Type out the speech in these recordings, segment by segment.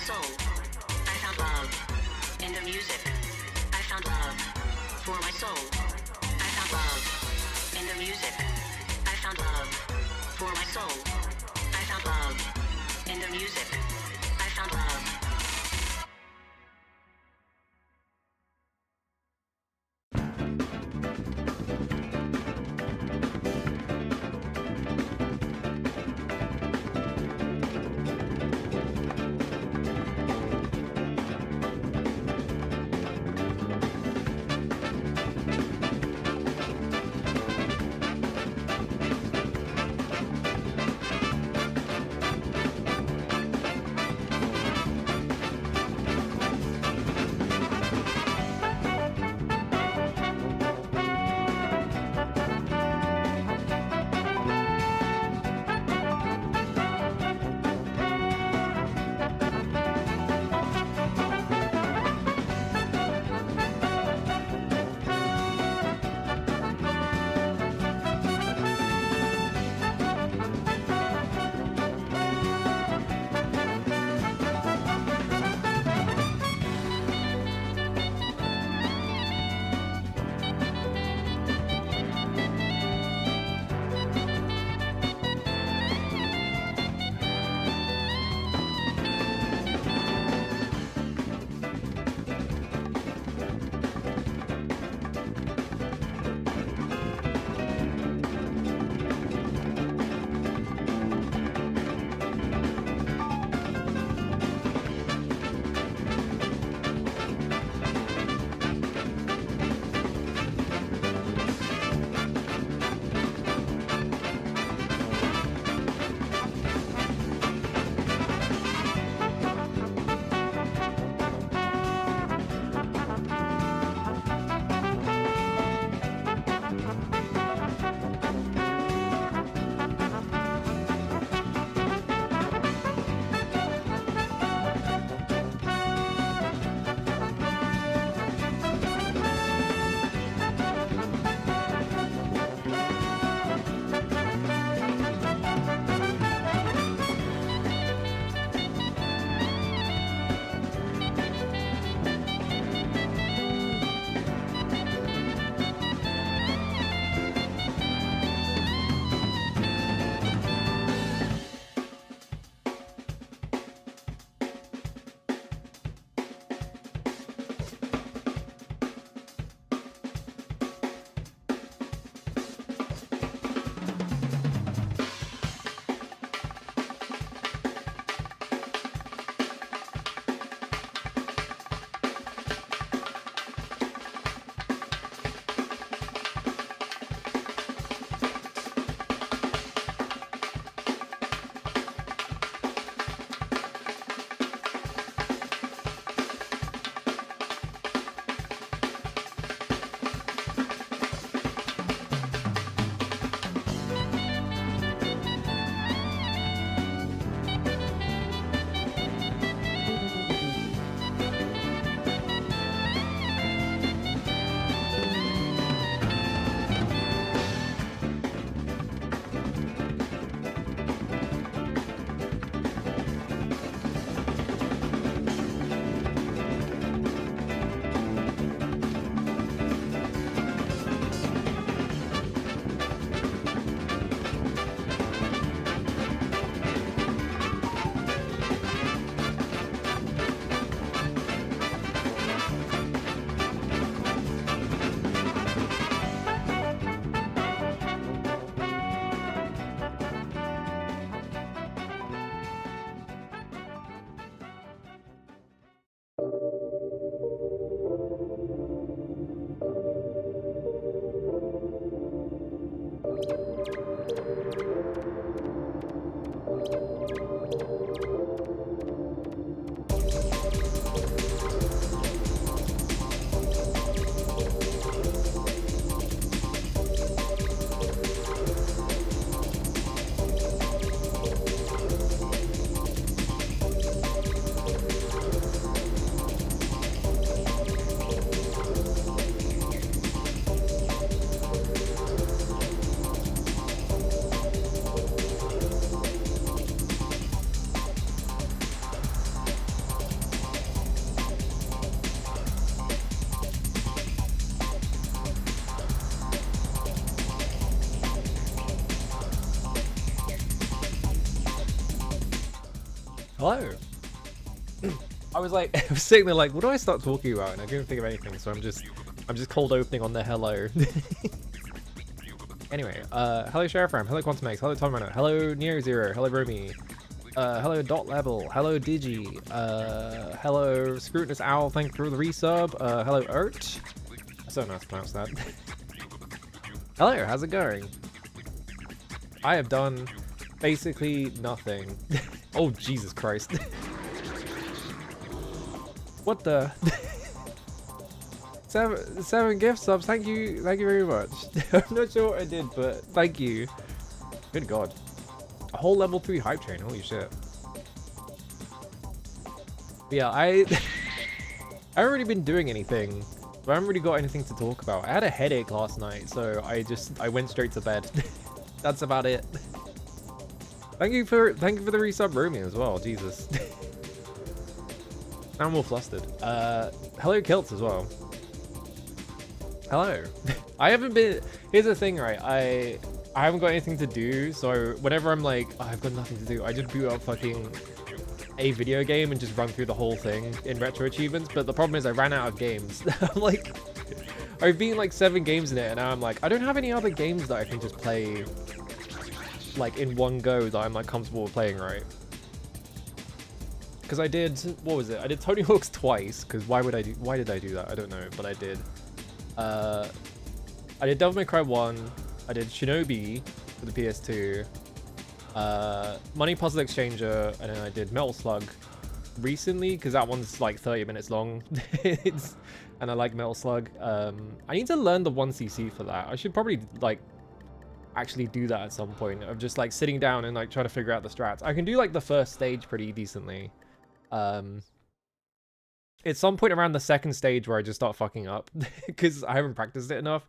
soul. I found love in the music. I found love for my soul. I found love in the music. I found love for my soul. I found love in the music. I found love. Hello. I was like, I was sitting there like, what do I start talking about? And I couldn't think of anything, so I'm just cold opening on the hello. Anyway, hello Sheriff Ram, hello Quantum X, hello Tom Runner, hello Neo Zero, hello Romy, hello Dot Level, hello Digi, hello Scrutinous Owl, thank you for the resub, hello Ert. I don't know how to pronounce that. Hello, how's it going? I have done basically nothing. Oh, Jesus Christ. What the? Seven gift subs, thank you very much. I'm not sure what I did, but thank you. Good God. A whole level 3 hype train, holy shit. But yeah, I haven't really been doing anything. I haven't really got anything to talk about. I had a headache last night, so I went straight to bed. That's about it. Thank you for the resub Romy as well, Jesus. Now I'm all flustered. Hello Kilts as well. Hello. I haven't been... Here's the thing, right? I haven't got anything to do, so whenever I'm like, oh, I've got nothing to do, I just boot up fucking a video game and just run through the whole thing in retro achievements. But the problem is I ran out of games. I'm like... I've been like 7 games in it, and now I'm like, I don't have any other games that I can just play like in one go that I'm like comfortable with playing, right? Because I did... What was it? I did Tony Hawk's twice, because why did I do that? I don't know, but I did. I did Devil May Cry 1, I did Shinobi for the PS2, Money Puzzle Exchanger, and then I did Metal Slug recently, because that one's like 30 minutes long, and I like Metal Slug. I need to learn the 1cc for that. I should probably like actually do that at some point, of just like sitting down and like trying to figure out the strats. I can do like the first stage pretty decently. It's some point around the second stage where I just start fucking up because I haven't practiced it enough.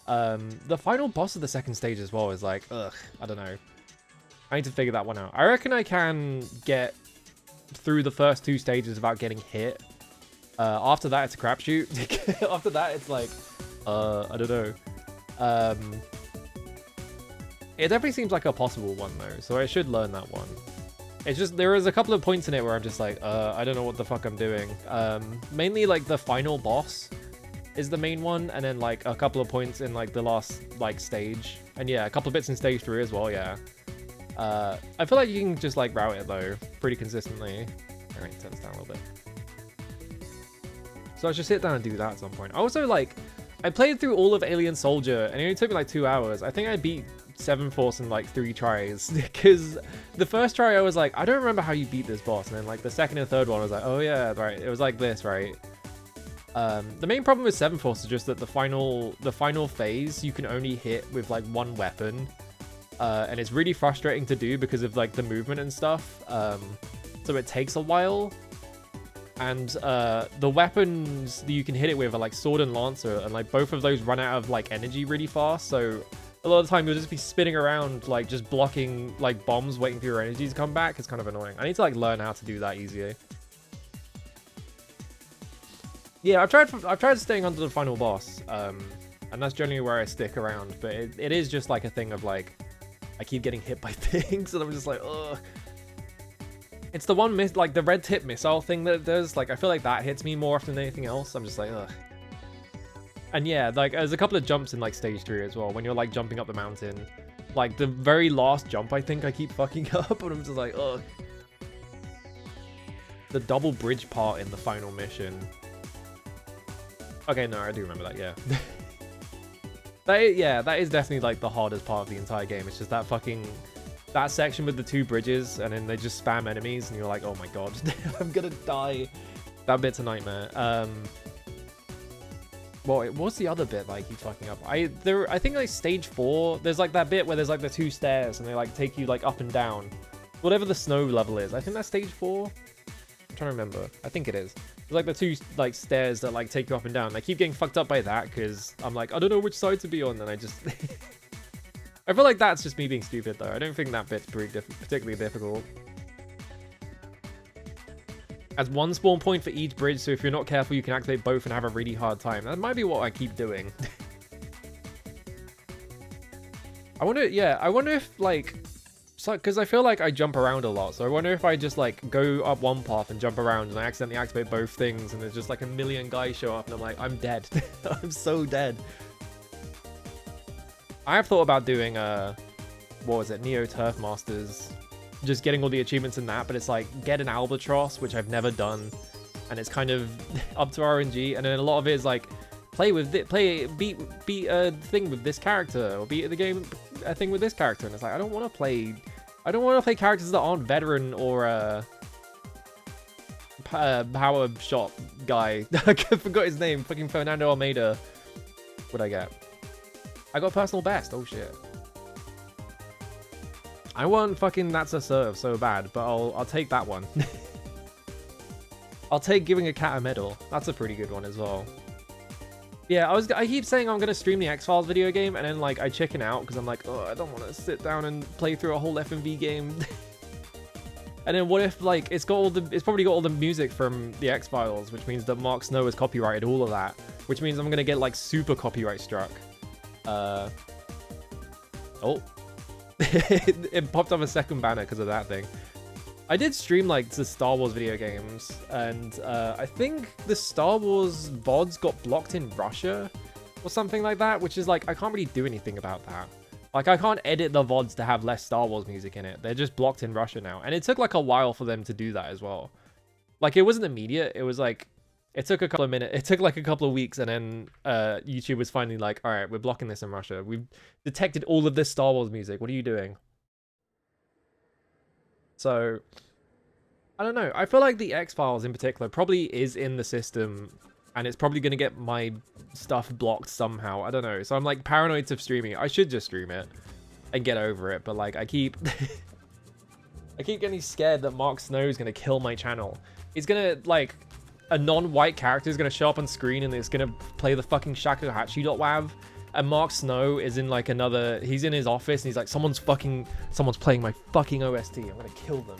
The final boss of the second stage as well is like, ugh, I don't know. I need to figure that one out. I reckon I can get through the first 2 stages without getting hit. After that, it's a crapshoot. After that, it's like, I don't know. It definitely seems like a possible one though, so I should learn that one. It's just, there is a couple of points in it where I'm just like, I don't know what the fuck I'm doing. Mainly like the final boss is the main one, and then like a couple of points in like the last like stage. And yeah, a couple of bits in stage 3 as well, yeah. I feel like you can just like route it though, pretty consistently. Alright, turn this down a little bit. So I should sit down and do that at some point. I also like, I played through all of Alien Soldier, and it only took me like 2 hours. I think I beat 7 Force in like 3 tries, because the first try I was like, I don't remember how you beat this boss, and then like the second and third one I was like, oh yeah, right, it was like this, right? The main problem with 7 Force is just that the final phase you can only hit with like 1 weapon, and it's really frustrating to do because of like the movement and stuff. So it takes a while, and the weapons that you can hit it with are like Sword and Lancer, and like both of those run out of like energy really fast, so a lot of the time you'll just be spinning around like just blocking like bombs waiting for your energy to come back. It's kind of annoying. I need to like learn how to do that easier. Yeah, I've tried staying under the final boss, and that's generally where I stick around, but it is just like a thing of like, I keep getting hit by things, and I'm just like, ugh. It's the one like the red tip missile thing that it does, like I feel like that hits me more often than anything else. I'm just like, ugh. And yeah, like there's a couple of jumps in like stage 3 as well, when you're like jumping up the mountain. Like the very last jump, I think I keep fucking up, and I'm just like, ugh. The double bridge part in the final mission. Okay, no, I do remember that, yeah. That is definitely like the hardest part of the entire game. It's just that that section with the 2 bridges, and then they just spam enemies, and you're like, oh my god, I'm gonna die. That bit's a nightmare. Well, what's the other bit that I keep fucking up? I think like stage 4, there's like that bit where there's like the 2 stairs, and they like take you like up and down. Whatever the snow level is. I think that's stage 4. I'm trying to remember. I think it is. There's like the 2 like stairs that like take you up and down. I keep getting fucked up by that because I'm like, I don't know which side to be on, and I just... I feel like that's just me being stupid though. I don't think that bit's particularly difficult. As 1 spawn point for each bridge, so if you're not careful, you can activate both and have a really hard time. That might be what I keep doing. I wonder if, like, So, because I feel like I jump around a lot, so I wonder if I just like go up one path and jump around and I accidentally activate both things and there's just like a million guys show up and I'm like, I'm dead. I'm so dead. I have thought about doing what was it, Neo Turf Masters, just getting all the achievements in that, but it's like get an albatross, which I've never done, and it's kind of up to RNG, and then a lot of it is like beat a thing with this character, or beat the game a thing with this character, and it's like I don't want to play characters that aren't veteran or power shot guy. I forgot his name. Fucking Fernando Almeida. What'd I get? I got personal best. Oh shit. I want fucking That's a Serve so bad, but I'll take that one. I'll take giving a cat a medal. That's a pretty good one as well. Yeah, I keep saying I'm gonna stream the X-Files video game, and then like I chicken out because I'm like, oh, I don't want to sit down and play through a whole FMV game. And then what if like it's probably got all the music from the X-Files, which means that Mark Snow has copyrighted all of that, which means I'm gonna get like super copyright struck. Oh. It popped up a second banner because of that thing. I did stream like the Star Wars video games, and I think the Star Wars VODs got blocked in Russia or something like that, which is like I can't really do anything about that. Like I can't edit the VODs to have less Star Wars music in it. They're just blocked in Russia now, and it took like a while for them to do that as well. Like it wasn't immediate. It was like it took a couple of minutes. It took like a couple of weeks, and then YouTube was finally like, all right, we're blocking this in Russia. We've detected all of this Star Wars music. What are you doing? So, I don't know. I feel like the X-Files in particular probably is in the system, and it's probably going to get my stuff blocked somehow. I don't know. So I'm like paranoid of streaming it. I should just stream it and get over it, but like I keep I keep getting scared that Mark Snow is going to kill my channel. He's going to like a non-white character is going to show up on screen and it's going to play the fucking shakuhachi.wav. And Mark Snow is in like he's in his office and he's like, someone's playing my fucking OST. I'm gonna kill them.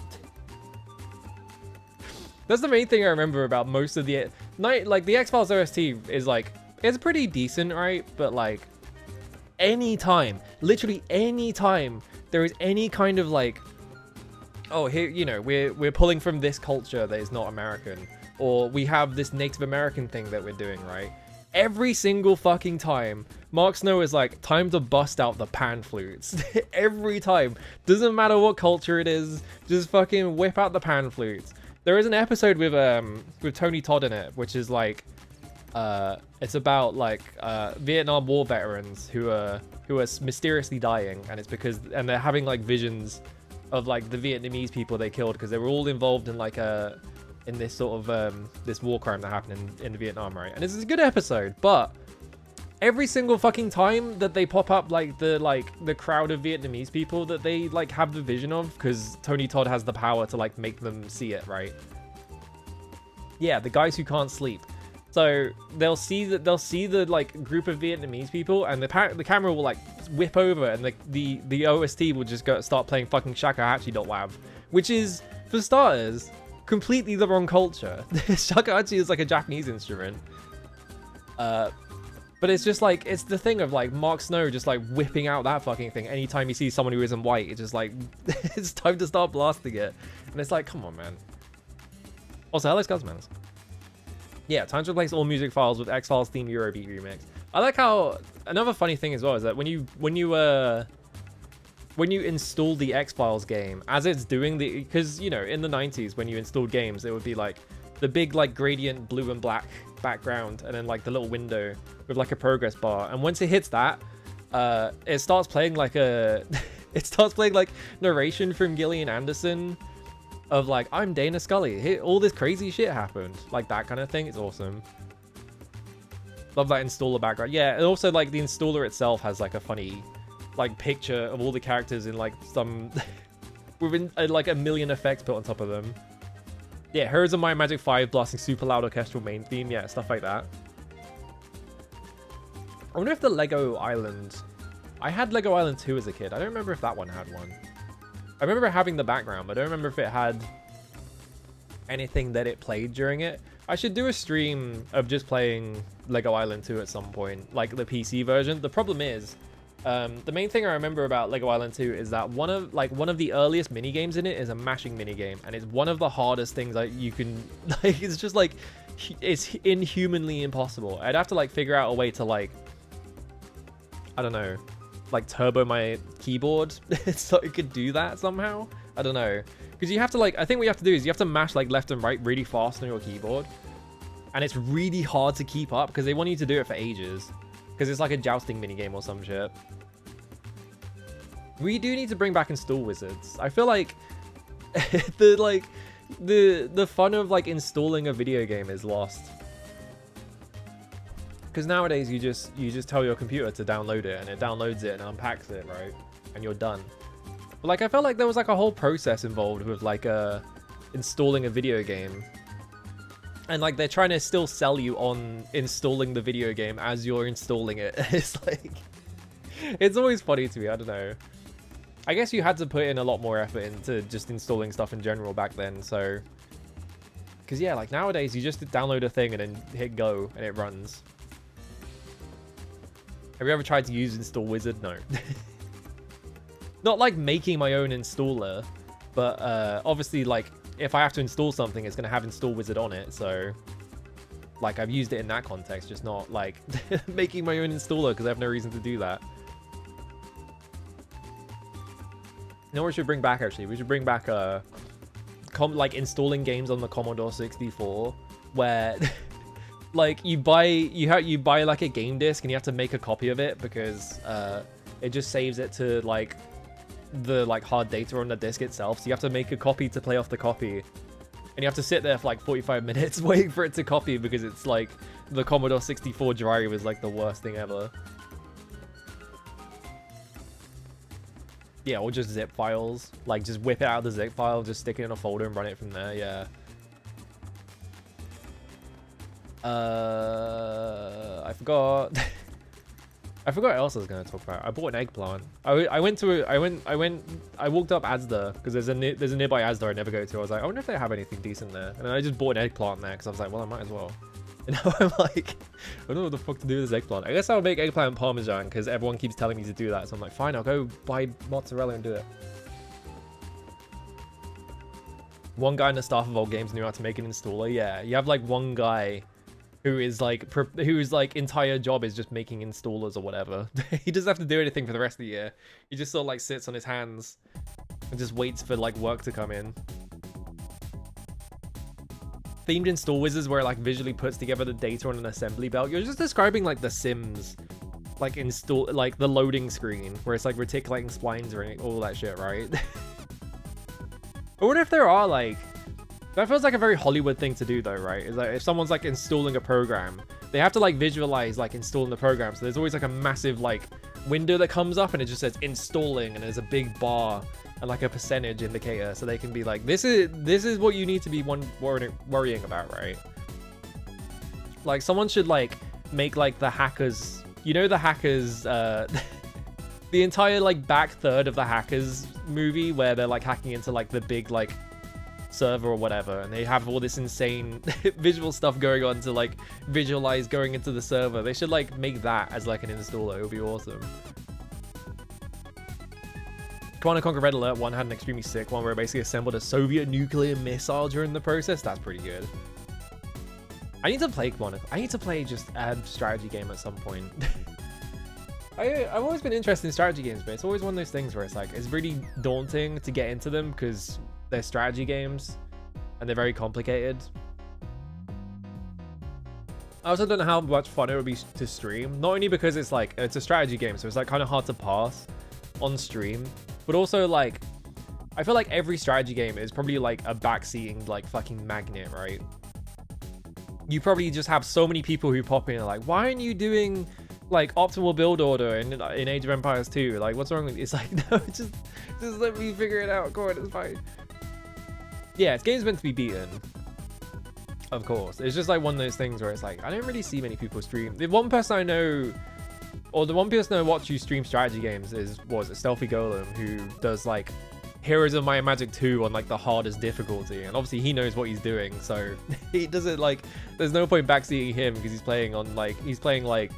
That's the main thing I remember about most of the the X-Files OST is like, it's pretty decent, right? But like literally any time there is any kind of like, oh, here, you know, we're pulling from this culture that is not American, or we have this Native American thing that we're doing, right? Every single fucking time, Mark Snow is like, time to bust out the pan flutes. Every time. Doesn't matter what culture it is, just fucking whip out the pan flutes. There is an episode with Tony Todd in it, which is like, it's about like Vietnam War veterans who are mysteriously dying, and it's because they're having like visions of like the Vietnamese people they killed because they were all involved in like in this sort of this war crime that happened in Vietnam, right? And it's a good episode, but every single fucking time that they pop up like the crowd of Vietnamese people that they like have the vision of, because Tony Todd has the power to like make them see it, right? Yeah, the guys who can't sleep. So they'll see the like group of Vietnamese people, and the camera will like whip over, and the OST will just start playing fucking shakuhachi.wav, which is, for starters, completely the wrong culture. Shakuhachi is like a Japanese instrument. But it's just like, it's the thing of like Mark Snow just like whipping out that fucking thing anytime you see someone who isn't white. It's just like, it's time to start blasting it. And it's like, come on, man. Also, hello, Scuzzmans. Yeah, time to replace all music files with X-Files theme Eurobeat remix. I like how, another funny thing as well is that when you install the X-Files game, as it's doing because, you know, in the 90s, when you installed games, it would be like the big like gradient blue and black background, and then like the little window with like a progress bar. And once it hits that, it starts playing like narration from Gillian Anderson of like, I'm Dana Scully, all this crazy shit happened, like that kind of thing. It's awesome. Love that installer background. Yeah, and also like the installer itself has like a funny like picture of all the characters in like some within like a million effects put on top of them. Yeah, Heroes of Might and Magic 5 blasting super loud orchestral main theme. Yeah, stuff like that. I wonder if the Lego Island... I had Lego Island 2 as a kid. I don't remember if that one had one. I remember having the background, but I don't remember if it had anything that it played during it. I should do a stream of just playing Lego Island 2 at some point, like the PC version. The problem is, The main thing I remember about Lego Island 2 is that one of the earliest mini games in it is a mashing mini game, and it's one of the hardest things that you can like. It's just like it's inhumanly impossible. I'd have to like figure out a way to like, I don't know, like turbo my keyboard so it could do that somehow. I don't know, because you have to like, I think what you have to do is you have to mash like left and right really fast on your keyboard, and it's really hard to keep up because they want you to do it for ages, because it's like a jousting mini game or some shit. We do need to bring back install wizards. I feel like the fun of like installing a video game is lost, because nowadays you just tell your computer to download it, and it downloads it and unpacks it, right, and you're done. But like I felt like there was like a whole process involved with like installing a video game, and like they're trying to still sell you on installing the video game as you're installing it. It's like, it's always funny to me. I don't know. I guess you had to put in a lot more effort into just installing stuff in general back then, so... Because yeah, like nowadays you just download a thing and then hit go and it runs. Have you ever tried to use Install Wizard? No. Not like making my own installer, but obviously like if I have to install something, it's going to have Install Wizard on it, so... Like I've used it in that context, just not like making my own installer because I have no reason to do that. You know what we should bring back, actually? We should bring back like installing games on the Commodore 64, where like you buy like a game disc and you have to make a copy of it, because it just saves it to like the like hard data on the disc itself. So you have to make a copy to play off the copy, and you have to sit there for like 45 minutes waiting for it to copy, because it's like the Commodore 64 drive is like the worst thing ever. Yeah, or just zip files. Like, just whip it out of the zip file, just stick it in a folder and run it from there, yeah. I forgot. I forgot what else I was going to talk about. I bought an eggplant. I walked up Asda, because there's a nearby Asda I never go to. I was like, I wonder if they have anything decent there. And then I just bought an eggplant there, because I was like, well, I might as well. And now I'm like, I don't know what the fuck to do with this eggplant. I guess I'll make eggplant parmesan, because everyone keeps telling me to do that. So I'm like, fine, I'll go buy mozzarella and do it. One guy in the staff of old games knew how to make an installer. Yeah, you have like one guy who is like, whose like entire job is just making installers or whatever. He doesn't have to do anything for the rest of the year. He just sort of like sits on his hands and just waits for like work to come in. Themed install wizards where it like visually puts together the data on an assembly belt. You're just describing like the Sims, like install, like the loading screen where it's like reticulating splines or all that shit, right? I wonder if there are like, that feels like a very Hollywood thing to do though, right? Is like if someone's like installing a program, they have to like visualize like installing the program. So there's always like a massive like window that comes up and it just says installing, and there's a big bar and like a percentage indicator, so they can be like, this is what you need to be worrying about, right? Like someone should like make like the Hackers, you know, the Hackers, the entire like back third of the Hackers movie where they're like hacking into like the big like server or whatever, and they have all this insane visual stuff going on to like visualize going into the server. They should like make that as like an installer. It would be awesome. Command & Conquer Red Alert 1 had an extremely sick one where it basically assembled a Soviet nuclear missile during the process. That's pretty good. I need to play I need to play just a strategy game at some point. I've always been interested in strategy games, but it's always one of those things where it's like, it's really daunting to get into them because they're strategy games and they're very complicated. I also don't know how much fun it would be to stream. Not only because it's like, it's a strategy game, so it's like kind of hard to pass on stream, but also like, I feel like every strategy game is probably like a backseating like fucking magnet, right? You probably just have so many people who pop in and like, why aren't you doing like optimal build order in Age of Empires 2? Like, what's wrong with you? It's like, no, just let me figure it out. Go on, it's fine. Yeah, this game's meant to be beaten. Of course. It's just like one of those things where it's like, I don't really see many people stream. The one person I know, or the one person I watch who streams strategy games is, what was it, Stealthy Golem, who does like Heroes of Might and Magic 2 on like the hardest difficulty, and obviously he knows what he's doing, so he doesn't like, there's no point backseating him because he's playing on like, he's playing like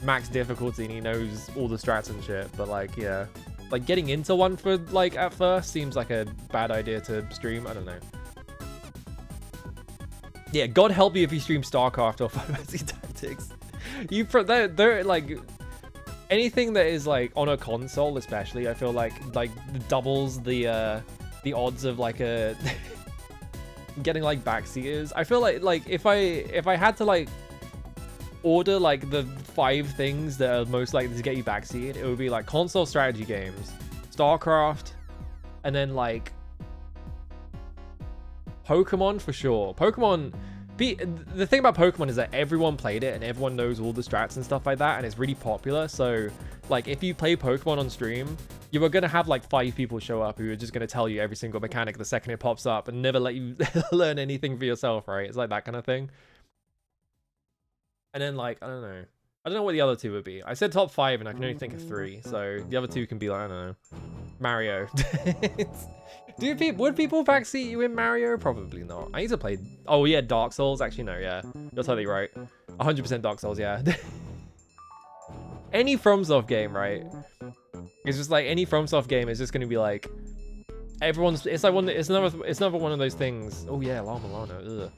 max difficulty and he knows all the strats and shit. But like, yeah, like getting into one for like at first seems like a bad idea to stream. I don't know. Yeah, God help you if you stream StarCraft or Final Fantasy Tactics. They're like anything that is like on a console, especially. I feel like doubles the odds of like a getting like backseaters. I feel like if I had to like order like the 5 things that are most likely to get you backseated, it would be like console strategy games, StarCraft, and then like Pokemon for sure. The thing about Pokemon is that everyone played it and everyone knows all the strats and stuff like that, and it's really popular. So like if you play Pokemon on stream, you are going to have like 5 people show up who are just going to tell you every single mechanic the second it pops up and never let you learn anything for yourself, right? It's like that kind of thing. And then like, I don't know what the other 2 would be. I said top 5 and I can only think of 3. So the other 2 can be like, I don't know, Mario. Would people backseat you in Mario? Probably not. I need to play. Oh yeah, Dark Souls. Actually, no. Yeah, you're totally right. 100% Dark Souls. Yeah. Any FromSoft game, right? It's just like any FromSoft game is just gonna be like everyone's. It's like it's another one of those things. Oh yeah, La Milano. Ugh.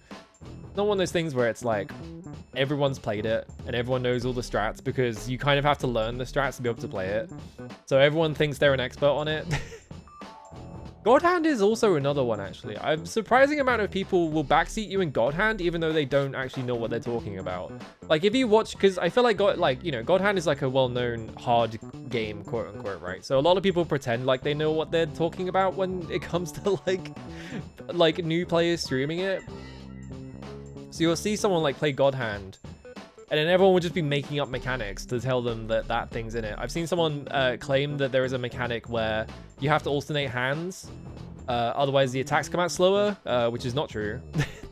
It's not one of those things where it's like everyone's played it and everyone knows all the strats, because you kind of have to learn the strats to be able to play it. So everyone thinks they're an expert on it. God Hand is also another one, actually. A surprising amount of people will backseat you in God Hand, even though they don't actually know what they're talking about. Like, if you watch, because I feel like, God Hand is like a well-known hard game, quote-unquote, right? So a lot of people pretend like they know what they're talking about when it comes to, like new players streaming it. So you'll see someone, like, play God Hand, and then everyone will just be making up mechanics to tell them that that thing's in it. I've seen someone claim that there is a mechanic where you have to alternate hands, otherwise the attacks come out slower, which is not true.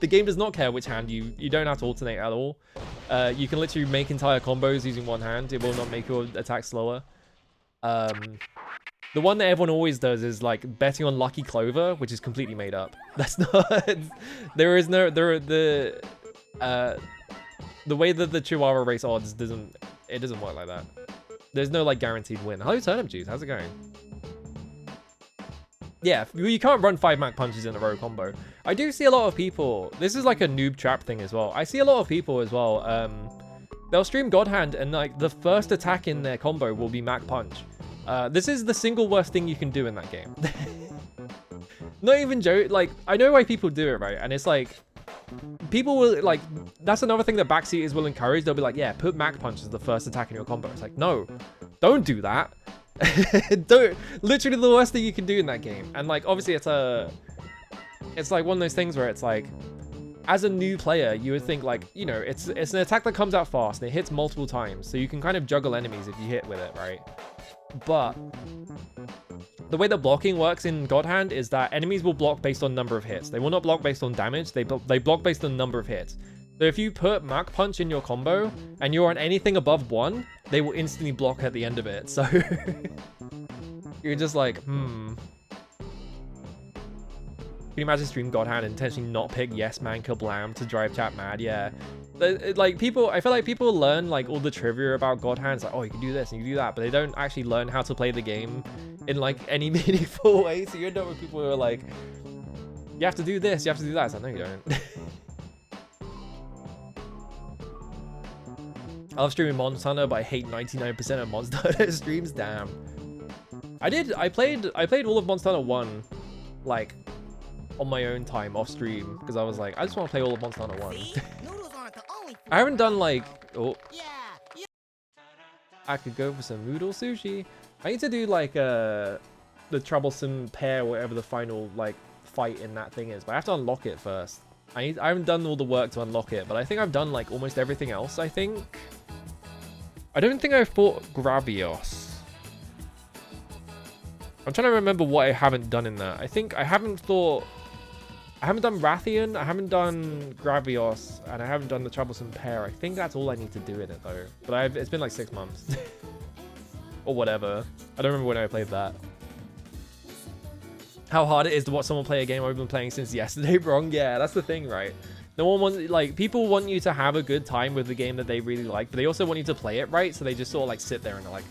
The game does not care which hand you don't have to alternate at all. You can literally make entire combos using one hand. It will not make your attack slower. The one that everyone always does is like betting on Lucky Clover, which is completely made up. That's not. The way that the Chihuahua race odds doesn't work like that. There's no like guaranteed win. Hello Turnip Juice, how's it going? Yeah, you can't run 5 Mac punches in a row combo. I do see a lot of people. This is like a noob trap thing as well. I see a lot of people as well. They'll stream God Hand and like the first attack in their combo will be Mac punch. This is the single worst thing you can do in that game. Not even joke. Like, I know why people do it, right? And it's like, people will like, that's another thing that backseaters will encourage. They'll be like, yeah, put Mac punch as the first attack in your combo. It's like, no, don't do that. Literally the worst thing you can do in that game. And like, obviously it's like one of those things where it's like, as a new player, you would think like, you know, it's an attack that comes out fast and it hits multiple times. So you can kind of juggle enemies if you hit with it, right? But the way that blocking works in God Hand is that enemies will block based on number of hits. They will not block based on damage. They block based on number of hits. So if you put Mach Punch in your combo and you're on anything above 1, they will instantly block at the end of it. So you're just like, Can you imagine stream God Hand and intentionally not pick Yes Man Kablam to drive chat mad? Yeah. Like people, I feel like people learn like all the trivia about God Hands, like, oh, you can do this and you can do that, but they don't actually learn how to play the game in like any meaningful way. So you end up with people who are like, you have to do this, you have to do that. It's like, no, you don't. I love streaming Monster Hunter, but I hate 99% of Monster Hunter streams. Damn. I played all of Monster Hunter 1, like, on my own time off stream, because I was like, I just want to play all of Monster Hunter 1. I haven't done like, I could go for some noodle sushi. I need to do like the troublesome pair, whatever the final like fight in that thing is, but I have to unlock it first. I haven't done all the work to unlock it, but I think I've done like almost everything else. I think I don't think I've fought Gravios. I'm trying to remember what I haven't done in that. I think I haven't done Rathian, I haven't done Gravios, and I haven't done the Troublesome Pair. I think that's all I need to do in it though. But it's been like 6 months. Or whatever. I don't remember when I played that. How hard it is to watch someone play a game I've been playing since yesterday, Brong. Yeah, that's the thing, right? No one wants, like, people want you to have a good time with the game that they really like, but they also want you to play it right, so they just sort of like sit there and they're like,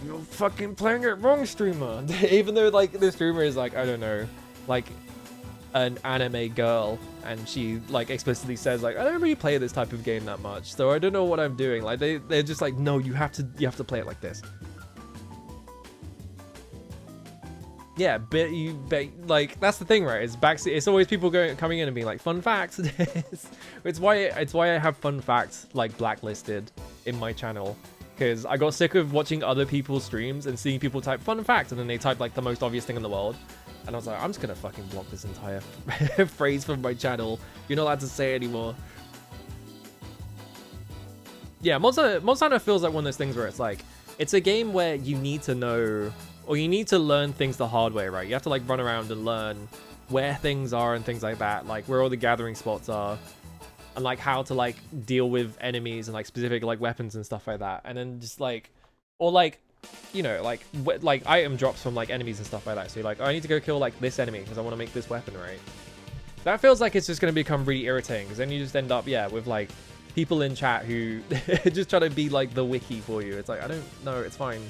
you're fucking playing it wrong, streamer. Even though like the streamer is like, I don't know, like an anime girl, and she like explicitly says like, I don't really play this type of game that much, so I don't know what I'm doing. Like they're just like, no, you have to play it like this. Yeah, but like that's the thing, right? It's always people coming in and being like, fun facts. it's why I have fun facts like blacklisted in my channel, because I got sick of watching other people's streams and seeing people type fun fact and then they type like the most obvious thing in the world, and I was like, I'm just gonna fucking block this entire phrase from my channel. You're not allowed to say it anymore. Yeah, Monster Hunter feels like one of those things where it's like, it's a game where you need to know, or you need to learn things the hard way, right? You have to like run around and learn where things are and things like that, like where all the gathering spots are, and like how to like deal with enemies and like specific like weapons and stuff like that. And then just like, or like, you know, like item drops from like enemies and stuff like that. So you're like, oh, I need to go kill like this enemy because I want to make this weapon, right? That feels like it's just going to become really irritating, because then you just end up, yeah, with like people in chat who just try to be like the wiki for you. It's like, I don't know, it's fine.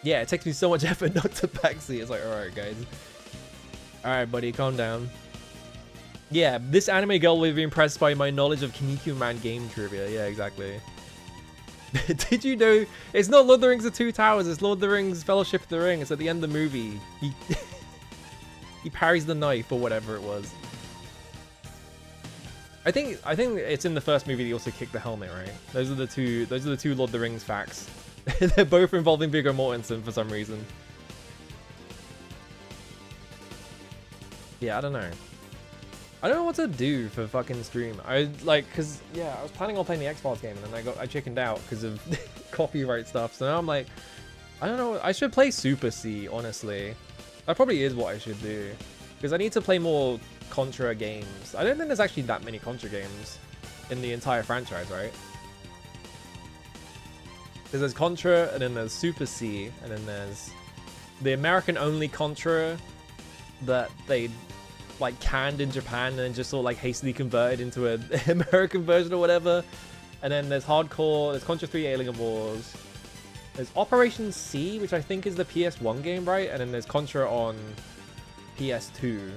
Yeah, it takes me so much effort not to backseat. It's like, alright guys. Alright buddy, calm down. Yeah, this anime girl will be impressed by my knowledge of Kinnikuman Man game trivia. Yeah, exactly. Did you know it's not Lord of the Rings The Two Towers, it's Lord of the Rings Fellowship of the Ring. It's at the end of the movie. He parries the knife or whatever it was. I think it's in the first movie they also kick the helmet, right? Those are the two Lord of the Rings facts. They're both involving Viggo Mortensen for some reason. Yeah, I don't know. I don't know what to do for fucking stream. I like, cause yeah, I was planning on playing the X-Files game, and then I chickened out because of copyright stuff. So now I'm like, I don't know. I should play Super C, honestly. That probably is what I should do, because I need to play more Contra games. I don't think there's actually that many Contra games in the entire franchise, right? Because there's Contra, and then there's Super C, and then there's the American-only Contra that they like canned in Japan and then just sort of like hastily converted into an American version or whatever. And then there's Hardcore, there's Contra 3 Alien Wars, there's Operation C, which I think is the PS1 game, right? And then there's Contra on PS2.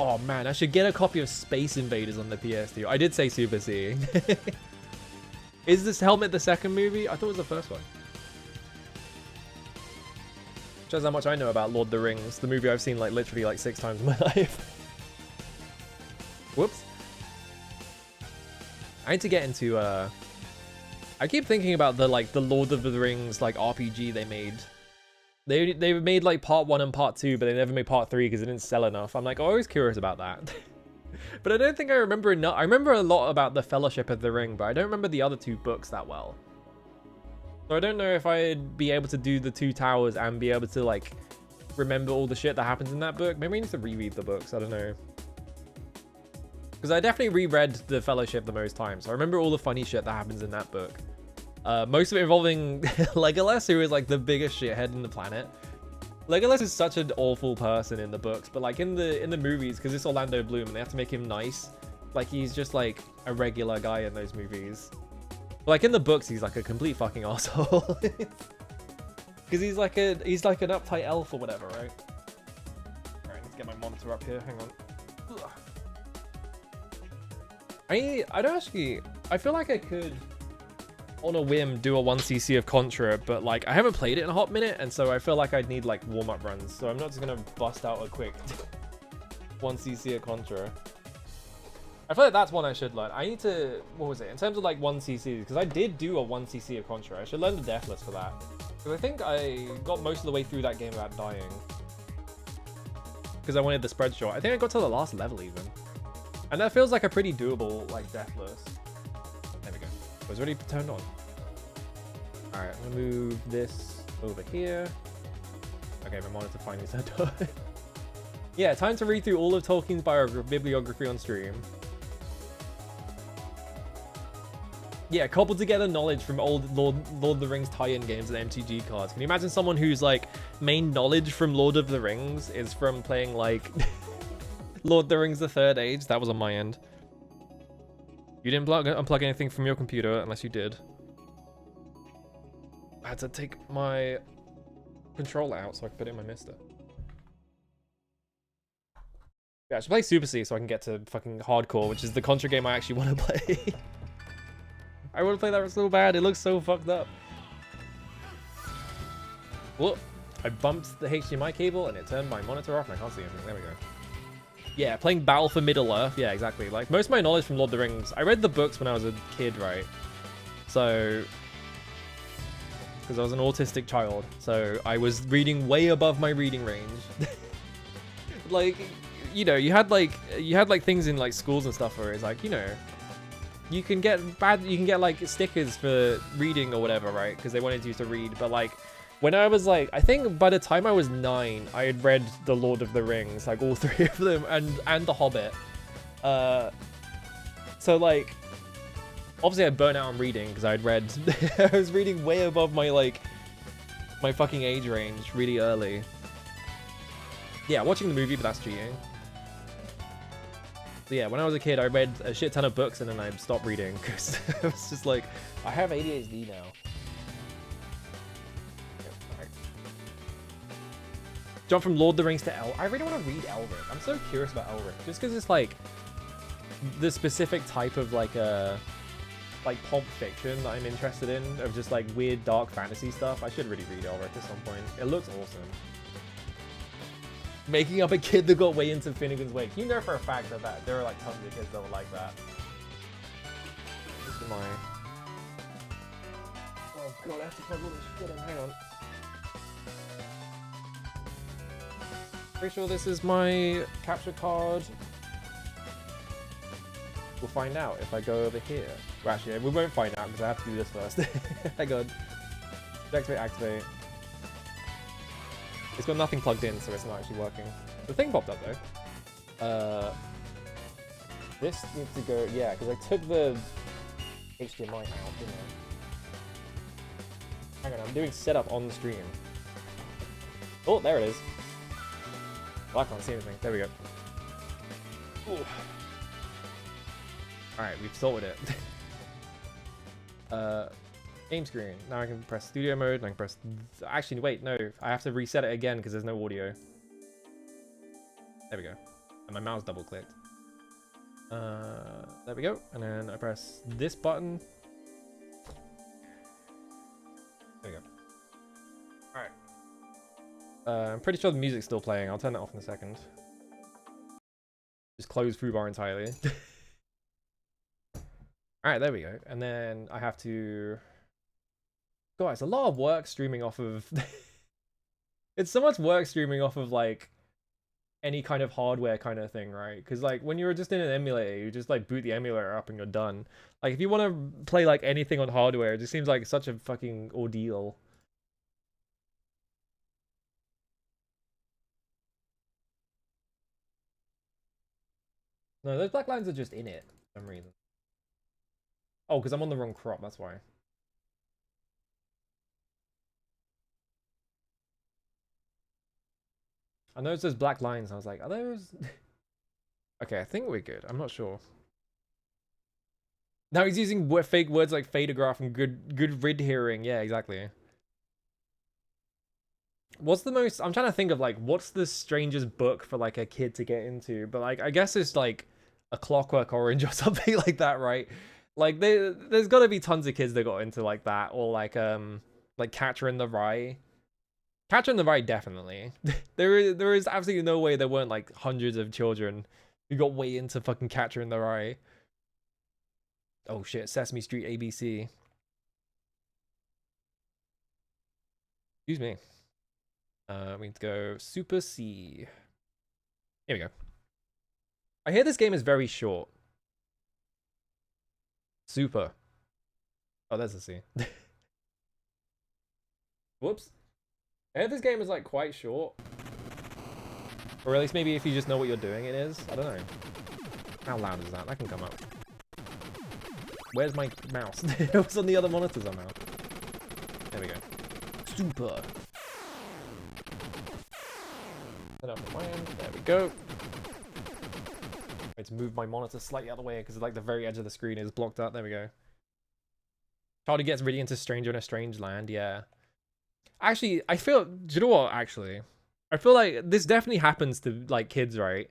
Oh man, I should get a copy of Space Invaders on the PS2. I did say Super C. Is this Helmet the second movie? I thought it was the first one. Shows how much I know about Lord of the Rings, the movie I've seen like literally like 6 times in my life. Whoops. I need to get into I keep thinking about the Lord of the Rings like RPG they made. They made like part 1 and part 2, but they never made part 3 because it didn't sell enough. I'm like always curious about that. But I don't think I remember enough. I remember a lot about the Fellowship of the Ring, but I don't remember the other 2 books that well. So I don't know if I'd be able to do the 2 Towers and be able to like remember all the shit that happens in that book. Maybe I need to reread the books. I don't know. Because I definitely reread the Fellowship the most times. So I remember all the funny shit that happens in that book. Most of it involving Legolas, who is like the biggest shithead in the planet. Legolas is such an awful person in the books, but like in the movies, because it's Orlando Bloom and they have to make him nice. Like he's just like a regular guy in those movies. Like in the books, he's like a complete fucking asshole. Because he's like an uptight elf or whatever, right? Alright, let's get my monitor up here. Hang on. Ugh. I don't actually. I feel like I could, on a whim, do a 1cc of Contra, but like I haven't played it in a hot minute, and so I feel like I'd need like warm-up runs. So I'm not just gonna bust out a quick 1cc of Contra. I feel like that's one I should learn. I need to, what was it? In terms of like 1cc, because I did do a 1cc of Contra. I should learn the Deathless for that. Because I think I got most of the way through that game without dying. Because I wanted the spread shot. I think I got to the last level even. And that feels like a pretty doable, like, Deathless. There we go. It was already turned on. Alright, I'm gonna move this over here. Okay, my monitor finally turned on. Yeah, time to read through all of Tolkien's bibliography on stream. Yeah, cobbled together knowledge from old Lord of the Rings tie-in games and MTG cards. Can you imagine someone whose like main knowledge from Lord of the Rings is from playing like Lord of the Rings: The Third Age. That was on my end. You didn't unplug anything from your computer, unless you did. I had to take my controller out so I could put it in my mister. Yeah, I should play Super C so I can get to fucking hardcore, which is the Contra game I actually want to play. I want to play that so bad. It looks so fucked up. Whoop. I bumped the HDMI cable and it turned my monitor off and I can't see anything. There we go. Yeah, playing Battle for Middle-earth. Yeah, exactly. Like, most of my knowledge from Lord of the Rings, I read the books when I was a kid, right? So... because I was an autistic child. So I was reading way above my reading range. Like... you know, you had like things in like schools and stuff where it's like, you know, you can get like stickers for reading or whatever, right? Because they wanted you to read. But like when I was like, I think by the time I was 9, I had read the Lord of the Rings, like all 3 of them, and the Hobbit. So like obviously I burnt out on reading because I'd read I was reading way above my like my fucking age range really early. Yeah, watching the movie, but that's cheating. So yeah, when I was a kid, I read a shit ton of books and then I stopped reading because I was just like, I have ADHD now. Jump from Lord of the Rings to I really want to read Elric. I'm so curious about Elric, just because it's like the specific type of like pulp fiction that I'm interested in, of just like weird dark fantasy stuff. I should really read Elric at some point. It looks awesome. Making up a kid that got way into Finnegan's Wake. You know for a fact that there are like tons of kids that would like that. This is my... oh god, I have to plug all this shit in. Hang on. Pretty sure this is my capture card. We'll find out if I go over here. Well, actually, we won't find out because I have to do this first. Hang on. Activate. It's got nothing plugged in, so it's not actually working. The thing popped up though. This needs to go, yeah, because I took the HDMI out, didn't I? Hang on, I'm doing setup on the stream. Oh, there it is. Well, I can't see anything. There we go. Alright, we've sorted it. Game screen. Now I can press studio mode and I can press... actually, wait, no. I have to reset it again because there's no audio. There we go. And my mouse double clicked. There we go. And then I press this button. There we go. Alright. I'm pretty sure the music's still playing. I'll turn that off in a second. Just close foobar entirely. Alright, there we go. And then I have to... God, it's a lot of work streaming off of... it's so much work streaming off of, like, any kind of hardware kind of thing, right? Because, like, when you're just in an emulator, you just, like, boot the emulator up and you're done. Like, if you want to play, like, anything on hardware, it just seems like such a fucking ordeal. No, those black lines are just in it for some reason. Oh, because I'm on the wrong crop, that's why. I noticed those black lines, I was like, are those... okay, I think we're good. I'm not sure. Now he's using fake words like fadeograph and good rid hearing. Yeah, exactly. What's the most... I'm trying to think of, like, what's the strangest book for, like, a kid to get into? But, like, I guess it's, like, A Clockwork Orange or something like that, right? Like, there's got to be tons of kids that got into, like, that. Or, like Catcher in the Rye. Catcher in the Rye, definitely. There is absolutely no way there weren't, like, hundreds of children who got way into fucking Catcher in the Rye. Oh, shit. Sesame Street ABC. Excuse me. We need to go Super C. Here we go. I hear this game is very short. Super. Oh, there's a C. Whoops. I hear this game is like quite short. Or at least maybe if you just know what you're doing it is. I don't know. How loud is that? That can come up. Where's my mouse? It was on the other monitor somehow. There we go. Super. Set up on my end. There we go. Wait to move my monitor slightly out of the way because like the very edge of the screen is blocked up. There we go. Charlie gets really into Stranger in a Strange Land. Yeah. Actually, I feel. Do you know what? Actually, I feel like this definitely happens to like kids, right?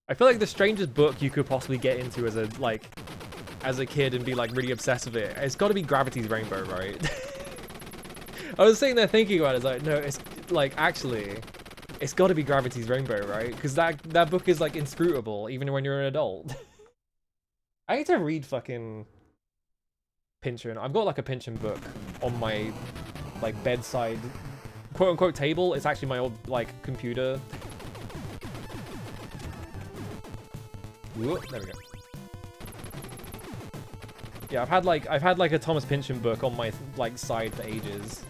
I feel like the strangest book you could possibly get into as a kid and be like really obsessed with it. It's got to be Gravity's Rainbow, right? I was sitting there thinking about it. It's like, no, it's like actually, it's got to be Gravity's Rainbow, right? Because that book is like inscrutable even when you're an adult. I need to read fucking Pynchon. I've got like a Pynchon book on my like bedside quote unquote table. It's actually my old like computer. Whoop, there we go. Yeah, I've had like a Thomas Pynchon book on my like side for ages.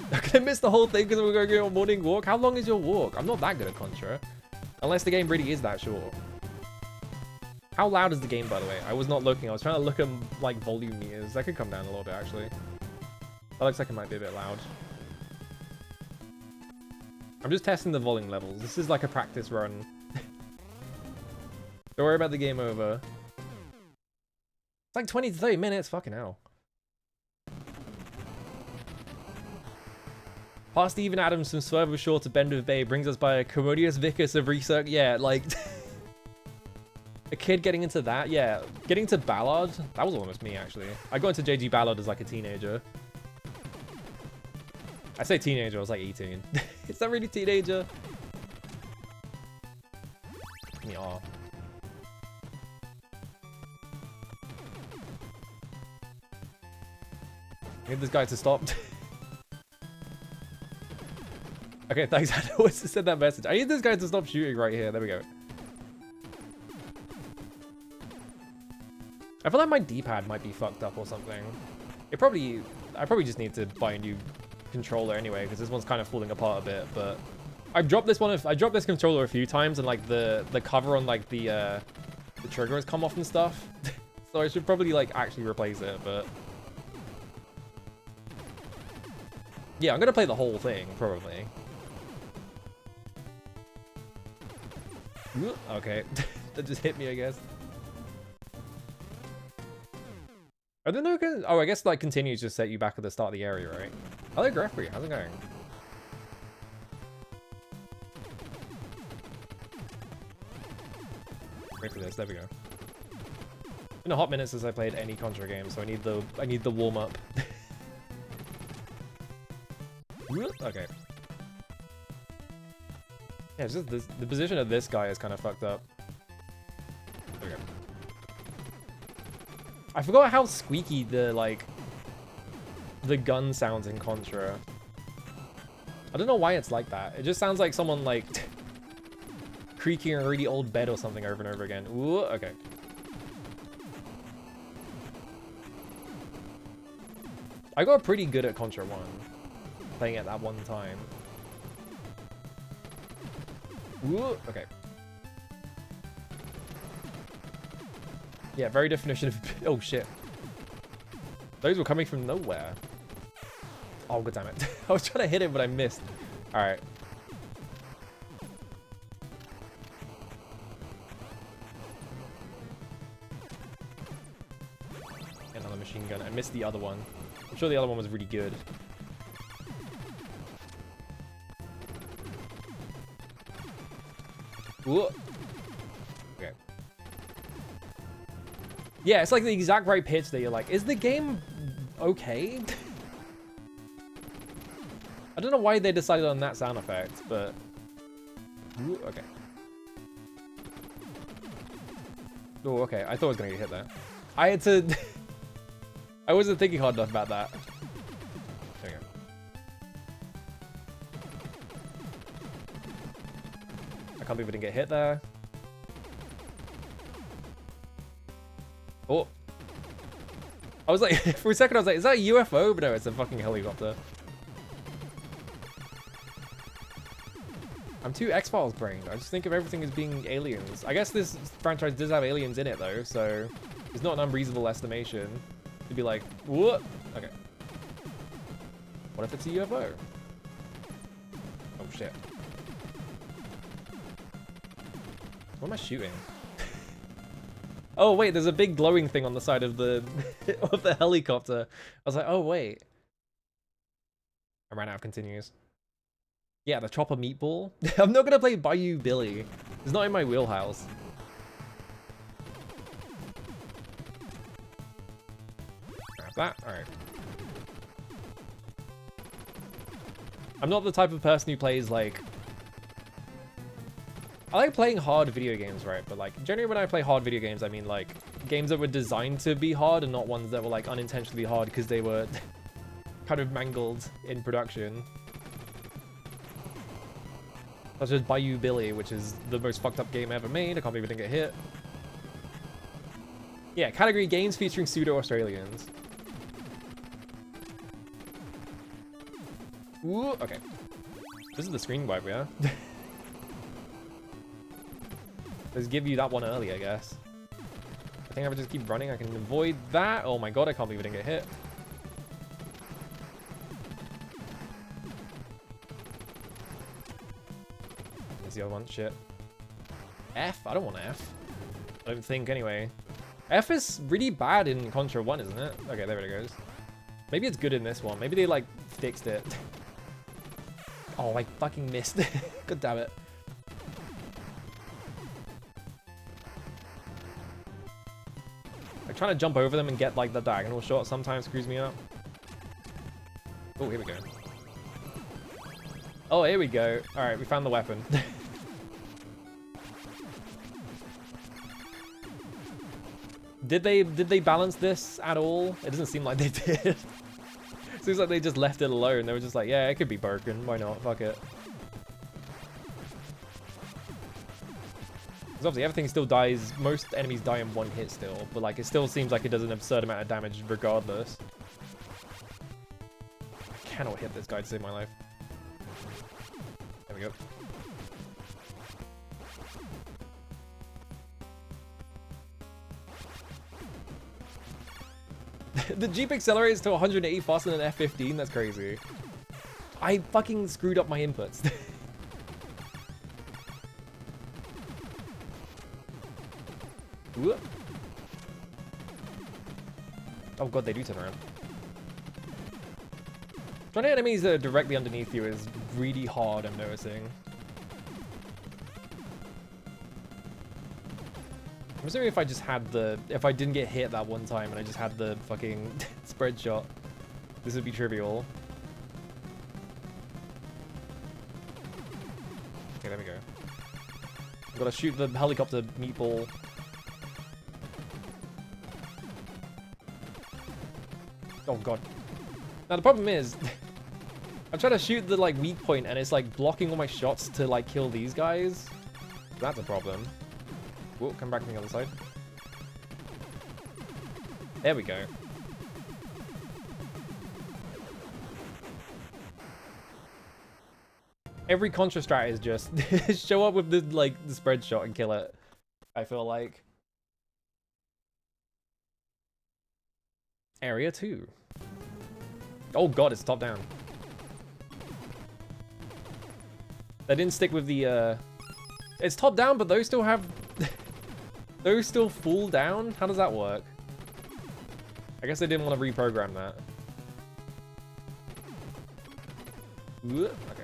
I'm gonna miss the whole thing because we're going on a morning walk. How long is your walk? I'm not that good at Contra, unless the game really is that short. How loud is the game, by the way? I was not looking. I was trying to look at like volume meters. That could come down a little bit actually. That looks like it might be a bit loud. I'm just testing the volume levels. This is like a practice run. Don't worry about the game over. It's like 20 to 30 minutes. Fucking hell. Past Steven Adams from Swerve Shore to Bend of Bay brings us by a commodious vicus of research. Yeah, like... a kid getting into that? Yeah. Getting to Ballard? That was almost me, actually. I got into JG Ballard as like a teenager. I say teenager, I was like 18. Is that really teenager? Yeah. I need this guy to stop. Okay, thanks. I always send that message. I need this guy to stop shooting right here. There we go. I feel like my D-pad might be fucked up or something. I probably just need to buy a new controller anyway, because this one's kind of falling apart a bit. But I've dropped this one. I dropped this controller a few times, and like the cover on like the trigger has come off and stuff. So I should probably like actually replace it. But yeah, I'm gonna play the whole thing probably. Okay, that just hit me, I guess. I don't know. Oh, I guess like continues just set you back at the start of the area, right? Hello, Greffrey. How's it going? Wait for this. There we go. Been a hot minute since I played any Contra game, so I need the warm up. Okay. Yeah, it's just the position of this guy is kind of fucked up. There we go. I forgot how squeaky the gun sounds in Contra. I don't know why it's like that. It just sounds like someone like creaking a really old bed or something over and over again. Ooh, okay. I got pretty good at Contra 1, playing it that one time. Ooh, okay. Yeah, very definition of... Oh, shit. Those were coming from nowhere. Oh, god damn it. I was trying to hit him, but I missed. Alright. Another machine gun. I missed the other one. I'm sure the other one was really good. Ooh. Okay. Yeah, it's like the exact right pitch that you're like, is the game okay? I don't know why they decided on that sound effect, but... Ooh, okay. Oh, okay. I thought I was going to get hit there. I had to... I wasn't thinking hard enough about that. There we go. I can't believe I didn't get hit there. Oh. I was like, for a second I was like, is that a UFO? But no, it's a fucking helicopter. I'm too X-Files brained. I just think of everything as being aliens. I guess this franchise does have aliens in it though, so it's not an unreasonable estimation to be like, what? Okay. What if it's a UFO? Oh shit. What am I shooting? Oh wait, there's a big glowing thing on the side of the of the helicopter. I was like, oh wait. I ran out of continues. Yeah, the chopper meatball. I'm not gonna play Bayou Billy. It's not in my wheelhouse. Grab that. Alright. I'm not the type of person who plays like... I like playing hard video games, right? But like, generally when I play hard video games, I mean like games that were designed to be hard and not ones that were like unintentionally hard because they were kind of mangled in production. Such as Bayou Billy, which is the most fucked up game ever made. I can't believe it didn't get hit. Yeah, category games featuring pseudo-Australians. Ooh, okay. This is the screen wipe, yeah? Let's give you that one early, I guess. I think I would just keep running. I can avoid that. Oh my god, I can't believe it didn't get hit. There's the other one. Shit. F? I don't want F. I don't think, anyway. F is really bad in Contra 1, isn't it? Okay, there it goes. Maybe it's good in this one. Maybe they, like, fixed it. Oh, I fucking missed. God damn it. Like, trying to jump over them and get, like, the diagonal shot sometimes screws me up. Oh, here we go. Oh, here we go. Alright, we found the weapon. Did they balance this at all? It doesn't seem like they did. Seems like they just left it alone. They were just like, yeah, it could be broken. Why not? Fuck it. Because obviously everything still dies. Most enemies die in one hit still. But like, it still seems like it does an absurd amount of damage regardless. I cannot hit this guy to save my life. There we go. The Jeep accelerates to 180 faster than F15. That's crazy. I fucking screwed up my inputs. Oh god, they do turn around. Trying to hit enemies that are directly underneath you is really hard, I'm noticing. I'm assuming if I just had the... If I didn't get hit that one time and I just had the fucking spread shot, this would be trivial. Okay, there we go. I've got to shoot the helicopter meatball. Oh god. Now the problem is... I'm trying to shoot the like weak point and it's like blocking all my shots to like kill these guys. That's a problem. Whoa, come back from the other side. There we go. Every Contra strat is just show up with the like the spread shot and kill it. I feel like. Area 2. Oh god, it's top down. They didn't stick with the it's top down, but those still have those still fall down? How does that work? I guess they didn't want to reprogram that. Okay.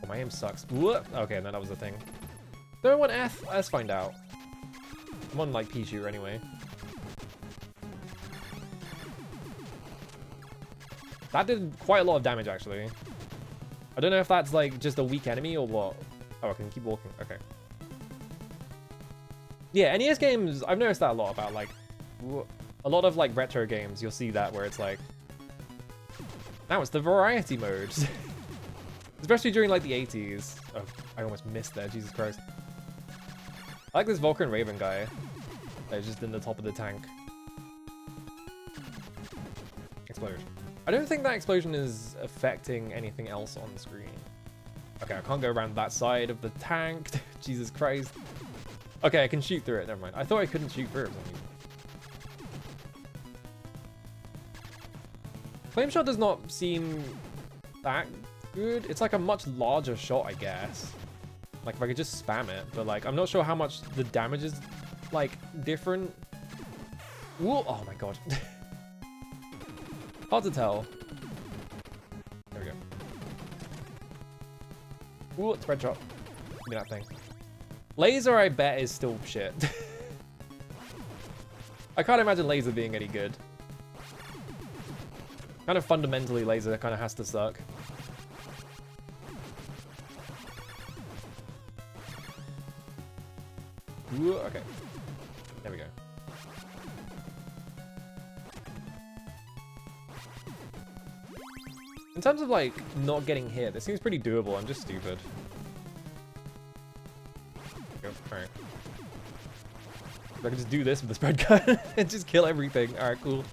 Oh, my aim sucks. Okay, no, that was the thing. Do I want F? Let's find out. I'm on like P shooter anyway. That did quite a lot of damage actually. I don't know if that's like just a weak enemy or what. Oh, I can keep walking. Okay. Yeah, NES games, I've noticed that a lot about like a lot of like retro games. You'll see that where it's like now it's the variety mode. Especially during like the 80s. Oh, I almost missed there. Jesus Christ. I like this Vulcan Raven guy. That's just in the top of the tank. Explosion. I don't think that explosion is affecting anything else on the screen. Okay, I can't go around that side of the tank. Jesus Christ. Okay, I can shoot through it. Never mind. I thought I couldn't shoot through it. Flame shot does not seem that Good. It's like a much larger shot, I guess. Like if I could just spam it, but like I'm not sure how much the damage is like different. Ooh, oh my god. Hard to tell. There we go. Ooh, spread shot. Give me that thing. Laser, I bet, is still shit. I can't imagine laser being any good. Kind of fundamentally, laser kind of has to suck. Ooh, okay. There we go. In terms of, like, not getting hit, this seems pretty doable. I'm just stupid. Alright. I can just do this with the spread gun and just kill everything. Alright, cool.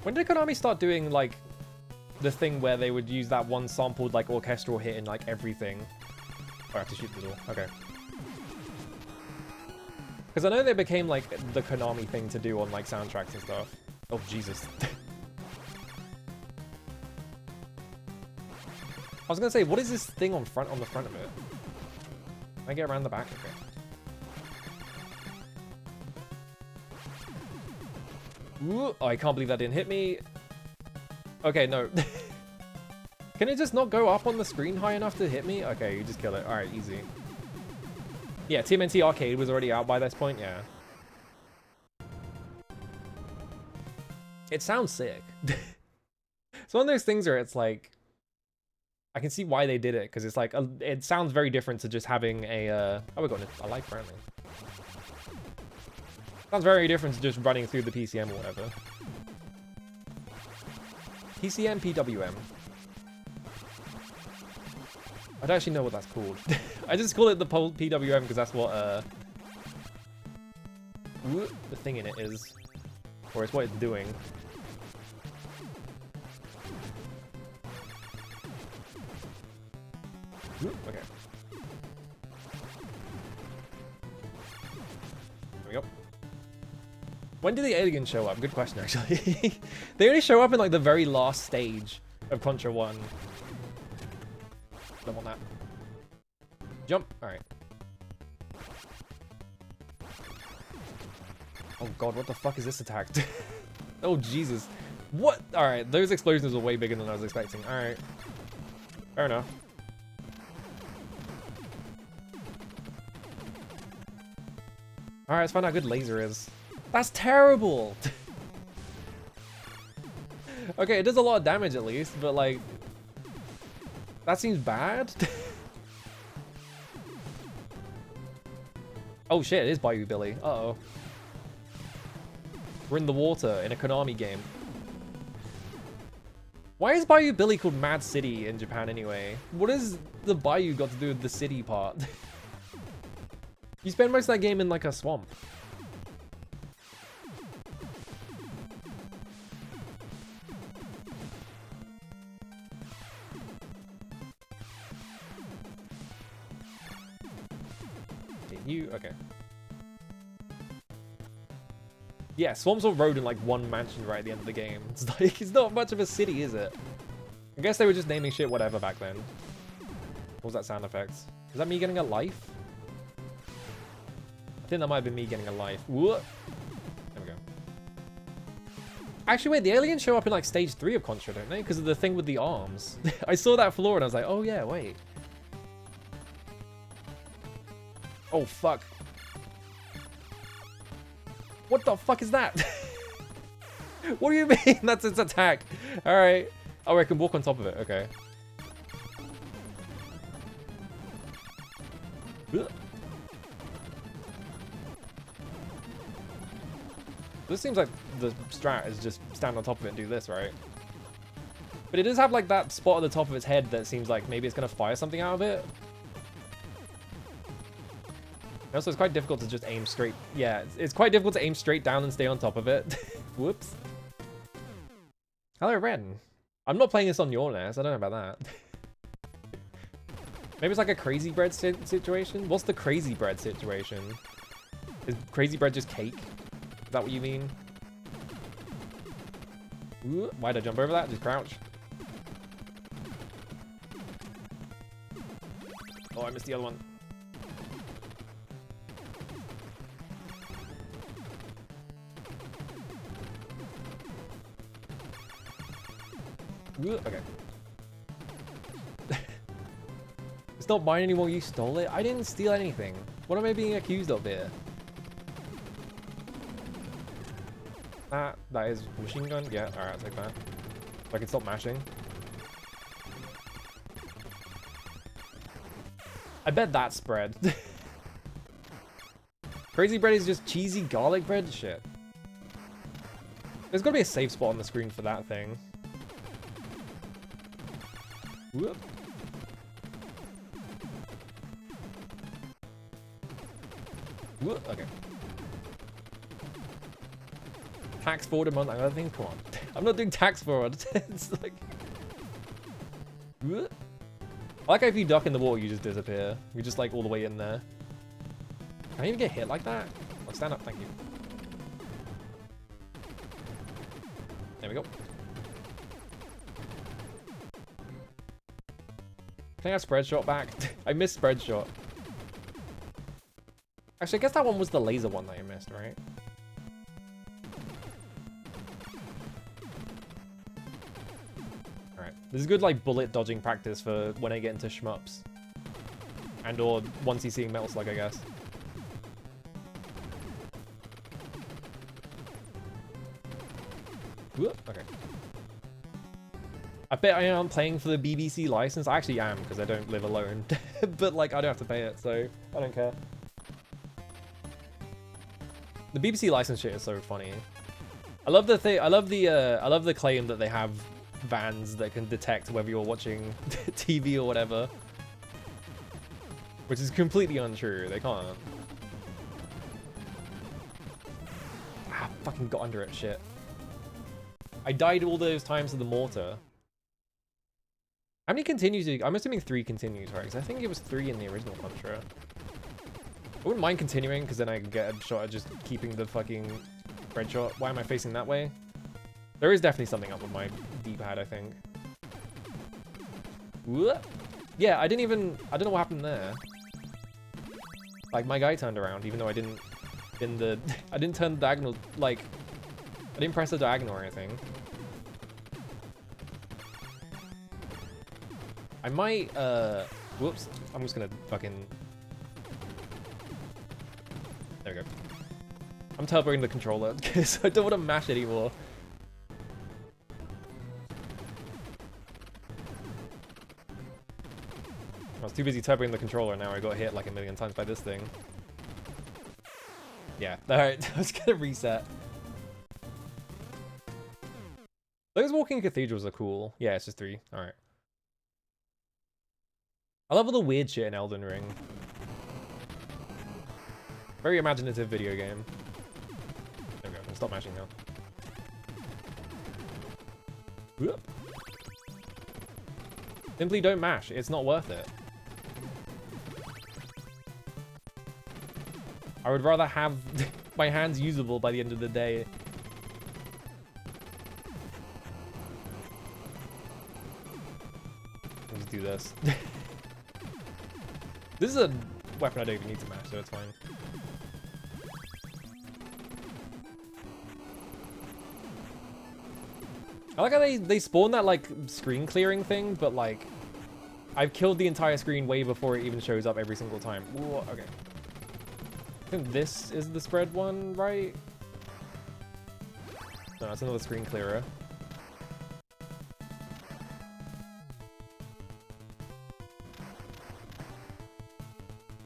When did Konami start doing, like, the thing where they would use that one sampled, like, orchestral hit in, like, everything? Oh, I have to shoot the door. Okay. Because I know they became, like, the Konami thing to do on, like, soundtracks and stuff. Oh, Jesus. I was gonna say, what is this thing on the front of it? Can I get around the back? Okay. Ooh, oh, I can't believe that didn't hit me. Okay, no. Can it just not go up on the screen high enough to hit me? Okay, you just kill it. Alright, easy. Yeah, TMNT Arcade was already out by this point, yeah. It sounds sick. It's one of those things where it's like, I can see why they did it, because it's like, it sounds very different to just having a, oh, we're going to a life apparently. Sounds very different to just running through the PCM or whatever. PCM, PWM. I don't actually know what that's called. I just call it the PWM because that's what the thing in it is. Or it's what it's doing. Okay. There we go. When did the aliens show up? Good question, actually. They only show up in, like, the very last stage of Contra 1. Don't want that. Jump. Alright. Oh god, what the fuck is this attack? Oh, Jesus. What? Alright, those explosions were way bigger than I was expecting. Alright. Fair enough. Alright, let's find out how good laser is. That's terrible! Okay, it does a lot of damage at least, but like... that seems bad? Oh shit, it is Bayou Billy. Uh-oh. We're in the water in a Konami game. Why is Bayou Billy called Mad City in Japan anyway? What has the Bayou got to do with the city part? You spend most of that game in like a swamp. Okay. Yeah, Swampsville Road in like one mansion right at the end of the game. It's like, it's not much of a city, is it? I guess they were just naming shit whatever back then. What was that sound effect? Is that me getting a life? I think that might have been me getting a life. Whoa. There we go. Actually, wait, the aliens show up in like stage 3 of Contra, don't they? Because of the thing with the arms. I saw that floor and I was like, oh yeah, wait. Oh, fuck. What the fuck is that? What do you mean? That's its attack. Alright. Oh, I can walk on top of it. Okay. This seems like the strat is just stand on top of it and do this, right? But it does have like that spot at the top of its head that seems like maybe it's going to fire something out of it. Also, it's quite difficult to just aim straight. Yeah, it's quite difficult to aim straight down and stay on top of it. Whoops. Hello, Ren. I'm not playing this on your NES. I don't know about that. Maybe it's like a crazy bread situation? What's the crazy bread situation? Is crazy bread just cake? Is that what you mean? Ooh, why'd I jump over that? Just crouch. Oh, I missed the other one. Ooh, okay. It's not mine anymore, you stole it? I didn't steal anything. What am I being accused of here? That is machine gun? Yeah, alright, I'll take that. So I can stop mashing. I bet that's bread. Crazy bread is just cheesy garlic bread? Shit. There's gotta be a safe spot on the screen for that thing. Whoop. Whoop. Okay. Tax forward a month. I don't think. Come on. I'm not doing tax forward. It's like. Whoop. I like how if you duck in the water, you just disappear. You're just like all the way in there. Can I even get hit like that? Oh, stand up. Thank you. There we go. Can I have spread shot back? I missed spread shot. Actually, I guess that one was the laser one that I missed, right? Alright. This is good, like, bullet dodging practice for when I get into shmups. And or once he's seeing Metal Slug, I guess. Whoop, okay. I bet I am playing for the BBC license. I actually am, because I don't live alone. But, like, I don't have to pay it, so I don't care. The BBC license shit is so funny. I love the thing. I love the claim that they have vans that can detect whether you're watching TV or whatever, which is completely untrue. They can't. Ah, fucking got under it. Shit. I died all those times to the mortar. How many continues? I'm assuming 3 continues, right? Because I think it was 3 in the original Contra. I wouldn't mind continuing, because then I can get a shot at just keeping the fucking red shot. Why am I facing that way? There is definitely something up with my D-pad, I think. Whoop. Yeah, I don't know what happened there. Like, my guy turned around, even though I didn't I didn't turn the diagonal, like, I didn't press the diagonal or anything. I might, whoops. I'm just gonna fucking... There we go. I'm turboing the controller because I don't want to mash anymore. I was too busy turboing the controller, now I got hit like a million times by this thing. Yeah, alright, I was gonna reset. Those walking cathedrals are cool. Yeah, it's just 3. Alright. I love all the weird shit in Elden Ring. Very imaginative video game. There we go. I'll stop mashing now. Whoop. Simply don't mash. It's not worth it. I would rather have my hands usable by the end of the day. I'll just do this. This is a weapon I don't even need to mash, so it's fine. I like how they spawn that, like, screen clearing thing, but, like, I've killed the entire screen way before it even shows up every single time. Ooh, okay. I think this is the spread one, right? No, it's another screen clearer.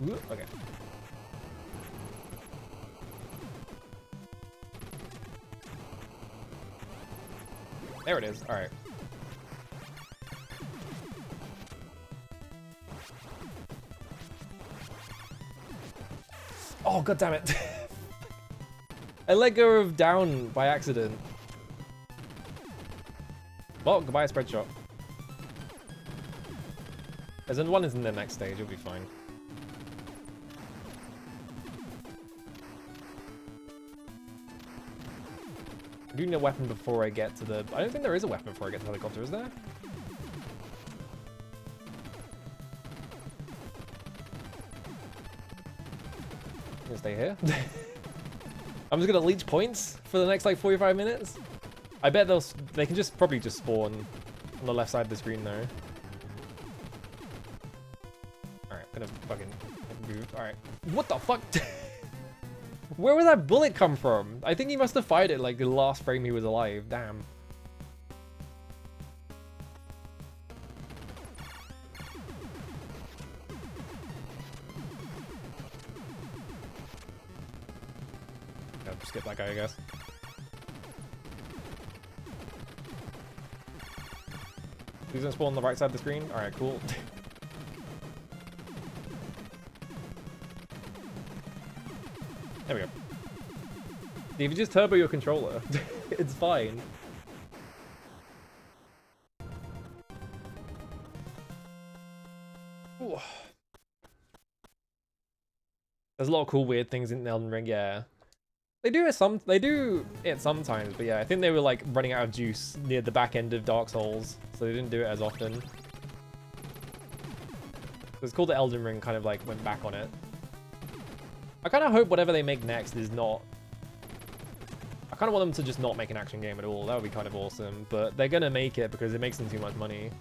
Ooh, okay. There it is. All right. Oh, god damn it. I let go of down by accident. Well, goodbye, spread shot. As in one is in the next stage, it'll be fine. I do need a weapon before I get to the... I don't think there is a weapon before I get to the helicopter, is there? I'm gonna stay here. I'm just gonna leech points for the next like 45 minutes. I bet they can just probably just spawn on the left side of the screen though. Alright, gonna fucking move. Alright. What the fuck? Where would that bullet come from? I think he must have fired it like the last frame he was alive. Damn. Yeah, skip that guy, I guess. He's gonna spawn on the right side of the screen? Alright, cool. There we go. If you just turbo your controller, it's fine. Ooh. There's a lot of cool weird things in Elden Ring, yeah. They do it sometimes, but yeah, I think they were like running out of juice near the back end of Dark Souls, so they didn't do it as often. So it's called the Elden Ring, kind of like went back on it. I kind of hope whatever they make next is not... I kind of want them to just not make an action game at all. That would be kind of awesome. But they're going to make it because it makes them too much money.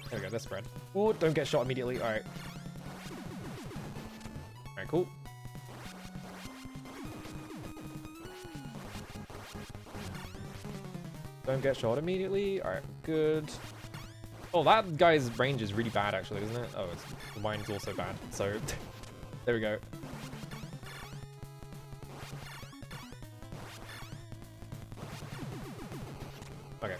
There we go, that's spread. Oh, don't get shot immediately. Alright. Alright, cool. Don't get shot immediately. Alright, good. Oh, that guy's range is really bad actually, isn't it? Oh, mine's also bad. So... There we go. Okay.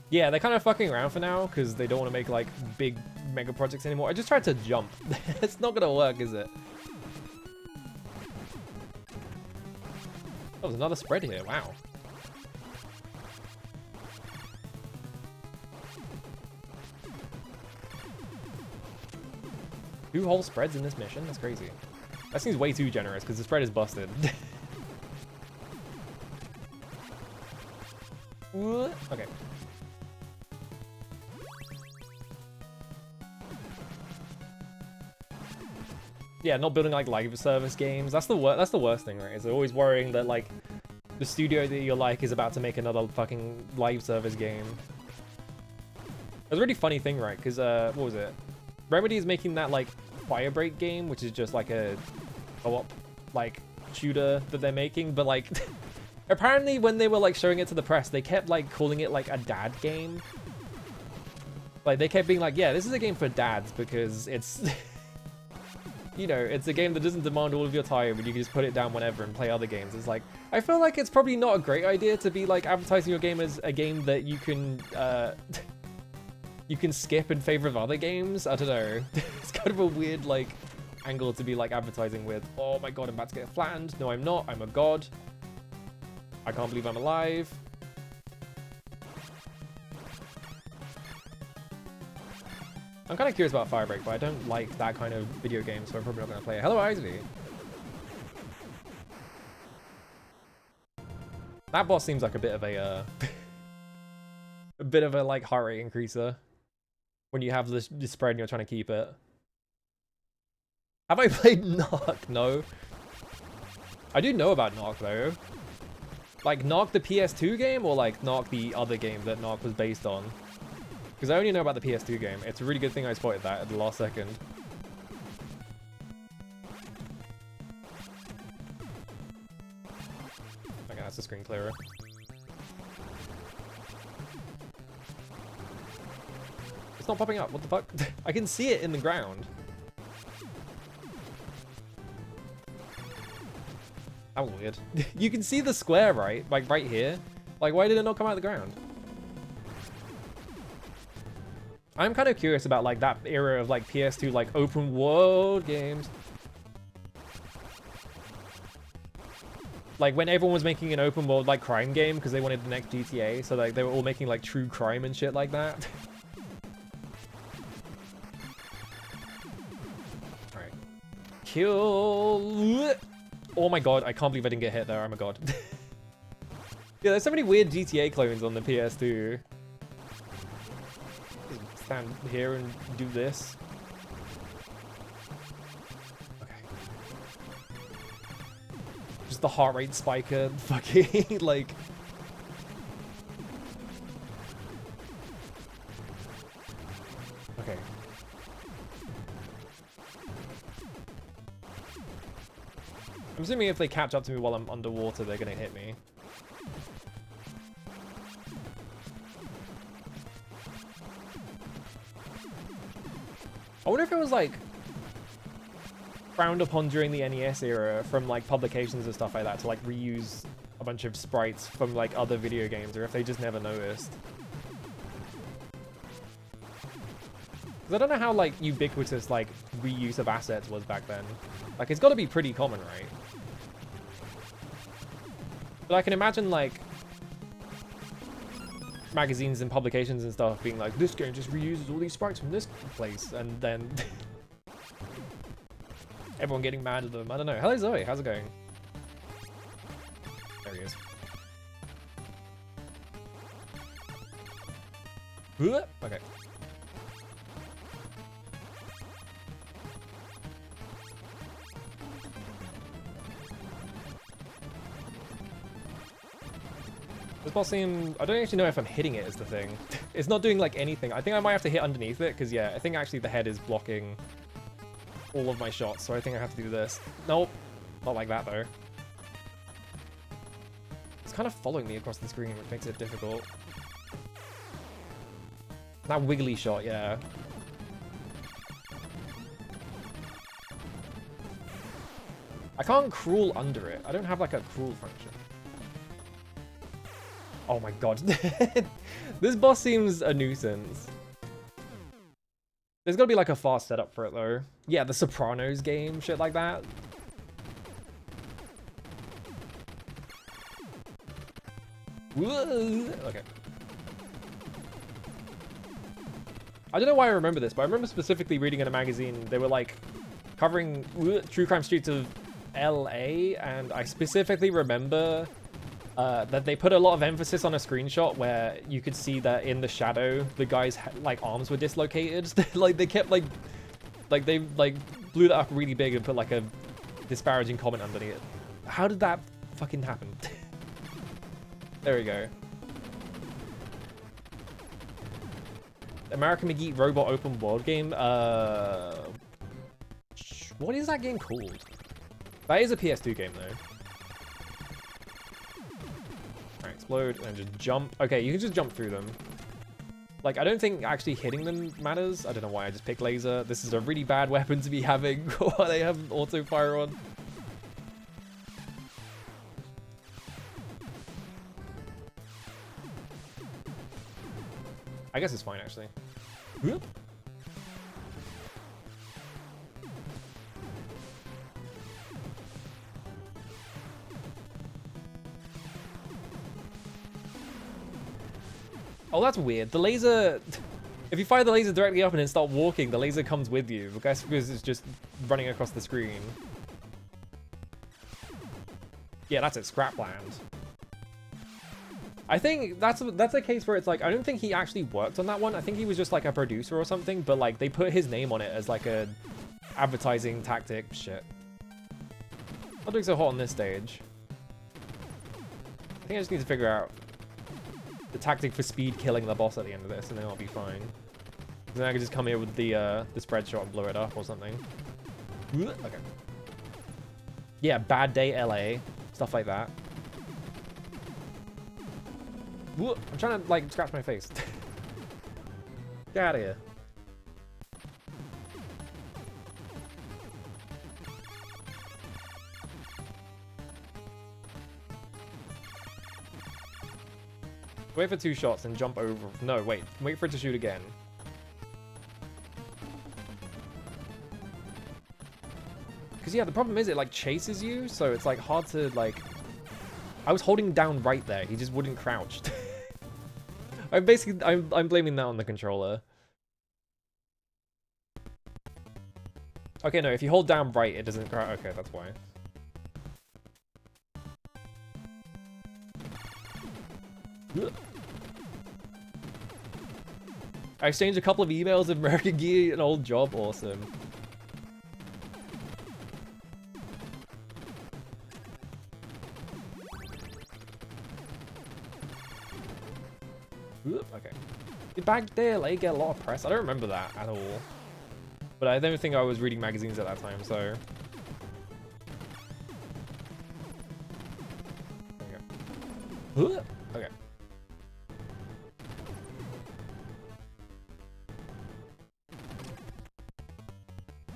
Yeah, they're kind of fucking around for now because they don't want to make like big mega projects anymore. I just tried to jump. It's not gonna work, is it? Oh, there's another spread here. Wow. 2 whole spreads in this mission? That's crazy. That seems way too generous because the spread is busted. Okay. Yeah, not building like live service games. That's the worst thing, right? Is they're always worrying that like the studio that you like is about to make another fucking live service game. It was a really funny thing, right? Because what was it? Remedy is making that like Firebreak game, which is just like a co-op like shooter that they're making, but like apparently when they were like showing it to the press, they kept like calling it like a dad game. Like they kept being like, yeah, this is a game for dads because it's you know, it's a game that doesn't demand all of your time and you can just put it down whenever and play other games. It's like, I feel like it's probably not a great idea to be like advertising your game as a game that you can you can skip in favor of other games. I don't know. It's kind of a weird like angle to be like advertising with. Oh my god, I'm about to get flattened. No, I'm not. I'm a god. I can't believe I'm alive. I'm kind of curious about Firebreak, but I don't like that kind of video game, so I'm probably not going to play it. Hello, Ivy. That boss seems like a bit of a like heart rate increaser when you have this spread and you're trying to keep it. Have I played Knock? No. I do know about Knock though. Like Knock the PS2 game or like Knock the other game that Knock was based on? Because I only know about the PS2 game. It's a really good thing I spotted that at the last second. Okay, that's the screen clearer. It's not popping up. What the fuck? I can see it in the ground. That was weird. You can see the square, right? Like right here. Like, why did it not come out of the ground? I'm kind of curious about like that era of like PS2 like open world games. Like when everyone was making an open world like crime game because they wanted the next GTA, so like they were all making like true crime and shit like that. All right, kill. Oh my god, I can't believe I didn't get hit there. Oh my god. Yeah, there's so many weird GTA clones on the PS2. Just stand here and do this. Just the heart rate spiker, fucking, like... Okay. I'm assuming if they catch up to me while I'm underwater, they're gonna hit me. I wonder if it was, like... frowned upon during the NES era from like publications and stuff like that to like reuse a bunch of sprites from like other video games, or if they just never noticed. Because I don't know how like ubiquitous like reuse of assets was back then. Like it's got to be pretty common, right? But I can imagine like magazines and publications and stuff being like, this game just reuses all these sprites from this place, and then everyone getting mad at them. I don't know. Hello Zoe, how's it going? There he is. Okay. This boss seems... I don't actually know if I'm hitting it is the thing. It's not doing like anything. I think I might have to hit underneath it, because yeah, I think actually the head is blocking all of my shots, so I think I have to do this. Nope. Not like that though. It's kind of following me across the screen, which makes it difficult. That wiggly shot, yeah. I can't crawl under it. I don't have like a crawl function. Oh my god. This boss seems a nuisance. There's gotta be like a fast setup for it though. Yeah, the Sopranos game, shit like that. Okay. I don't know why I remember this, but I remember specifically reading in a magazine, they were like covering true crime streets of LA, and I specifically remember that they put a lot of emphasis on a screenshot where you could see that in the shadow, the guy's like arms were dislocated. Like they kept like they like blew that up really big and put like a disparaging comment underneath it. How did that fucking happen? There we go. American McGee Robot Open World game. What is that game called? That is a PS2 game though. Alright, explode and just jump. Okay, you can just jump through them. Like, I don't think actually hitting them matters. I don't know why I just picked laser. This is a really bad weapon to be having while they have auto fire on. I guess it's fine actually. Whoop. Oh, that's weird. The laser... If you fire the laser directly up and then start walking, the laser comes with you. I guess because it's just running across the screen. Yeah, that's it. Scrapland. I think that's a case where it's like, I don't think he actually worked on that one. I think he was just like a producer or something, but like they put his name on it as like a advertising tactic. Shit. Not doing so hot on this stage. I think I just need to figure out the tactic for speed killing the boss at the end of this, and then I'll be fine. Then I can just come here with the spread shot and blow it up or something. Okay. Yeah, bad day LA. Stuff like that. I'm trying to, like, scratch my face. Get out of here. Wait for 2 shots and jump over. No, wait. Wait for it to shoot again. Because, yeah, the problem is it, like, chases you, so it's, like, hard to, like, I was holding down right there. He just wouldn't crouch. I'm blaming that on the controller. Okay, no, if you hold down right, it doesn't crouch. Okay, that's why. I exchanged a couple of emails of American Gear, an old job. Awesome. Okay. Back there, like, get a lot of press. I don't remember that at all. But I don't think I was reading magazines at that time, so... Okay. Okay.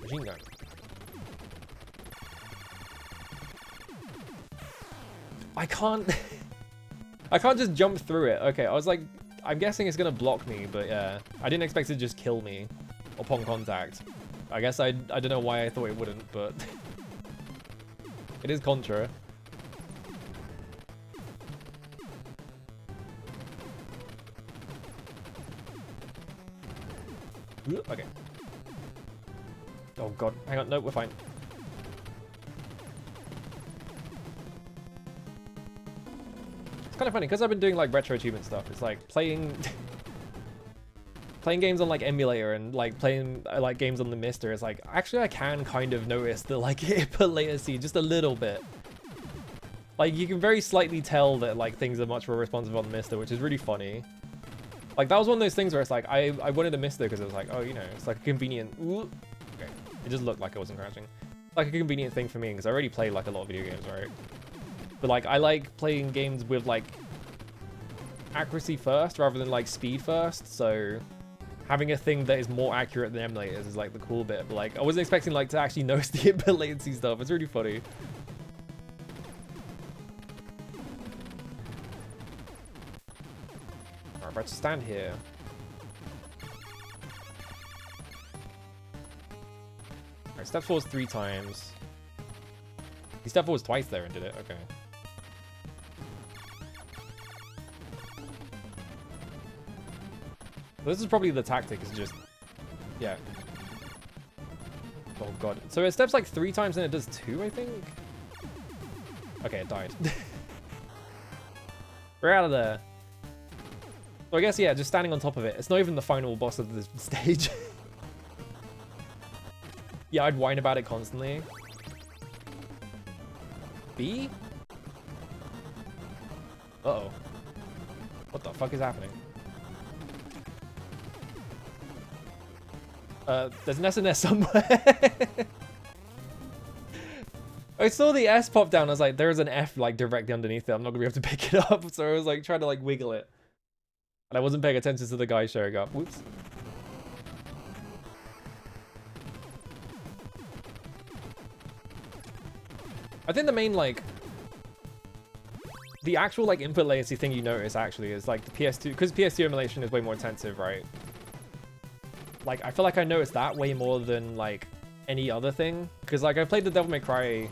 Machine gun. I can't... I can't just jump through it. Okay, I was like... I'm guessing it's gonna block me, but yeah. I didn't expect it to just kill me upon contact. I guess I don't know why I thought it wouldn't, but... It is Contra. Okay. Oh god, hang on, no, we're fine. It's kind of funny, because I've been doing like retro achievement stuff, it's like playing... playing games on like emulator and like playing like games on the Mister, it's like, actually I can kind of notice the like input latency just a little bit. Like you can very slightly tell that like things are much more responsive on the Mister, which is really funny. Like that was one of those things where it's like, I wanted a Mister because it was like, oh, you know, it's like a convenient... Ooh. Okay, it just looked like I wasn't crashing. Like a convenient thing for me because I already play like a lot of video games, right? But like I like playing games with like accuracy first rather than like speed first, so having a thing that is more accurate than emulators is like the cool bit. But like I wasn't expecting like to actually notice the input latency stuff. It's really funny. Alright, let's stand here. Alright, step forwards 3 times. He stepped forwards twice there and did it. Okay. This is probably the tactic, is just... Yeah. Oh god. So it steps like 3 times and it does 2, I think? Okay, it died. We're out of there. So I guess, yeah, just standing on top of it. It's not even the final boss of the stage. Yeah, I'd whine about it constantly. B? Uh-oh. What the fuck is happening? There's an S&S somewhere. I saw the S pop down. I was like, there's an F like directly underneath it. I'm not gonna be able to pick it up. So I was like trying to like wiggle it. And I wasn't paying attention to the guy showing up. Whoops. I think the main like... The actual like input latency thing you notice actually is like the PS2, because PS2 emulation is way more intensive, right? Like I feel like I noticed that way more than like any other thing, because like I played the Devil May Cry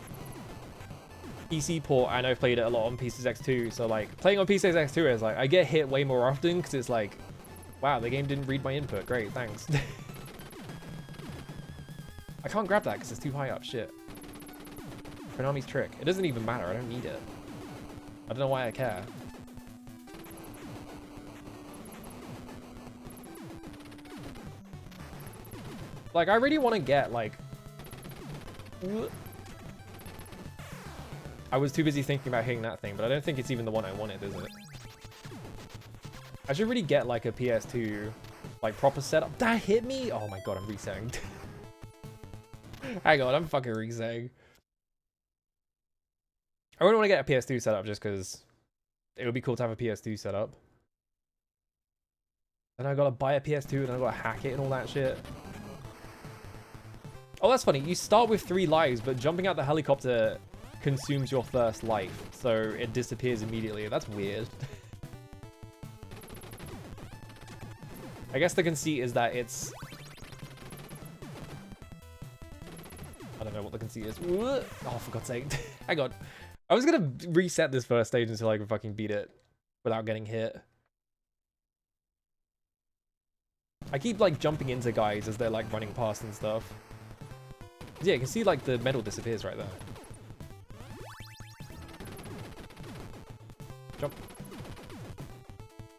PC port and I've played it a lot on PCX2, so like playing on PCX2 is like I get hit way more often because it's like, wow, the game didn't read my input. Great, thanks. I can't grab that because it's too high up. Shit. Konami's trick. It doesn't even matter. I don't need it. I don't know why I care. Like, I really want to get, like... I was too busy thinking about hitting that thing, but I don't think it's even the one I wanted, is it? I should really get, like, a PS2, like, proper setup. That hit me? Oh my god, I'm resetting. Hang on, I'm fucking resetting. I really want to get a PS2 setup just because it would be cool to have a PS2 setup. Then I gotta buy a PS2 and I gotta hack it and all that shit. Oh, that's funny. You start with 3 lives, but jumping out the helicopter consumes your first life, so it disappears immediately. That's weird. I guess the conceit is that it's... I don't know what the conceit is. Oh, for God's sake. Hang on. I was gonna reset this first stage until I could fucking beat it without getting hit. I keep like jumping into guys as they're like running past and stuff. Yeah, you can see like the medal disappears right there. Jump.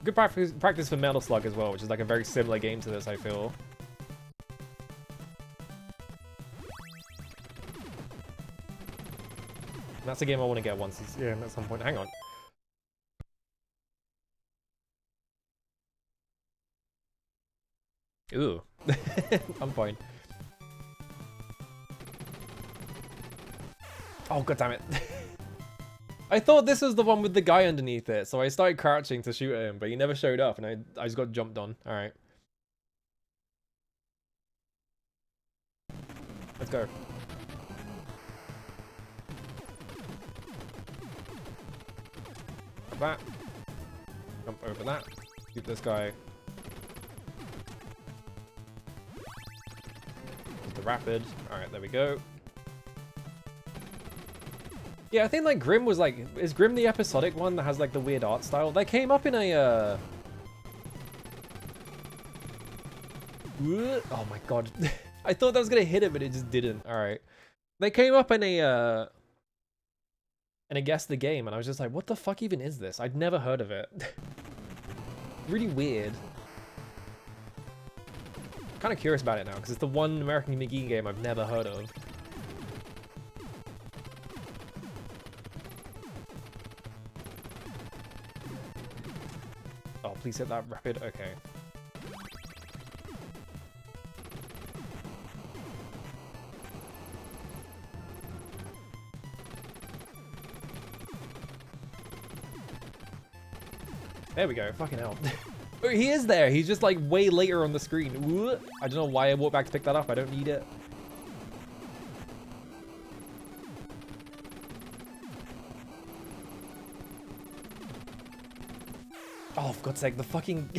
Good practice for Metal Slug as well, which is like a very similar game to this, I feel. That's a game I want to get once. Yeah, at some point. Hang on. Ooh. I'm fine. Oh, god damn it. I thought this was the one with the guy underneath it, so I started crouching to shoot at him, but he never showed up, and I just got jumped on. Alright. Let's go. Like that. Jump over that. Shoot this guy. Use the rapid. Alright, there we go. Yeah, I think like Grim was like, is Grim the episodic one that has like the weird art style? They came up in a oh my god. I thought that was gonna hit it, but it just didn't. Alright. They came up in a guess the game, and I was just like, what the fuck even is this? I'd never heard of it. Really weird. Kind of curious about it now, because it's the one American McGee game I've never heard of. Oh, please hit that rapid. Okay. There we go. Fucking hell. Oh, he is there. He's just like way later on the screen. Ooh. I don't know why I walked back to pick that up. I don't need it. Oh, for God's sake, the fucking...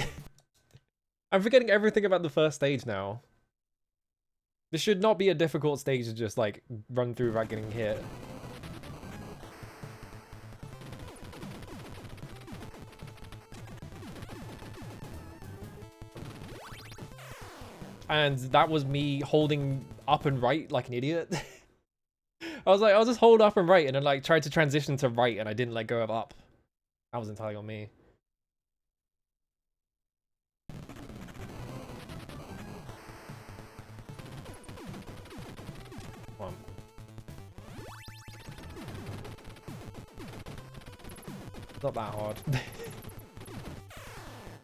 I'm forgetting everything about the first stage now. This should not be a difficult stage to just, like, run through without getting hit. And that was me holding up and right like an idiot. I was like, I'll just hold up and right, and then, like, tried to transition to right, and I didn't let go of up. That was entirely on me. Not that hard.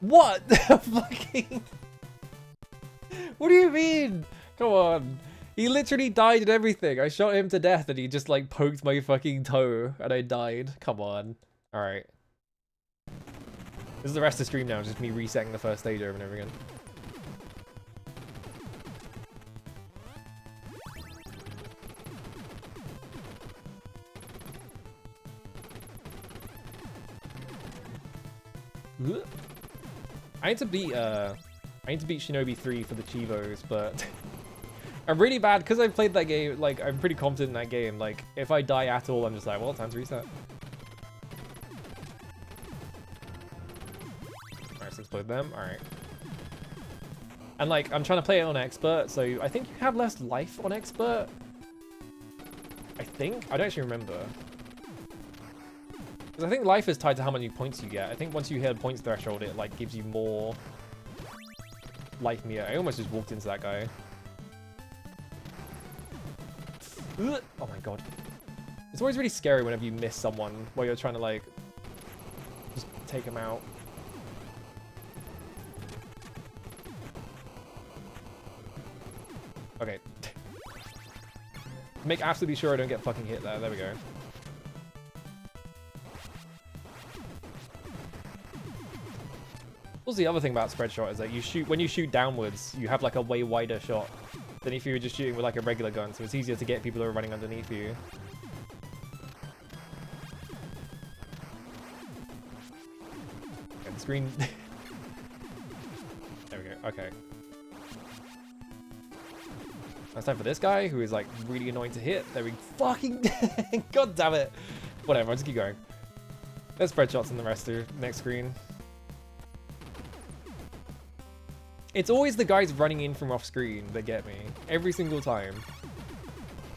What? Fucking... What do you mean? Come on. He literally died and everything. I shot him to death and he just like poked my fucking toe and I died. Come on. Alright. This is the rest of the stream now, just me resetting the first stage over and over again. I need to beat Shinobi 3 for the Chivos, but I'm really bad because I've played that game. Like, I'm pretty confident in that game. Like, if I die at all, I'm just like, well, time to reset. Alright, so let's explode them. Alright. And like, I'm trying to play it on expert, so I think you have less life on expert. I think? I don't actually remember. Because I think life is tied to how many points you get. I think once you hit a points threshold, it like gives you more life meter. I almost just walked into that guy. Ugh. Oh my god. It's always really scary whenever you miss someone while you're trying to like just take them out. Okay. Make absolutely sure I don't get fucking hit there. There we go. Also, the other thing about spread shot is that when you shoot downwards, you have like a way wider shot than if you were just shooting with like a regular gun, so it's easier to get people who are running underneath you. Okay, the screen... There we go, okay. Now it's time for this guy, who is like really annoying to hit. There we fucking... God damn it! Whatever, I'll just keep going. There's spread shots in the rest of the next screen. It's always the guys running in from off screen that get me. Every single time.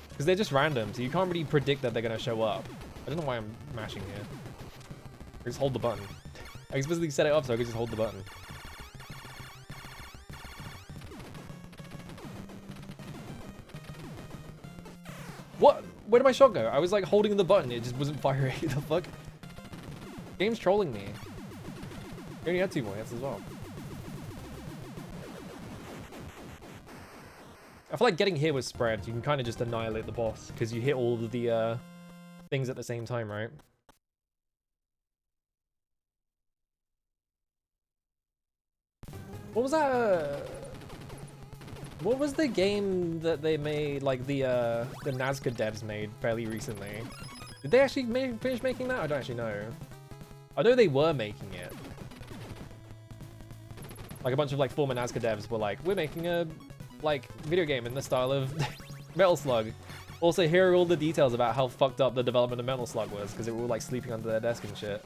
Because they're just random, so you can't really predict that they're going to show up. I don't know why I'm mashing here. I just hold the button. I explicitly set it up so I could just hold the button. What? Where did my shot go? I was like holding the button, it just wasn't firing. The fuck? Game's trolling me. You only had 2 more hits as well. I feel like getting hit with spread, you can kind of just annihilate the boss because you hit all of the things at the same time, right? What was that? What was the game that they made, like the Nazca devs made fairly recently? Did they actually finish making that? I don't actually know. I know they were making it. Like a bunch of like former Nazca devs were like, we're making a like video game in the style of Metal Slug. Also, here are all the details about how fucked up the development of Metal Slug was because they were all like sleeping under their desk and shit.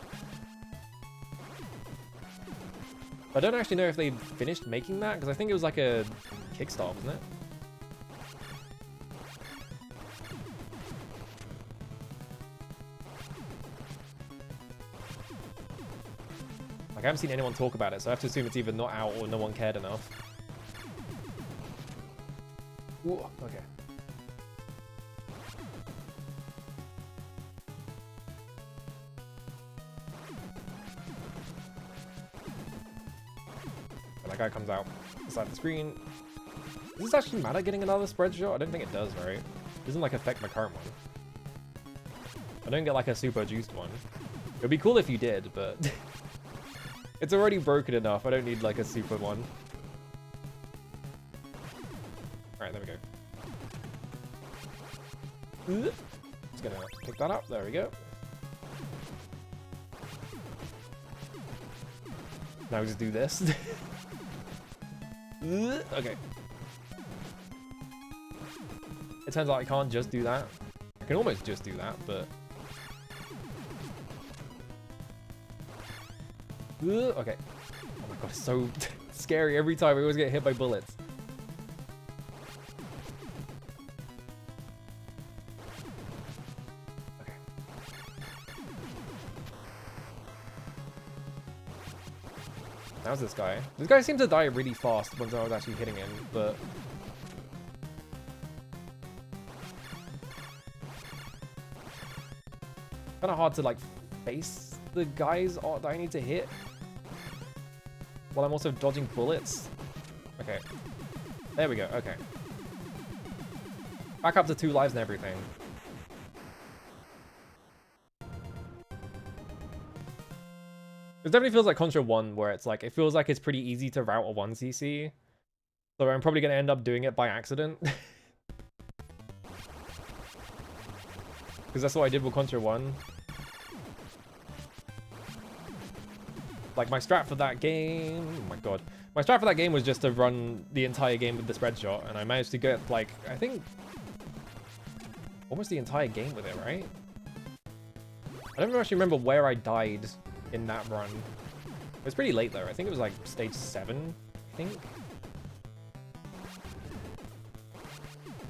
I don't actually know if they finished making that because I think it was like a Kickstarter, wasn't it? Like I haven't seen anyone talk about it, so I have to assume it's either not out or no one cared enough. Ooh, okay. That guy comes out beside the screen. Does this actually matter getting another spread shot? I don't think it does, right? It doesn't like affect my current one. I don't get like a super juiced one. It would be cool if you did, but it's already broken enough. I don't need like a super one. Alright, there we go. Just gonna pick that up. There we go. Now we just do this. Okay. It turns out I can't just do that. I can almost just do that, but... Okay. Oh my god, it's so scary every time. I always get hit by bullets. Okay. How's this guy? This guy seemed to die really fast once I was actually hitting him, but... kind of hard to like face the guys that I need to hit while I'm also dodging bullets. Okay, there we go. Okay, back up to 2 lives and everything. It definitely feels like Contra 1 where it's like, it feels like it's pretty easy to route a 1cc, so I'm probably gonna end up doing it by accident. Because that's what I did with Contra 1. Like, my strat for that game... Oh my god. My strat for that game was just to run the entire game with the spread shot, and I managed to get, like, I think... almost the entire game with it, right? I don't actually remember where I died in that run. It was pretty late, though. I think it was, like, stage 7, I think.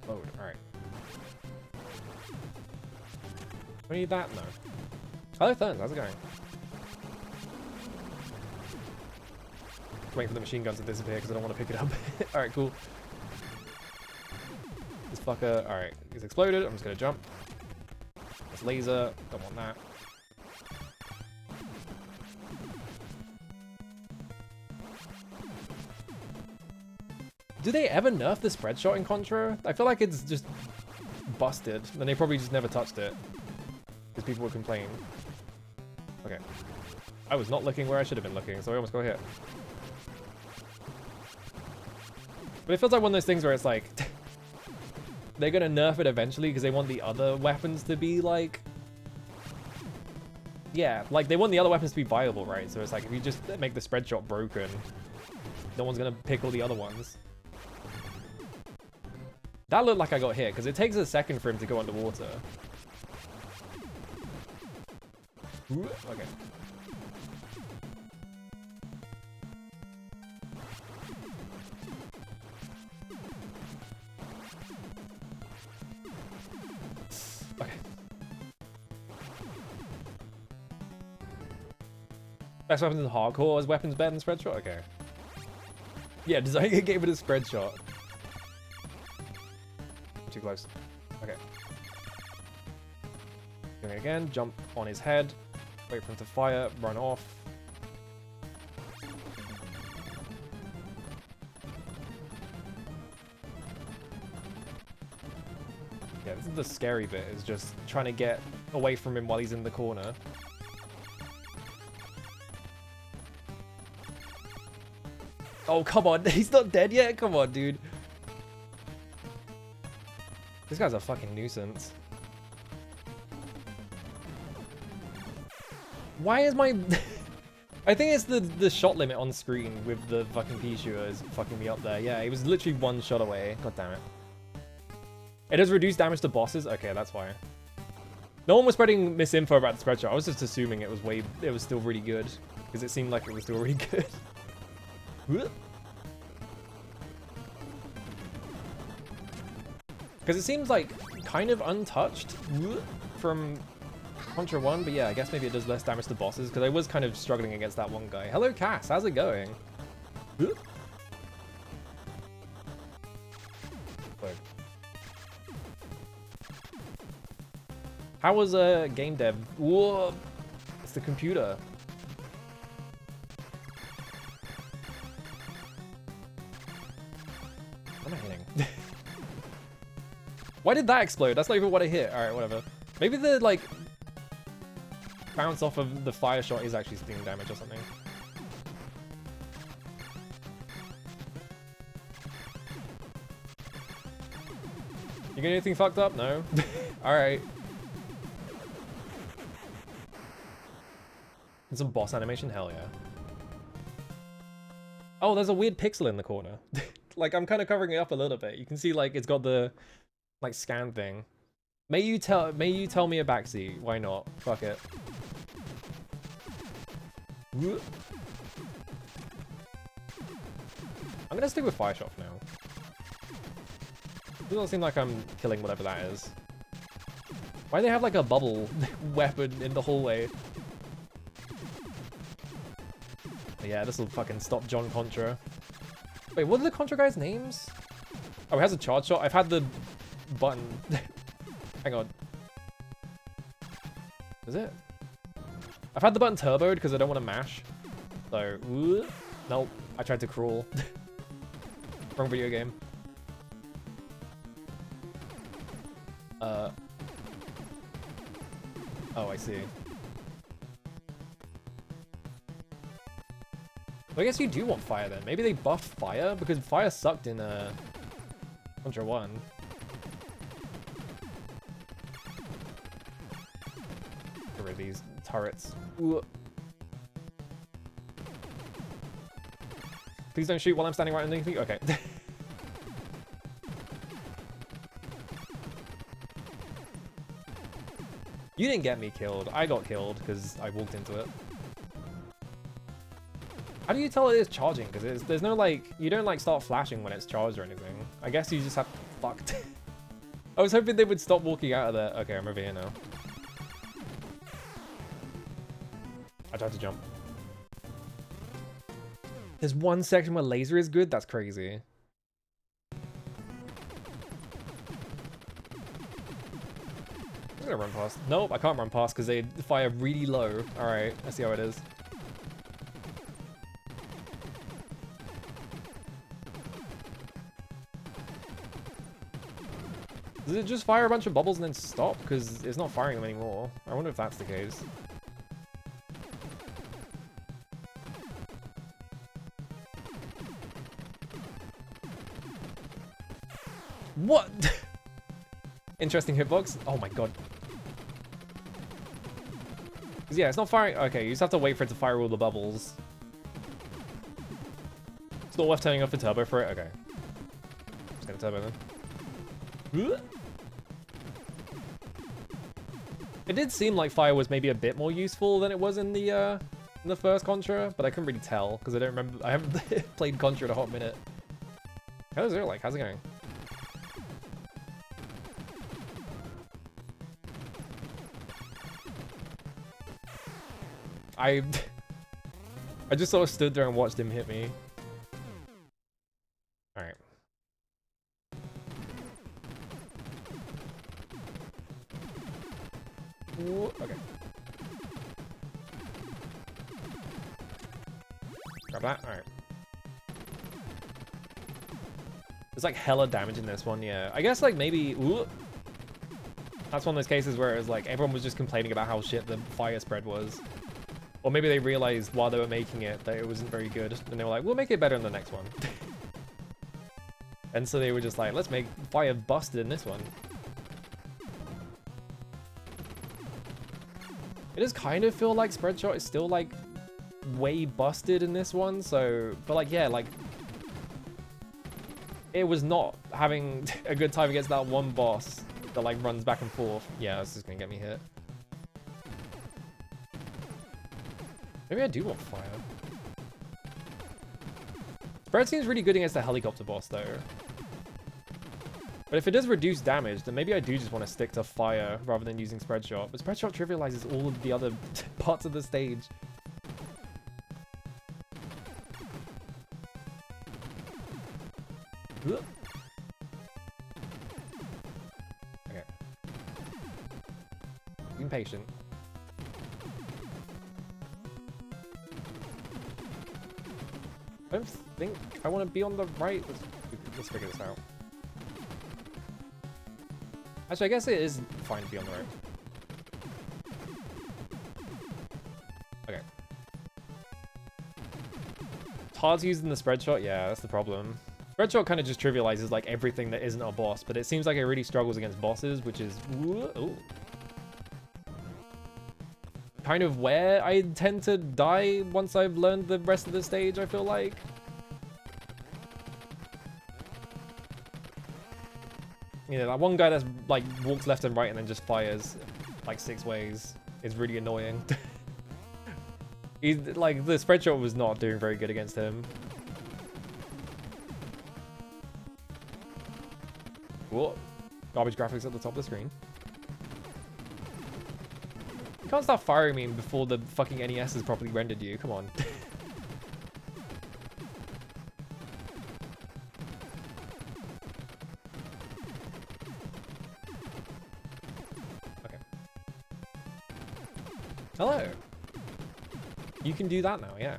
Oh, alright. Do I need that? No. Hello, Thurns. How's it going? Waiting for the machine guns to disappear because I don't want to pick it up. Alright, cool. This fucker... Alright, he's exploded. I'm just going to jump. This laser. Don't want that. Do they ever nerf the spread shot in Contra? I feel like it's just busted, and they probably just never touched it. Because people would complain. Okay. I was not looking where I should have been looking, so I almost got hit. But it feels like one of those things where it's like... they're gonna nerf it eventually because they want the other weapons to be like... yeah, like they want the other weapons to be viable, right? So it's like if you just make the spread shot broken, no one's gonna pick all the other ones. That looked like I got hit because it takes a second for him to go underwater. Okay. Okay. Best weapons in hardcore as weapons better than spread shot? Okay. Yeah, designing a game with a spread shot. Too close. Okay. Doing it again. Jump on his head. Wait for him to fire. Run off. Yeah, this is the scary bit, is just trying to get away from him while he's in the corner. Oh, come on. He's not dead yet? Come on, dude. This guy's a fucking nuisance. Why is my... I think it's the shot limit on screen with the fucking pea shooter is fucking me up there. Yeah, he was literally one shot away. God damn it. It does reduce damage to bosses? Okay, that's why. No one was spreading misinfo about the spread shot. I was just assuming it was still really good. Because it seemed like it was still really good. Because it seems like kind of untouched from Contra 1, but yeah, I guess maybe it does less damage to bosses, because I was kind of struggling against that one guy. Hello, Cass. How's it going? Look. How was game dev? Whoa! It's the computer. What am I hitting? Why did that explode? That's not even what I hit. Alright, whatever. Maybe the, like, bounce off of the fire shot is actually doing damage or something. You get anything fucked up? No? Alright. And some boss animation? Hell yeah. Oh, there's a weird pixel in the corner. Like, I'm kind of covering it up a little bit. You can see, like, it's got the, like, scan thing. May you tell me a backseat. Why not? Fuck it. I'm gonna stick with fire shot for now. It doesn't seem like I'm killing whatever that is. Why do they have like a bubble weapon in the hallway? But yeah, this will fucking stop John Contra. Wait, what are the Contra guys' names? Oh, it has a charge shot. I've had the button. Hang on. Is it? I've had the button turboed because I don't want to mash. So, nope. I tried to crawl. Wrong video game. Oh, I see. Well, I guess you do want fire then. Maybe they buffed fire because fire sucked in Contra 1. Get rid of these turrets. Ooh. Please don't shoot while I'm standing right underneath you. Okay. You didn't get me killed. I got killed because I walked into it. How do you tell it is charging? Because there's no like, you don't like start flashing when it's charged or anything. I guess you just have fucked. I was hoping they would stop walking out of there. Okay, I'm over here now. I tried to jump. There's one section where laser is good? That's crazy. I'm gonna run past. Nope, I can't run past because they fire really low. Alright, I see how it is. Does it just fire a bunch of bubbles and then stop? Because it's not firing them anymore. I wonder if that's the case. What? Interesting hitbox. Oh my god. Yeah, it's not firing. Okay, you just have to wait for it to fire all the bubbles. It's not worth turning off the turbo for it. Okay. Just gonna turbo then. It did seem like fire was maybe a bit more useful than it was in the first Contra, but I couldn't really tell because I don't remember. I haven't played Contra in a hot minute. How's it like? How's it going? I just sort of stood there and watched him hit me. All right. Ooh, okay. Grab that. All right. There's like hella damage in this one. Yeah. I guess like maybe. Ooh, that's one of those cases where it was like everyone was just complaining about how shit the fire spread was. Or maybe they realized while they were making it that it wasn't very good, and they were like, we'll make it better in the next one. And so they were just like, let's make fire busted in this one. It does kind of feel like spread shot is still like way busted in this one, so, but like, yeah, like, it was not having a good time against that one boss that like runs back and forth. Yeah, this is gonna get me hit. Maybe I do want fire. Spread seems really good against the helicopter boss though. But if it does reduce damage, then maybe I do just want to stick to fire rather than using spread shot. But spread shot trivializes all of the other parts of the stage. Okay. Being patient. I don't think I want to be on the right. Let's figure this out. Actually, I guess it is fine to be on the right. Okay. It's hard to use in the spread shot. Yeah, that's the problem. Spread shot kind of just trivializes like everything that isn't a boss, but it seems like it really struggles against bosses, which is ooh, kind of where I tend to die once I've learned the rest of the stage, I feel like. You know, that one guy that's like walks left and right and then just fires like 6 ways is really annoying. He's like, the spread shot was not doing very good against him. Whoa. Garbage graphics at the top of the screen. You can't start firing me before the fucking NES has properly rendered you. Come on. Okay. Hello. You can do that now, yeah.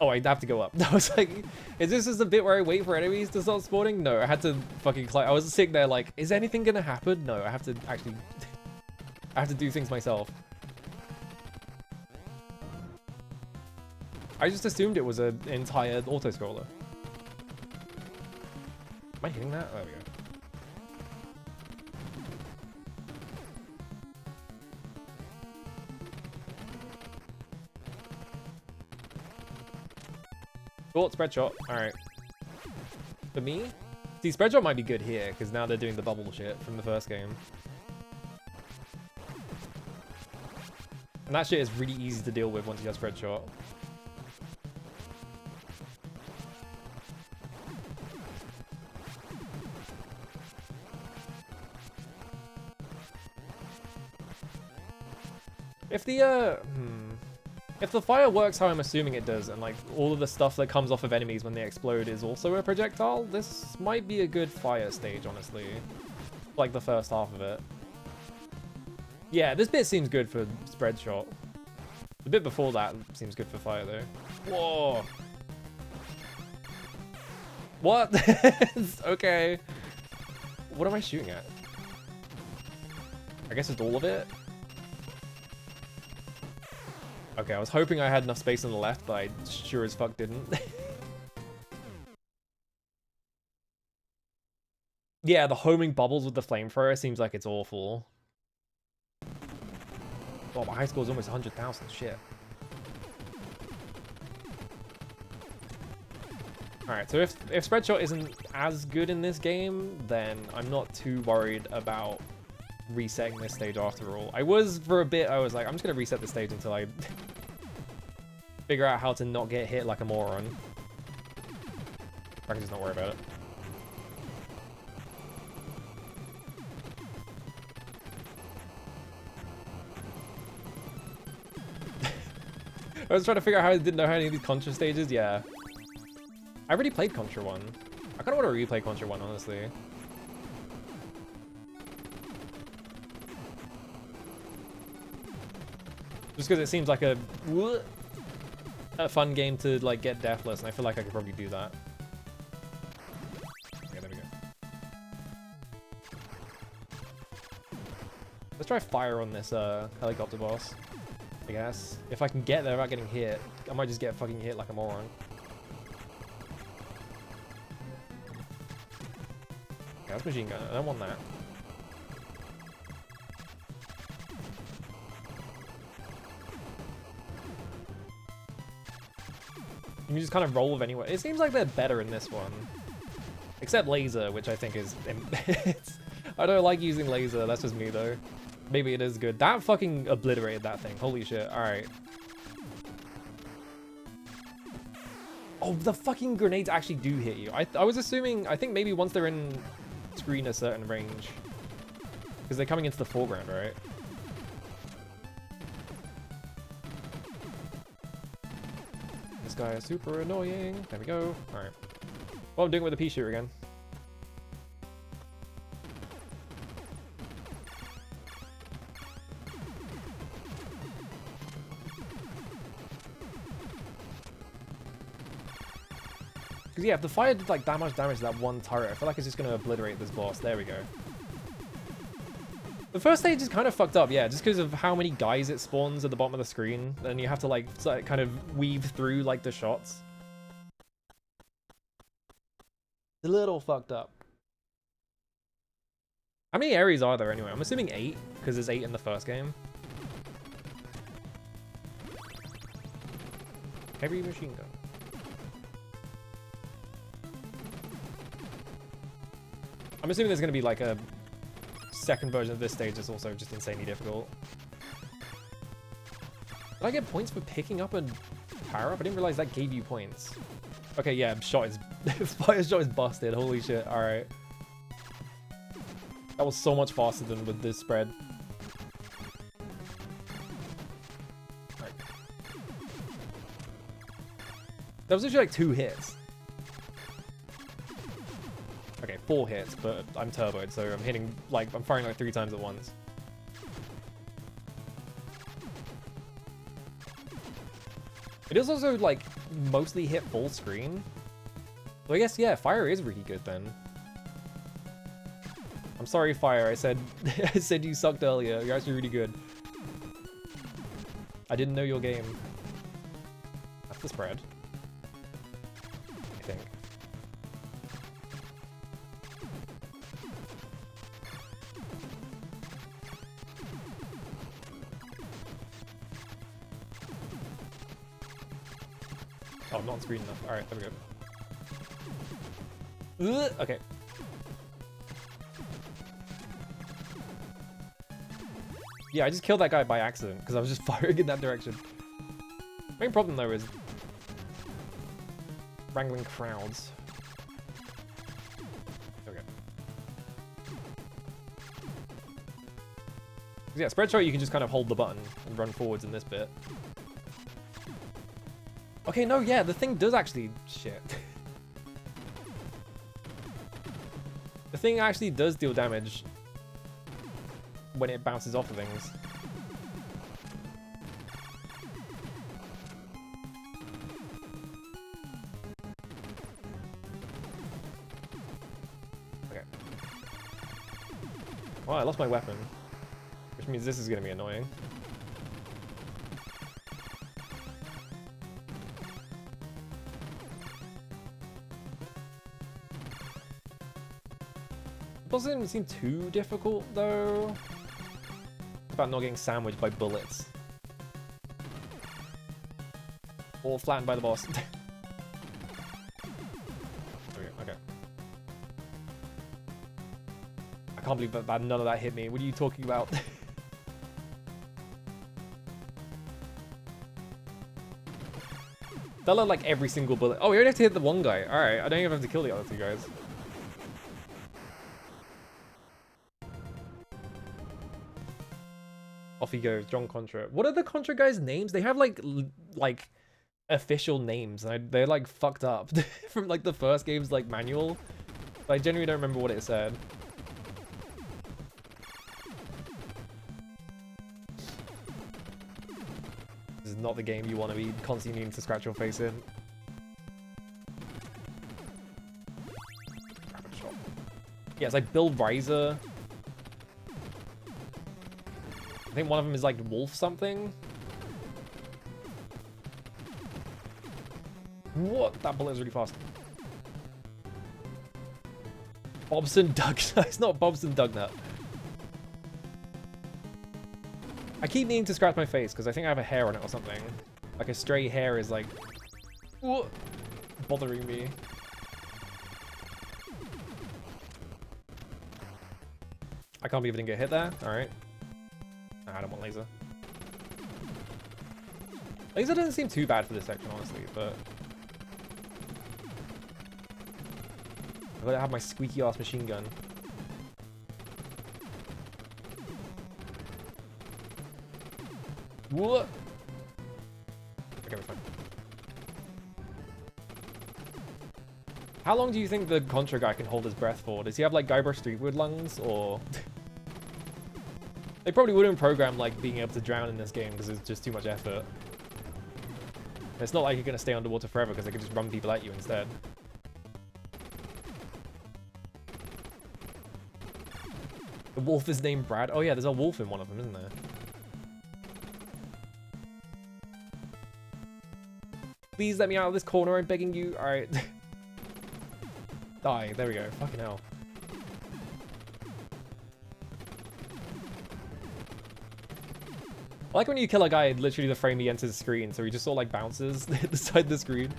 Oh, I have to go up. I was like, is this just a bit where I wait for enemies to start spawning? No, I had to fucking climb. I was sitting there like, is anything gonna happen? No, I have to actually... I have to do things myself. I just assumed it was an entire auto-scroller. Am I hitting that? There we go. Cool, spread shot. Alright. For me? See, spread shot might be good here, because now they're doing the bubble shit from the first game. And that shit is really easy to deal with once you have spread shot. If the fire works how I'm assuming it does, and like all of the stuff that comes off of enemies when they explode is also a projectile, this might be a good fire stage, honestly. Like the first half of it. Yeah, this bit seems good for spread shot. The bit before that seems good for fire though. Whoa. What? Okay. What am I shooting at? I guess it's all of it. Okay, I was hoping I had enough space on the left, but I sure as fuck didn't. Yeah, the homing bubbles with the flamethrower seems like it's awful. Oh, my high score is almost 100,000. Shit. Alright, so if spread shot isn't as good in this game, then I'm not too worried about resetting this stage after all. I was, for a bit, I was like, I'm just gonna reset the stage until I figure out how to not get hit like a moron. I can just not worry about it. I was trying to figure out how I didn't know how any of these Contra stages. Yeah. I already played Contra 1. I kind of want to replay Contra 1, honestly. Just because it seems like a fun game to like get deathless, and I feel like I could probably do that. Okay, there we go. Let's try fire on this helicopter boss, I guess. If I can get there without getting hit, I might just get fucking hit like a moron. Okay, that's machine gun. I don't want that. You can just kind of roll with anywhere. It seems like they're better in this one. Except laser, which I think is... I don't like using laser. That's just me, though. Maybe it is good. That fucking obliterated that thing. Holy shit. Alright. Oh, the fucking grenades actually do hit you. I was assuming... I think maybe once they're in screen a certain range. Because they're coming into the foreground, right? This guy is super annoying. There we go. Alright. Well, I'm doing it with a pea shooter again. Because yeah, if the fire did like that much damage to that one turret, I feel like it's just going to obliterate this boss. There we go. The first stage is kind of fucked up, yeah, just because of how many guys it spawns at the bottom of the screen, and you have to like kind of weave through like the shots. It's a little fucked up. How many areas are there anyway? I'm assuming 8, because there's 8 in the first game. Heavy machine gun. I'm assuming there's going to be like a second version of this stage that's also just insanely difficult. Did I get points for picking up a power-up? I didn't realize that gave you points. Okay, yeah, shot is... fire shot is busted. Holy shit. Alright. That was so much faster than with this spread. Alright. That was actually like 2 hits. Okay, 4 hits, but I'm turboed, so I'm hitting, like, I'm firing like 3 times at once. It is also, like, mostly hit full screen. So I guess, yeah, fire is really good then. I'm sorry, fire. I said I said you sucked earlier. You're actually really good. I didn't know your game. That's the spread. I think. Oh, I'm not on screen enough. Alright, there we go. Ugh, okay. Yeah, I just killed that guy by accident because I was just firing in that direction. Main problem though is wrangling crowds. Okay. Yeah, spread shot you can just kind of hold the button and run forwards in this bit. Okay, no, yeah, the thing does actually... Shit. The thing actually does deal damage when it bounces off of things. Okay. Well, I lost my weapon, which means this is going to be annoying. It doesn't seem too difficult, though. It's about not getting sandwiched by bullets. Or flattened by the boss. Okay. I can't believe that none of that hit me. What are you talking about? That looked like every single bullet. Oh, we only have to hit the one guy. Alright, I don't even have to kill the other two guys. Off he goes, John Contra. What are the Contra guys' names? They have like official names, and they're like fucked up from like the first game's like manual. I genuinely don't remember what it said. This is not the game you want to be constantly needing to scratch your face in. Yeah, it's like Bill Riser. I think one of them is like Wolf something. What? That bullet is really fast. Bobson Dugnut. It's not Bobson Dugnut. I keep needing to scratch my face because I think I have a hair on it or something. Like a stray hair is like bothering me. I can't believe I didn't get hit there. Alright. I don't want laser. Laser doesn't seem too bad for this section, honestly, but I've got to have my squeaky ass machine gun. What? Okay, we're fine. How long do you think the Contra guy can hold his breath for? Does he have like Guybrush Threepwood lungs, or they probably wouldn't program like being able to drown in this game because it's just too much effort. It's not like you're gonna stay underwater forever because they can just run people at you instead. The wolf is named Brad. Oh yeah, there's a wolf in one of them, isn't there? Please let me out of this corner, I'm begging you. Alright. Die. There we go. Fucking hell. I like when you kill a guy, literally the frame he enters the screen, so he just sort of like bounces the side of the screen.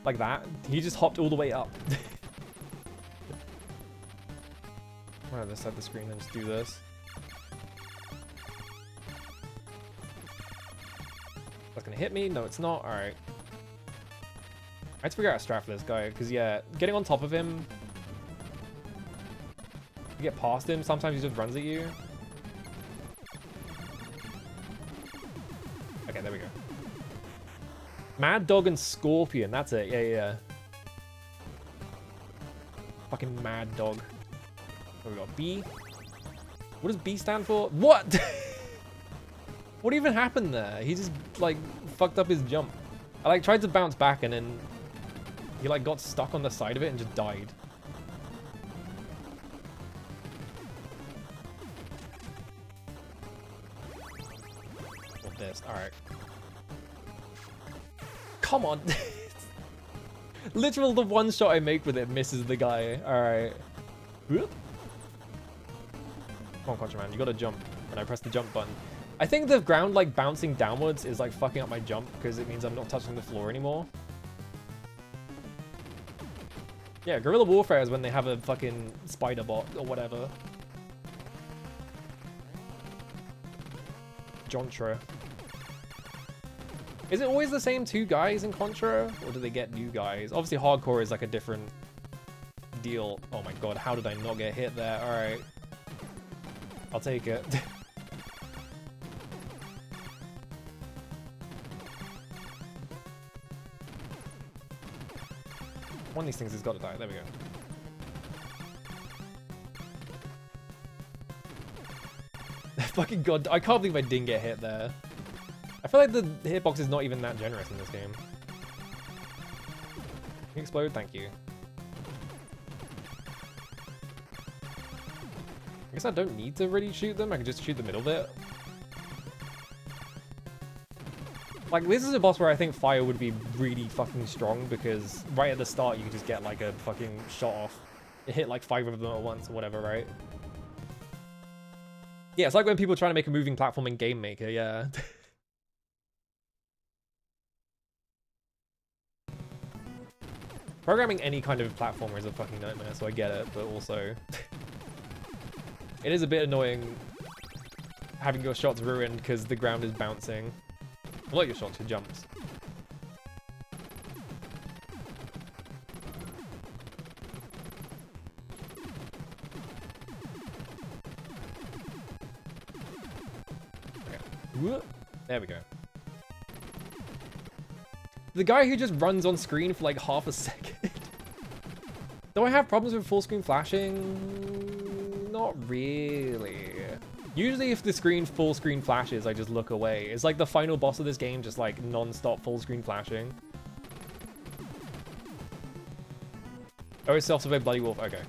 Like that. He just hopped all the way up. I'm gonna this side of the screen and just do this. That's gonna hit me? No, it's not. Alright. I have to figure out a strat for this guy, because yeah, getting on top of him, you get past him, sometimes he just runs at you. Okay, there we go. Mad Dog and Scorpion, that's it. Yeah, yeah. Fucking Mad Dog. What we got? B? What does B stand for? What? What even happened there? He just like fucked up his jump. I like tried to bounce back and then he like got stuck on the side of it and just died. What this? Alright. Come on. Literal the one shot I make with it misses the guy. Alright. Come on, Contra Man, you gotta jump. And I press the jump button. I think the ground like bouncing downwards is like fucking up my jump because it means I'm not touching the floor anymore. Yeah, guerrilla warfare is when they have a fucking spider bot or whatever. Jontra. Is it always the same two guys in Contra, or do they get new guys? Obviously hardcore is like a different deal. Oh my god, how did I not get hit there? Alright. I'll take it. One of these things has got to die. There we go. Fucking god, I can't believe I didn't get hit there. I feel like the hitbox is not even that generous in this game. Can you explode? Thank you. I guess I don't need to really shoot them. I can just shoot the middle bit. Like, this is a boss where I think fire would be really fucking strong because right at the start you can just get like a fucking shot off. It hit like 5 of them at once or whatever, right? Yeah, it's like when people are trying to make a moving platform in Game Maker, yeah. Programming any kind of platformer is a fucking nightmare, so I get it, but also it is a bit annoying having your shots ruined because the ground is bouncing. Well, not your shots, your jumps. Okay. There we go. The guy who just runs on screen for like half a second. Do I have problems with full screen flashing? Not really. Usually if the screen full screen flashes, I just look away. It's like the final boss of this game, just like non-stop full screen flashing. Oh, it's self-surveyed Bloody Wolf. Okay.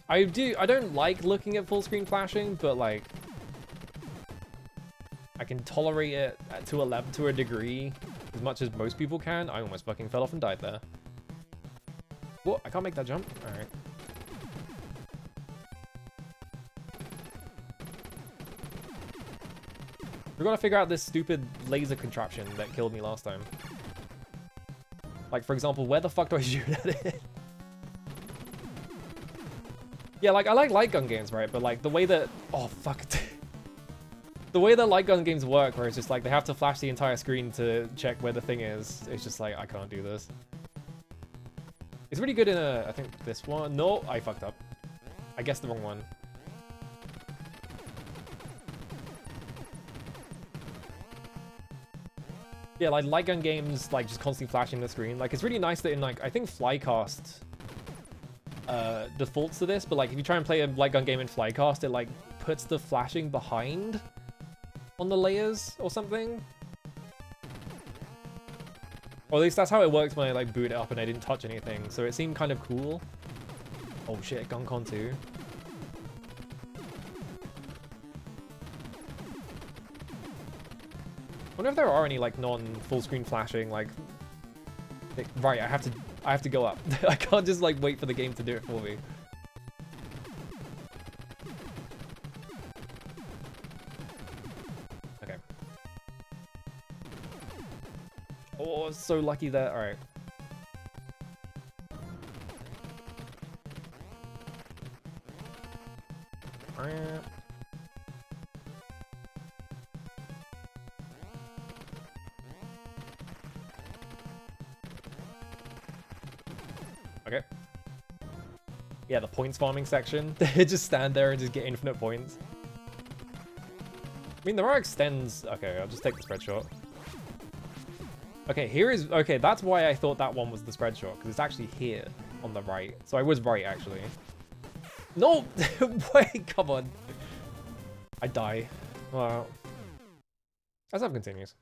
I don't like looking at full screen flashing, but like I can tolerate it to a degree, as much as most people can. I almost fucking fell off and died there. What? I can't make that jump? Alright. We gotta figure out this stupid laser contraption that killed me last time. Like, for example, where the fuck do I shoot at it? Yeah, like, I like light gun games, right? But, like, the way that... Oh, fuck. The way that light gun games work, where it's just, like, they have to flash the entire screen to check where the thing is, it's just, like, I can't do this. It's really good in I think this one. No, I fucked up. I guessed the wrong one. Yeah, like, light gun games, like, just constantly flashing the screen. Like, it's really nice that in, like, I think Flycast defaults to this, but like if you try and play a light gun game in Flycast, it like puts the flashing behind on the layers or something. Or at least that's how it works when I like boot it up and I didn't touch anything, so it seemed kind of cool. Oh shit, Guncon 2. I wonder if there are any like non-full screen flashing like right, I have to go up. I can't just like wait for the game to do it for me. Okay. Oh, so lucky there. All right. Okay. Yeah, the points farming section. Just stand there and just get infinite points. I mean, there are extends. Okay, I'll just take the spread shot. Okay, here is... Okay, that's why I thought that one was the spread shot, because it's actually here on the right. So I was right, actually. No! Wait, come on. I die. Well, as life continues.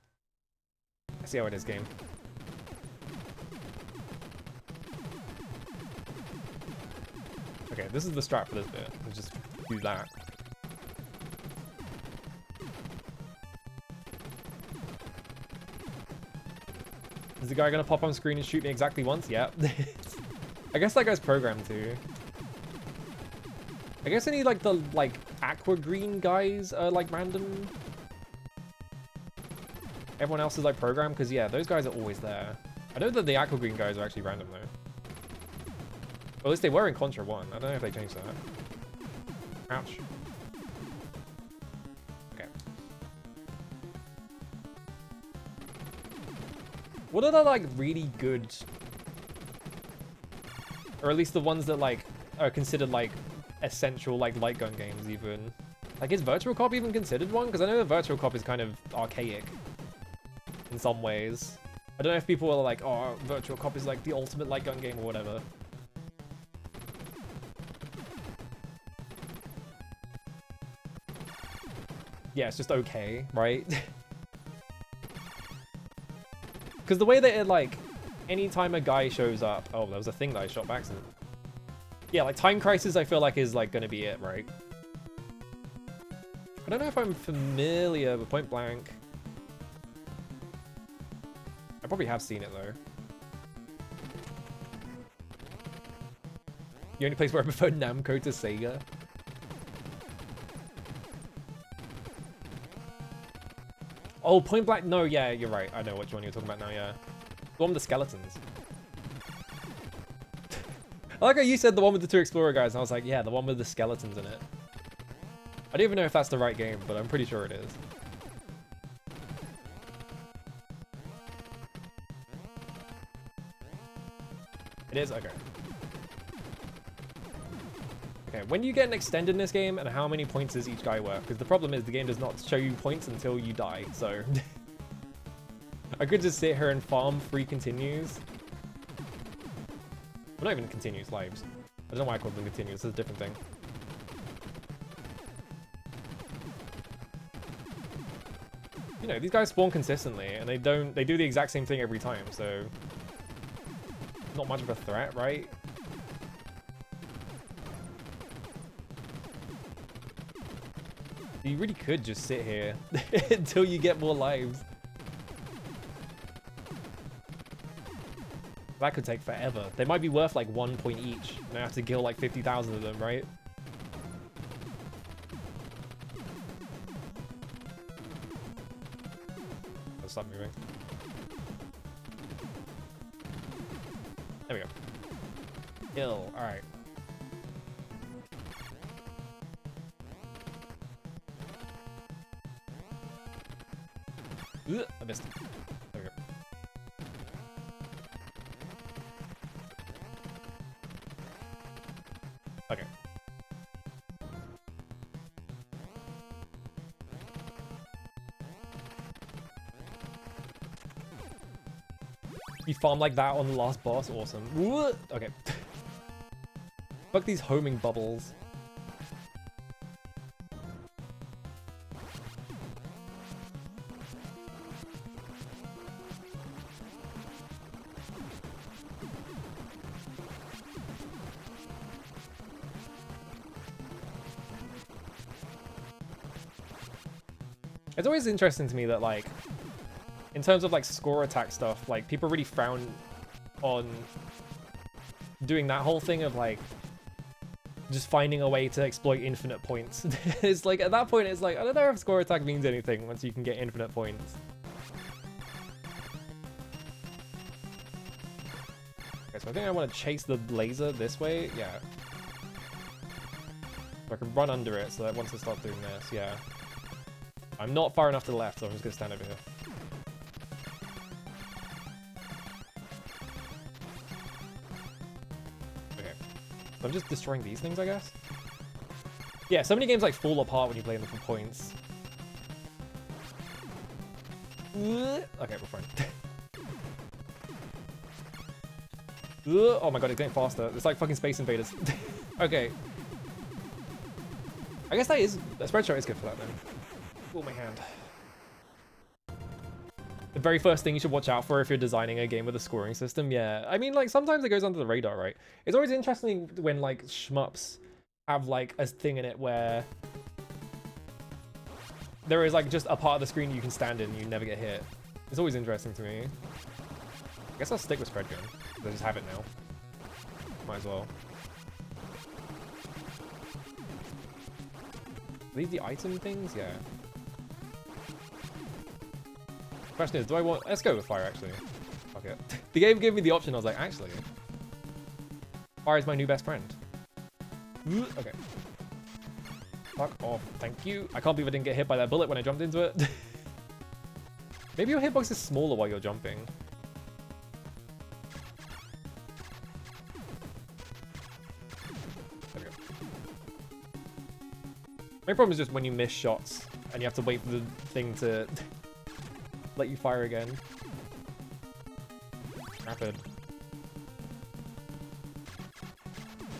I see how it is, game. Okay, this is the strat for this bit. Let's just do that. Is the guy gonna pop on screen and shoot me exactly once? Yeah. I guess that guy's programmed to. I guess any like the like aqua green guys are like random. Everyone else is like programmed because yeah, those guys are always there. I know that the aqua green guys are actually random though. Well, at least they were in Contra 1. I don't know if they changed that. Ouch. Okay. What are the, like, really good... Or at least the ones that, like, are considered, like, essential, like, light gun games, even. Like, is Virtual Cop even considered one? Because I know that Virtual Cop is kind of archaic. In some ways. I don't know if people are like, oh, Virtual Cop is, like, the ultimate light gun game or whatever. Yeah, it's just okay, right? Because the way that it, like, anytime a guy shows up... Oh, there was a thing that I shot by accident. Yeah, like, Time Crisis, I feel like, is, like, gonna be it, right? I don't know if I'm familiar with Point Blank. I probably have seen it, though. The only place where I prefer Namco to Sega. Oh, Point Blank. No, yeah, you're right. I know which one you're talking about now, yeah. The one with the skeletons. I like how you said the one with the 2 Explorer guys, and I was like, yeah, the one with the skeletons in it. I don't even know if that's the right game, but I'm pretty sure it is. It is? Okay. Okay, when you get an extend in this game, and how many points is each guy worth? Because the problem is the game does not show you points until you die, so... I could just sit here and farm free continues. Well, not even continues, lives. I don't know why I called them continues, it's a different thing. You know, these guys spawn consistently, and they do the exact same thing every time, so... Not much of a threat, right? You really could just sit here until you get more lives. That could take forever. They might be worth like 1 point each, and I have to kill like 50,000 of them, right? Let's stop moving. There we go. Kill. Alright. I missed. There we go. Okay. You farm like that on the last boss? Awesome. Okay. Fuck these homing bubbles. It's always interesting to me that, like, in terms of, like, score attack stuff, like, people really frown on doing that whole thing of, like, just finding a way to exploit infinite points. It's like, at that point, it's like, I don't know if score attack means anything once you can get infinite points. Okay, so I think I want to chase the laser this way. Yeah. So I can run under it so that once I start doing this, yeah. I'm not far enough to the left, so I'm just going to stand over here. Okay. So I'm just destroying these things, I guess? Yeah, so many games like fall apart when you play them for points. Okay, we're fine. Oh my god, it's getting faster. It's like fucking Space Invaders. Okay. I guess that is... A spread shot is good for that, then. Oh, my hand. The very first thing you should watch out for if you're designing a game with a scoring system, yeah. I mean, like, sometimes it goes under the radar, right? It's always interesting when, like, shmups have, like, a thing in it where there is, like, just a part of the screen you can stand in and you never get hit. It's always interesting to me. I guess I'll stick with spread gun. I just have it now. Might as well. Are these the item things? Yeah. Question is, do I want... Let's go with fire, actually. Fuck it. The game gave me the option, I was like, actually... Fire is my new best friend. Okay. Fuck off. Thank you. I can't believe I didn't get hit by that bullet when I jumped into it. Maybe your hitbox is smaller while you're jumping. There we go. My problem is just when you miss shots and you have to wait for the thing to... let you fire again. Rapid.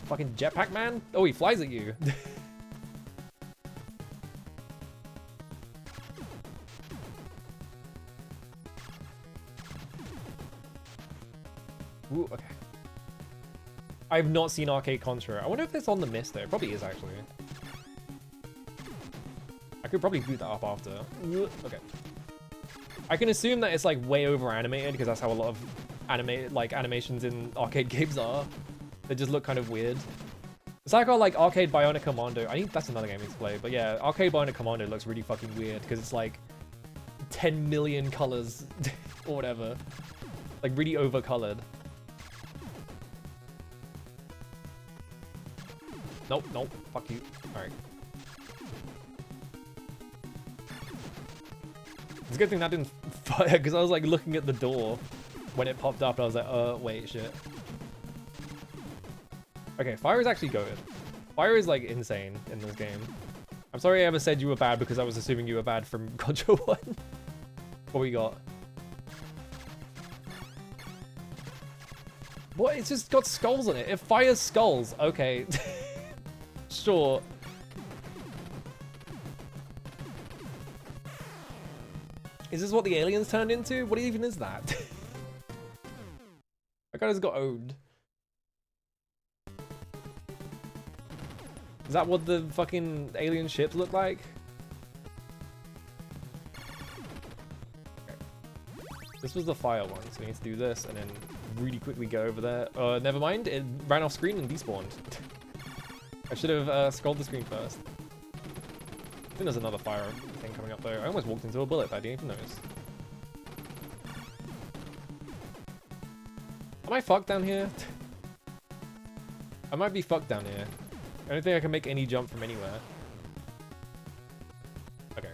Fucking jetpack man? Oh, he flies at you. Ooh, okay. I've not seen Arcade Contra. I wonder if it's on the Mist there. It probably is, actually. I could probably boot that up after. Ooh, okay. I can assume that it's like way over animated because that's how a lot of animations in arcade games are. They just look kind of weird. It's like Arcade Bionic Commando. I think that's another game we need to play, but yeah, Arcade Bionic Commando looks really fucking weird because it's like 10 million colors or whatever. Like really overcolored. Nope, nope, fuck you. Alright. It's a good thing that didn't fire, because I was like looking at the door when it popped up and I was like, wait, shit. Okay, fire is actually good. Fire is like insane in this game. I'm sorry I ever said you were bad because I was assuming you were bad from Gotcha 1. What we got? What? It's just got skulls on it. It fires skulls. Okay. Sure. Is this what the aliens turned into? What even is that? That guy just got owned. Is that what the fucking alien ships look like? Okay. This was the fire one, so we need to do this and then really quickly go over there. Never mind, it ran off screen and despawned. I should have scrolled the screen first. I think there's another fire thing coming up though. I almost walked into a bullet, but I didn't even notice. Am I fucked down here? I might be fucked down here. I don't think I can make any jump from anywhere. Okay.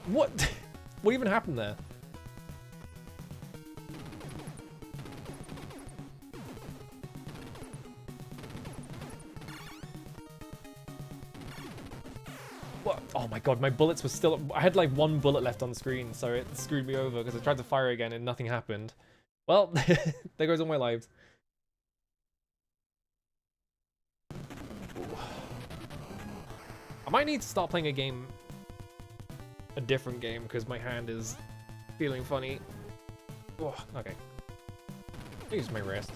What? What even happened there? What? Oh my god, my bullets were still... I had like one bullet left on the screen, so it screwed me over because I tried to fire again and nothing happened. Well, there goes all my lives. I might need to start playing a different game, because my hand is feeling funny. Oh, okay. Use my wrist.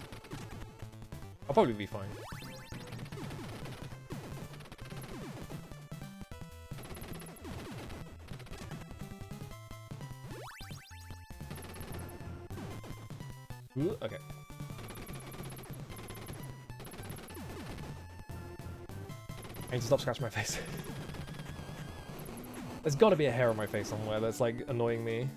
I'll probably be fine. Ooh, okay. I need to stop scratching my face. There's gotta be a hair on my face somewhere that's like annoying me.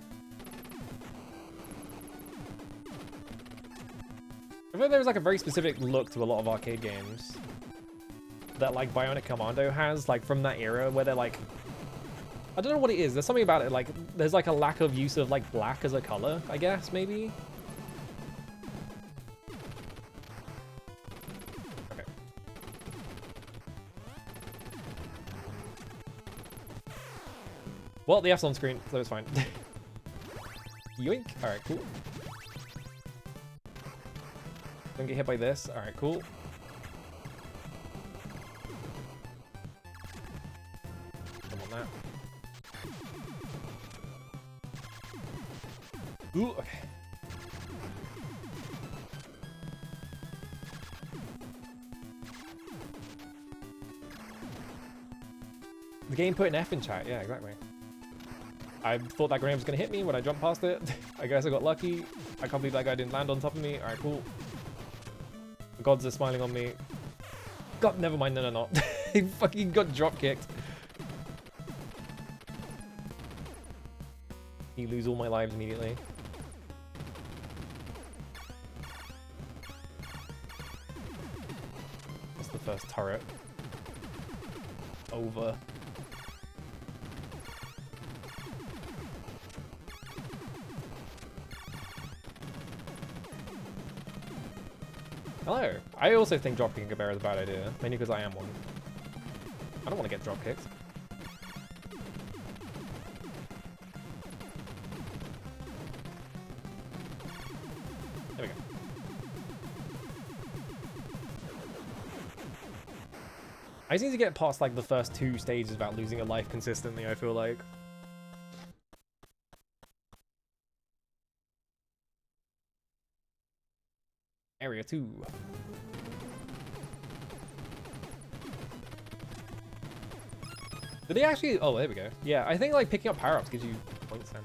I feel like there's like a very specific look to a lot of arcade games that like Bionic Commando has, like from that era where they're like, I don't know what it is. There's something about it, like there's like a lack of use of like black as a color, I guess, maybe. Well, the F's on screen, so it's fine. Yoink. Alright, cool. Don't get hit by this. Alright, cool. Don't want that. Ooh, okay. The game put an F in chat. Yeah, exactly. I thought that grenade was going to hit me when I jumped past it. I guess I got lucky. I can't believe that guy didn't land on top of me. Alright, cool. The gods are smiling on me. God, never mind. No. He fucking got drop kicked. You lose all my lives immediately. That's the first turret. Over. Hello. I also think dropkicking a bear is a bad idea, mainly because I am one. I don't want to get drop kicked. There we go. I just need to get past like the first 2 stages without losing a life consistently, I feel like. Area 2. Did they actually... Oh, there we go. Yeah, I think like picking up power-ups gives you points then.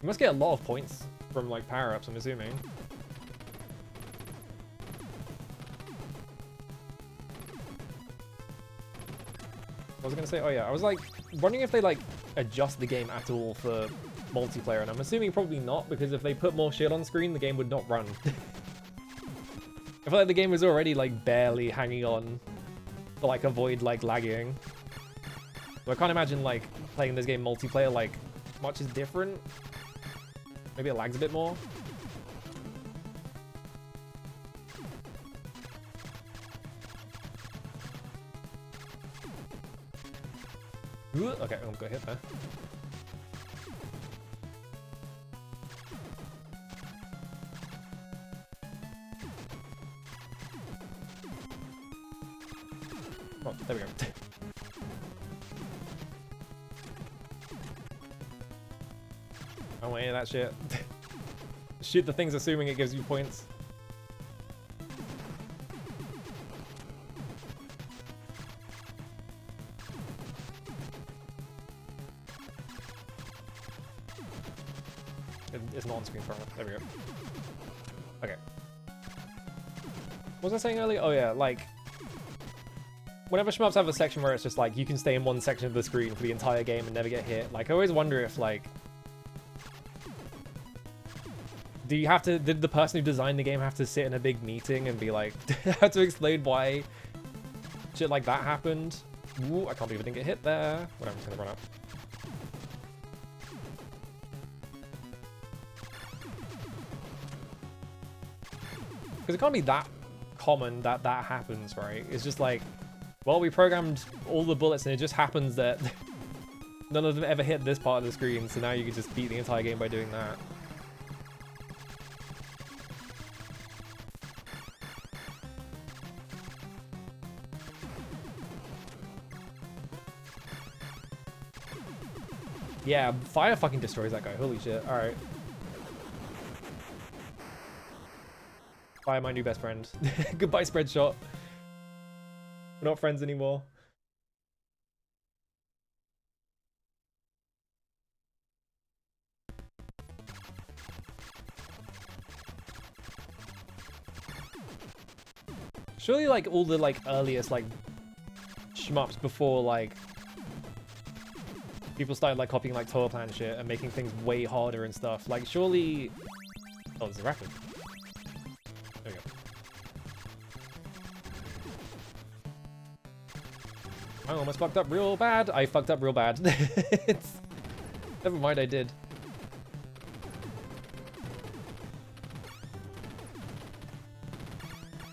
You must get a lot of points from like power-ups, I'm assuming. What was I gonna say? Oh yeah, I was like wondering if they like adjust the game at all for multiplayer, and I'm assuming probably not, because if they put more shit on screen, the game would not run. I feel like the game was already like barely hanging on to like avoid like lagging. So I can't imagine like playing this game multiplayer like much is different. Maybe it lags a bit more. Ooh, okay, I'm gonna hit there. Oh, there we go. I don't want any of that shit. Shoot the things assuming it gives you points. It's not on screen for me. There we go. Okay. What was I saying earlier? Oh yeah, like whenever shmups have a section where it's just like you can stay in one section of the screen for the entire game and never get hit, like I always wonder if like did the person who designed the game have to sit in a big meeting and be like had to explain why shit like that happened? Ooh, I can't believe I didn't get hit there. Whatever, I'm just gonna run up. Because it can't be that common that that happens, right? It's just like, well, we programmed all the bullets and it just happens that none of them ever hit this part of the screen, so now you can just beat the entire game by doing that. Yeah, fire fucking destroys that guy. Holy shit. Alright. Bye, my new best friend. Goodbye, Spreadshot. We're not friends anymore. Surely, like, all the, like, earliest, like, shmups before, like, people started, like, copying, like, Tower Plan shit and making things way harder and stuff. Like, surely... Oh, there's a rapid. There we go. I almost fucked up real bad. I fucked up real bad. Never mind, I did.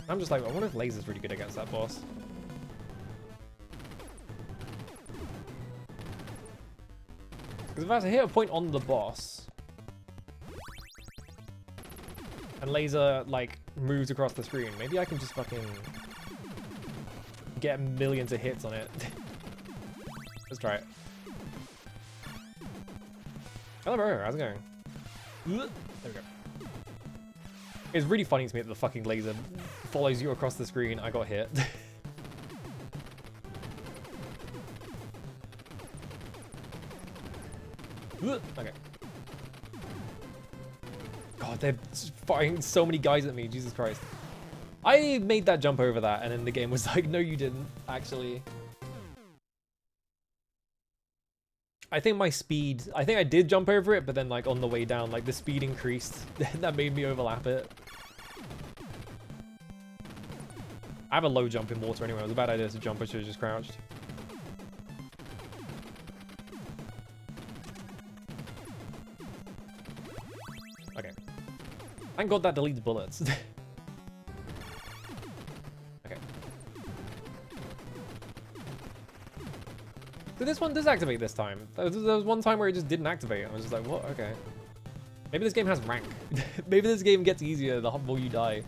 I'm just like, I wonder if Laser's really good against that boss. Because if I was to hit a point on the boss, and Laser, like, moves across the screen, maybe I can just fucking get millions of hits on it. Let's try it. Hello, bro. How's it going? There we go. It's really funny to me that the fucking laser follows you across the screen. I got hit. Okay. God, they're firing so many guys at me. Jesus Christ. I made that jump over that, and then the game was like, no, you didn't, actually. I think my speed... I think I did jump over it, but then, like, on the way down, like, the speed increased. That made me overlap it. I have a low jump in water anyway. It was a bad idea to jump. I should have just crouched. Okay. Thank God that deletes bullets. Okay. So this one does activate this time. There was one time where it just didn't activate. I was just like, what? Okay. Maybe this game has rank. Maybe this game gets easier the more you die.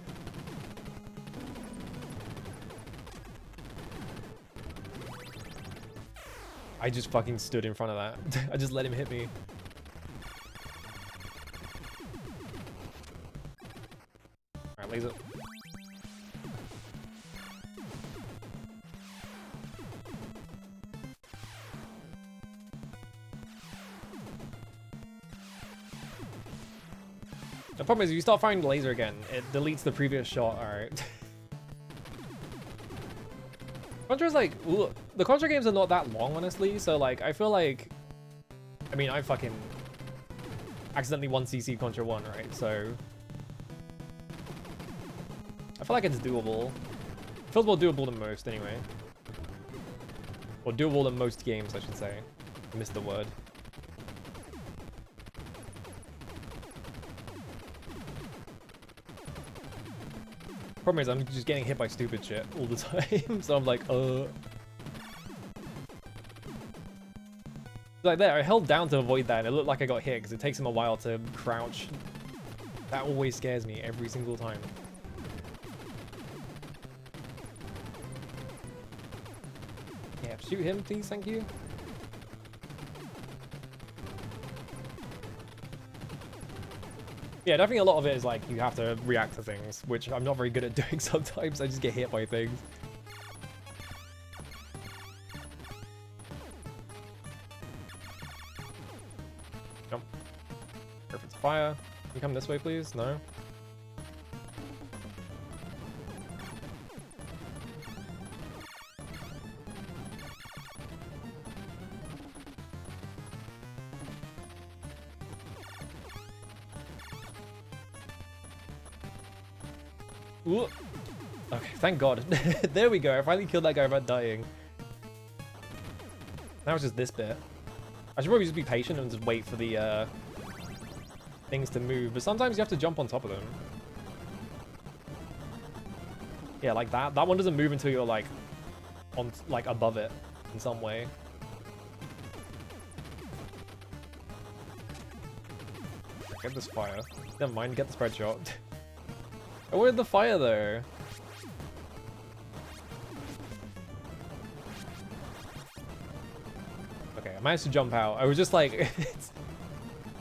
I just fucking stood in front of that. I just let him hit me. Alright, laser. The problem is if you start firing the laser again, it deletes the previous shot. Alright. Contra's like, ooh, the Contra games are not that long, honestly. So like, I feel like, I mean, I fucking accidentally won CC Contra 1, right? So I feel like it's doable. It feels more doable than most, anyway. Or doable than most games, I should say. I missed the word. Problem is, I'm just getting hit by stupid shit all the time, so I'm like, Like there, I held down to avoid that, and it looked like I got hit, because it takes him a while to crouch. That always scares me, every single time. Yeah, shoot him, please, thank you. Yeah, definitely a lot of it is like, you have to react to things, which I'm not very good at doing sometimes. I just get hit by things. Jump. Perfect fire. Can you come this way, please? No? Ooh. Okay, thank God. There we go. I finally killed that guy without dying. Now it's just this bit. I should probably just be patient and just wait for the things to move, but sometimes you have to jump on top of them. Yeah, like that. That one doesn't move until you're like on like above it in some way. Get this fire. Never mind, get the spread shot. I wanted the fire though. Okay, I managed to jump out. I was just like,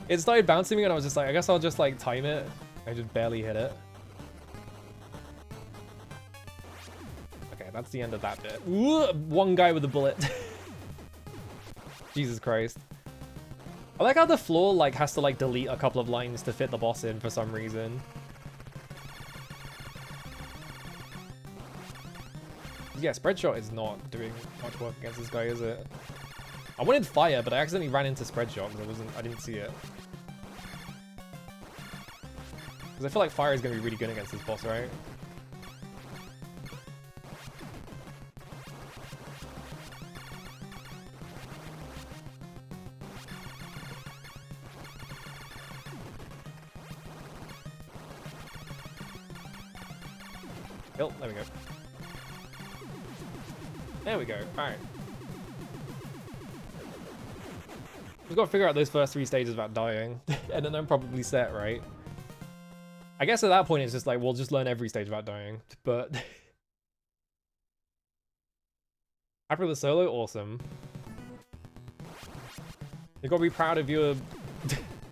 it started bouncing me and I was just like, I guess I'll just like time it. I just barely hit it. Okay, that's the end of that bit. Ooh, one guy with a bullet. Jesus Christ. I like how the floor like has to like delete a couple of lines to fit the boss in for some reason. Yeah, spread shot is not doing much work against this guy, is it? I wanted fire, but I accidentally ran into spread shot because I didn't see it. Because I feel like fire is going to be really good against this boss, right? Oh, there we go. There we go. Alright. We've got to figure out those first 3 stages without dying. And then I'm probably set, right? I guess at that point it's just like, we'll just learn every stage without dying. But after the solo, awesome. You gotta be proud of your...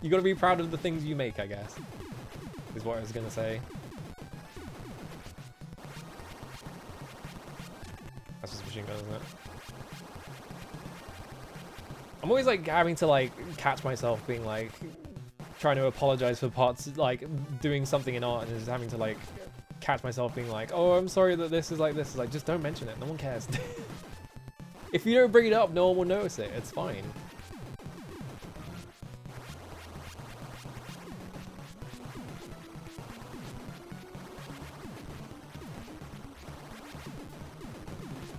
you gotta be proud of the things you make, I guess. Is what I was gonna say. That's just machine gun, isn't it? I'm always like having to like catch myself being like trying to apologize for parts, like doing something in art and just having to like catch myself being like, oh, I'm sorry that this is like this. It's like, just don't mention it. No one cares. If you don't bring it up, no one will notice it. It's fine.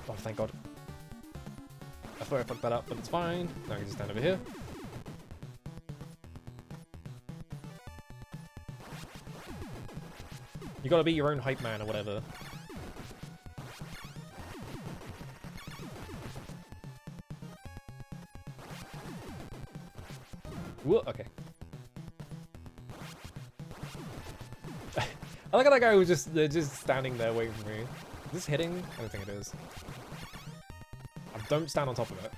Oh, thank God. I thought I fucked that up, but it's fine. Now I can just stand over here. You gotta be your own hype man or whatever. Whoa, okay. I like how that guy was just standing there waiting for me. Is this hitting? I don't think it is. Don't stand on top of it.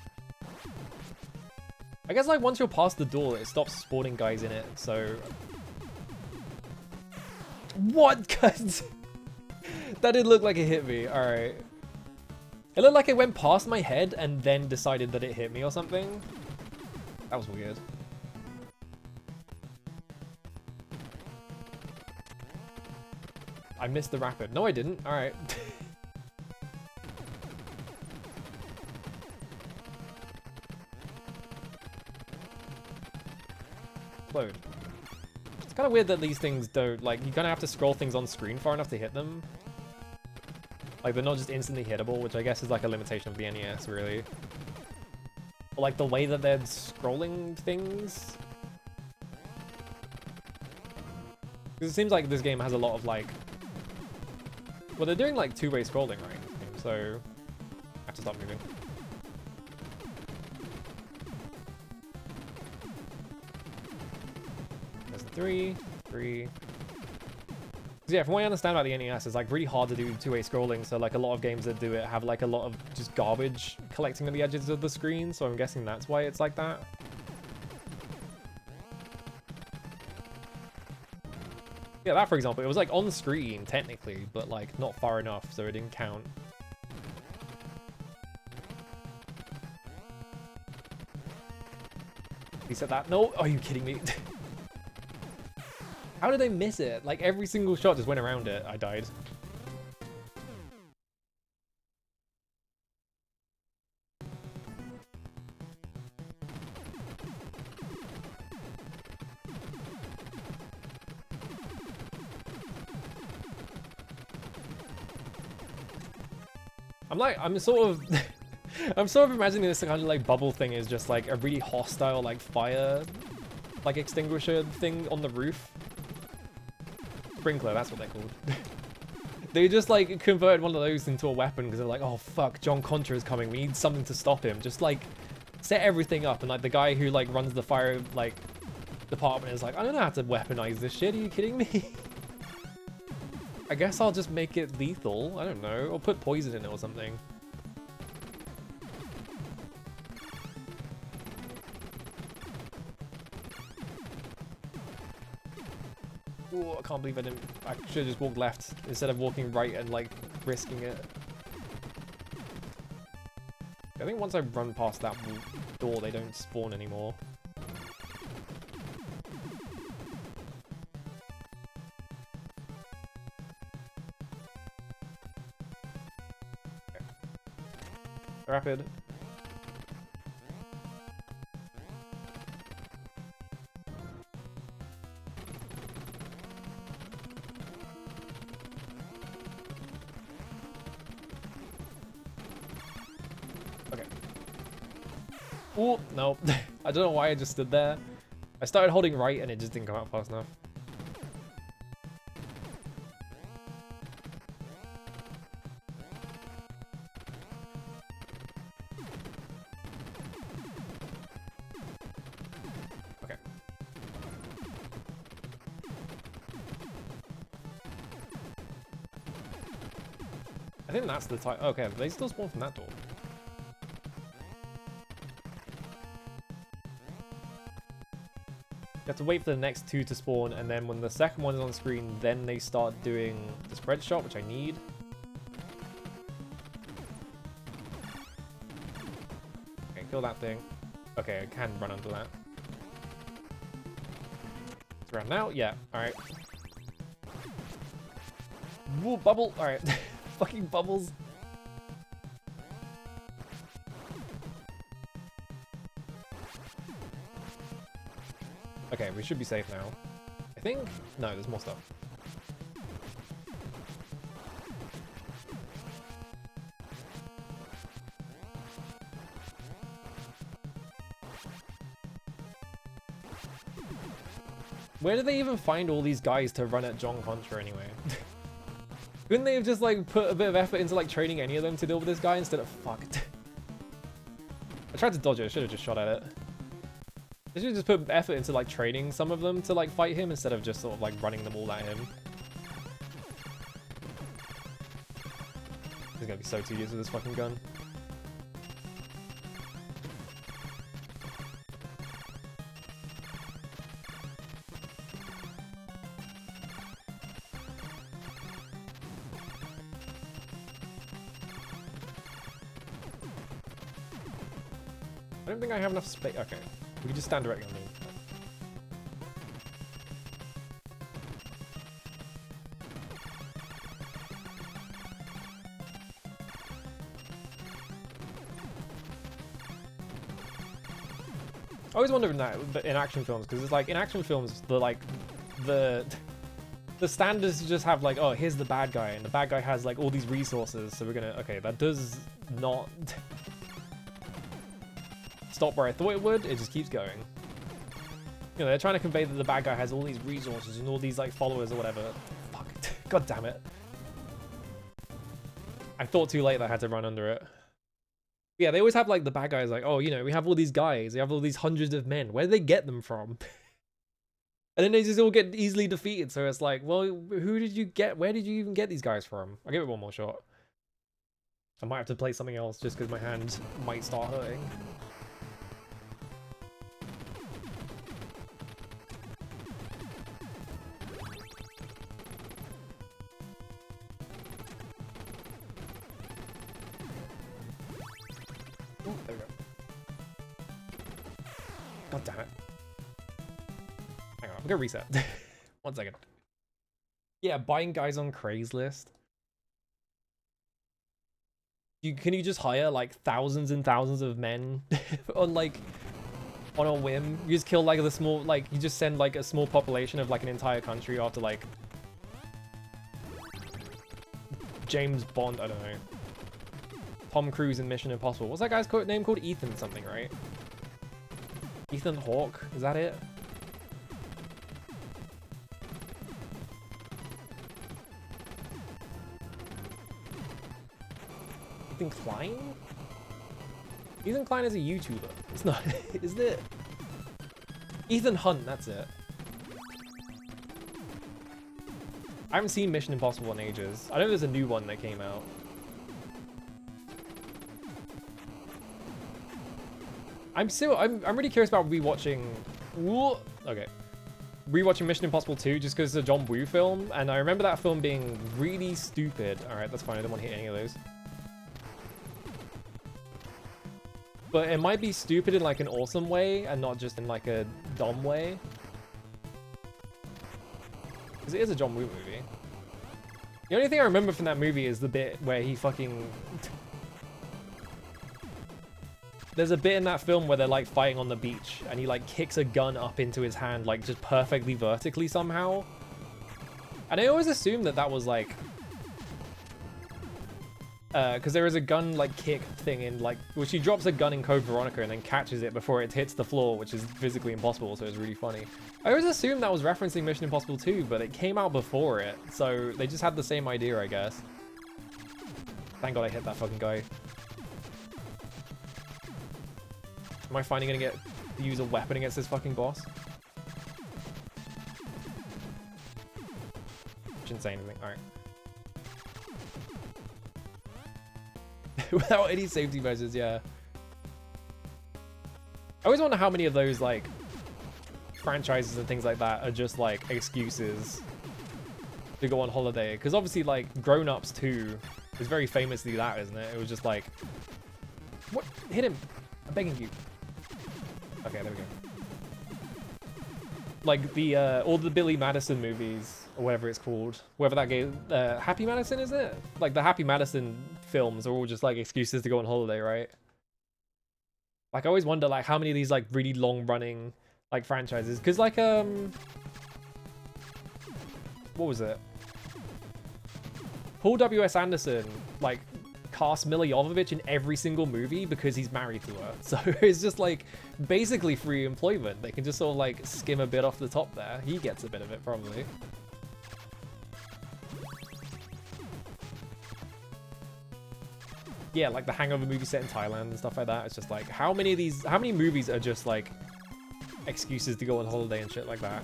I guess like once you're past the door, it stops spawning guys in it, so... What? That did look like it hit me, alright. It looked like it went past my head and then decided that it hit me or something. That was weird. I missed the rapid. No, I didn't. Alright. explode. It's kind of weird that these things don't, like, you kind of have to scroll things on screen far enough to hit them. Like, they're not just instantly hittable, which I guess is like a limitation of the NES, really. Or, like, the way that they're scrolling things. Because it seems like this game has a lot of, like... Well, they're doing, like, two-way scrolling, right? So, I have to stop moving. There's the three. Yeah, from what I understand about the NES, it's like really hard to do two-way scrolling, so like a lot of games that do it have like a lot of just garbage collecting on the edges of the screen, so I'm guessing that's why it's like that. Yeah, that for example, it was like on the screen technically, but like not far enough, so it didn't count. He said that? No? Are you kidding me? How did they miss it? Like, every single shot just went around it. I died. I'm sort of... I'm sort of imagining this kind of, like, bubble thing is just, like, a really hostile, like, fire, like, extinguisher thing on the roof. Sprinkler, that's what they're called. They just like converted one of those into a weapon because they're like, oh fuck, John Contra is coming, we need something to stop him. Just like set everything up, and like the guy who like runs the fire like department is like, I don't know how to weaponize this shit, are you kidding me? I guess I'll just make it lethal, I don't know, or put poison in it or something. Ooh, I can't believe I didn't. I should have just walked left instead of walking right and like risking it. I think once I run past that door, they don't spawn anymore. Okay. Rapid. Oh, no. I don't know why I just stood there. I started holding right and it just didn't come out fast enough. Okay. I think that's the type. Okay, they still spawn from that door. You have to wait for the next two to spawn, and then when the second one is on screen, then they start doing the spread shot, which I need. Okay, kill that thing. Okay, I can run under that. It's around now? Yeah, alright. Whoa, bubble! Alright. Fucking bubbles. Okay, we should be safe now. I think... No, there's more stuff. Where did they even find all these guys to run at John Contra anyway? Couldn't they have just like put a bit of effort into like training any of them to deal with this guy instead of... Fuck. I tried to dodge it, I should have just shot at it. They should just put effort into like training some of them to like fight him instead of just sort of like running them all at him. This is gonna be so tedious with this fucking gun. I don't think I have enough space. Okay. We can just stand directly on me. I always wonder in that in action films, because it's like in action films the standards just have like, oh, here's the bad guy, and the bad guy has like all these resources, so we're gonna, okay, that does not stop where I thought it would. It just keeps going. You know, they're trying to convey that the bad guy has all these resources and all these like followers or whatever. Fuck. God damn it. I thought too late that I had to run under it. Yeah, they always have like the bad guys like, oh, you know, we have all these guys, we have all these hundreds of men. Where do they get them from? And then they just all get easily defeated. So it's like, well, who did you get? Where did you even get these guys from? I'll give it one more shot. I might have to play something else just because my hand might start hurting. Ooh, there we go. God damn it. Hang on, I'm gonna reset. 1 second. Yeah, buying guys on Craigslist. Can you just hire like thousands and thousands of men on like on a whim? You just kill like the small, like you just send like a small population of like an entire country after like James Bond, I don't know. Tom Cruise in Mission Impossible. What's that guy's name called? Ethan something, right? Ethan Hawke, is that it? Ethan Klein? Ethan Klein is a YouTuber. It's not, is it? Ethan Hunt, that's it. I haven't seen Mission Impossible in ages. I know there's a new one that came out. I'm really curious about rewatching. Okay. Rewatching Mission Impossible 2 just because it's a John Woo film, and I remember that film being really stupid. Alright, that's fine, I don't want to hit any of those. But it might be stupid in like an awesome way and not just in like a dumb way. Because it is a John Woo movie. The only thing I remember from that movie is the bit where he fucking... There's a bit in that film where they're like fighting on the beach and he like kicks a gun up into his hand like just perfectly vertically somehow. And I always assumed that that was like... because there is a gun like kick thing in like, which he drops a gun in Code Veronica and then catches it before it hits the floor, which is physically impossible, so it's really funny. I always assumed that was referencing Mission Impossible 2, but it came out before it, so they just had the same idea, I guess. Thank God I hit that fucking guy. Am I finally gonna get to use a weapon against this fucking boss? Shouldn't say anything, alright. Without any safety measures, yeah. I always wonder how many of those, like, franchises and things like that are just, like, excuses to go on holiday. Because obviously, like, Grown Ups 2 is very famously that, isn't it? It was just like... What? Hit him! I'm begging you. Okay, there we go. Like, the, all the Billy Madison movies, or whatever it's called. Whatever that game... Happy Madison, is it? Like, the Happy Madison films are all just, like, excuses to go on holiday, right? Like, I always wonder, like, how many of these, like, really long-running, like, franchises... Because, like, what was it? Paul W.S. Anderson, like, cast Mila Jovovich in every single movie because he's married to her. So it's just, like, basically free employment. They can just sort of, like, skim a bit off the top there. He gets a bit of it, probably. Yeah, like the Hangover movie set in Thailand and stuff like that. It's just like, how many movies are just like excuses to go on holiday and shit like that?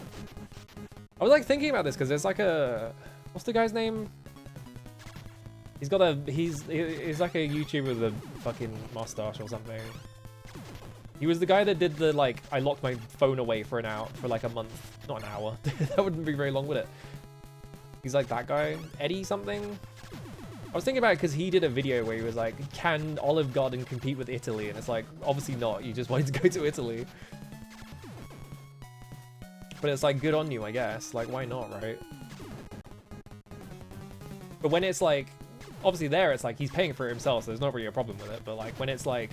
I was like thinking about this because there's like a, what's the guy's name? He's got a, he's like a YouTuber with a fucking mustache or something. He was the guy that did the like, I locked my phone away for like a month, not an hour. That wouldn't be very long, would it? He's like that guy, Eddie something. I was thinking about it because he did a video where he was like, can Olive Garden compete with Italy? And it's like, obviously not. You just wanted to go to Italy. But it's like, good on you, I guess. Like, why not, right? But when it's like, obviously there, it's like, he's paying for it himself, so there's not really a problem with it. But like, when it's like,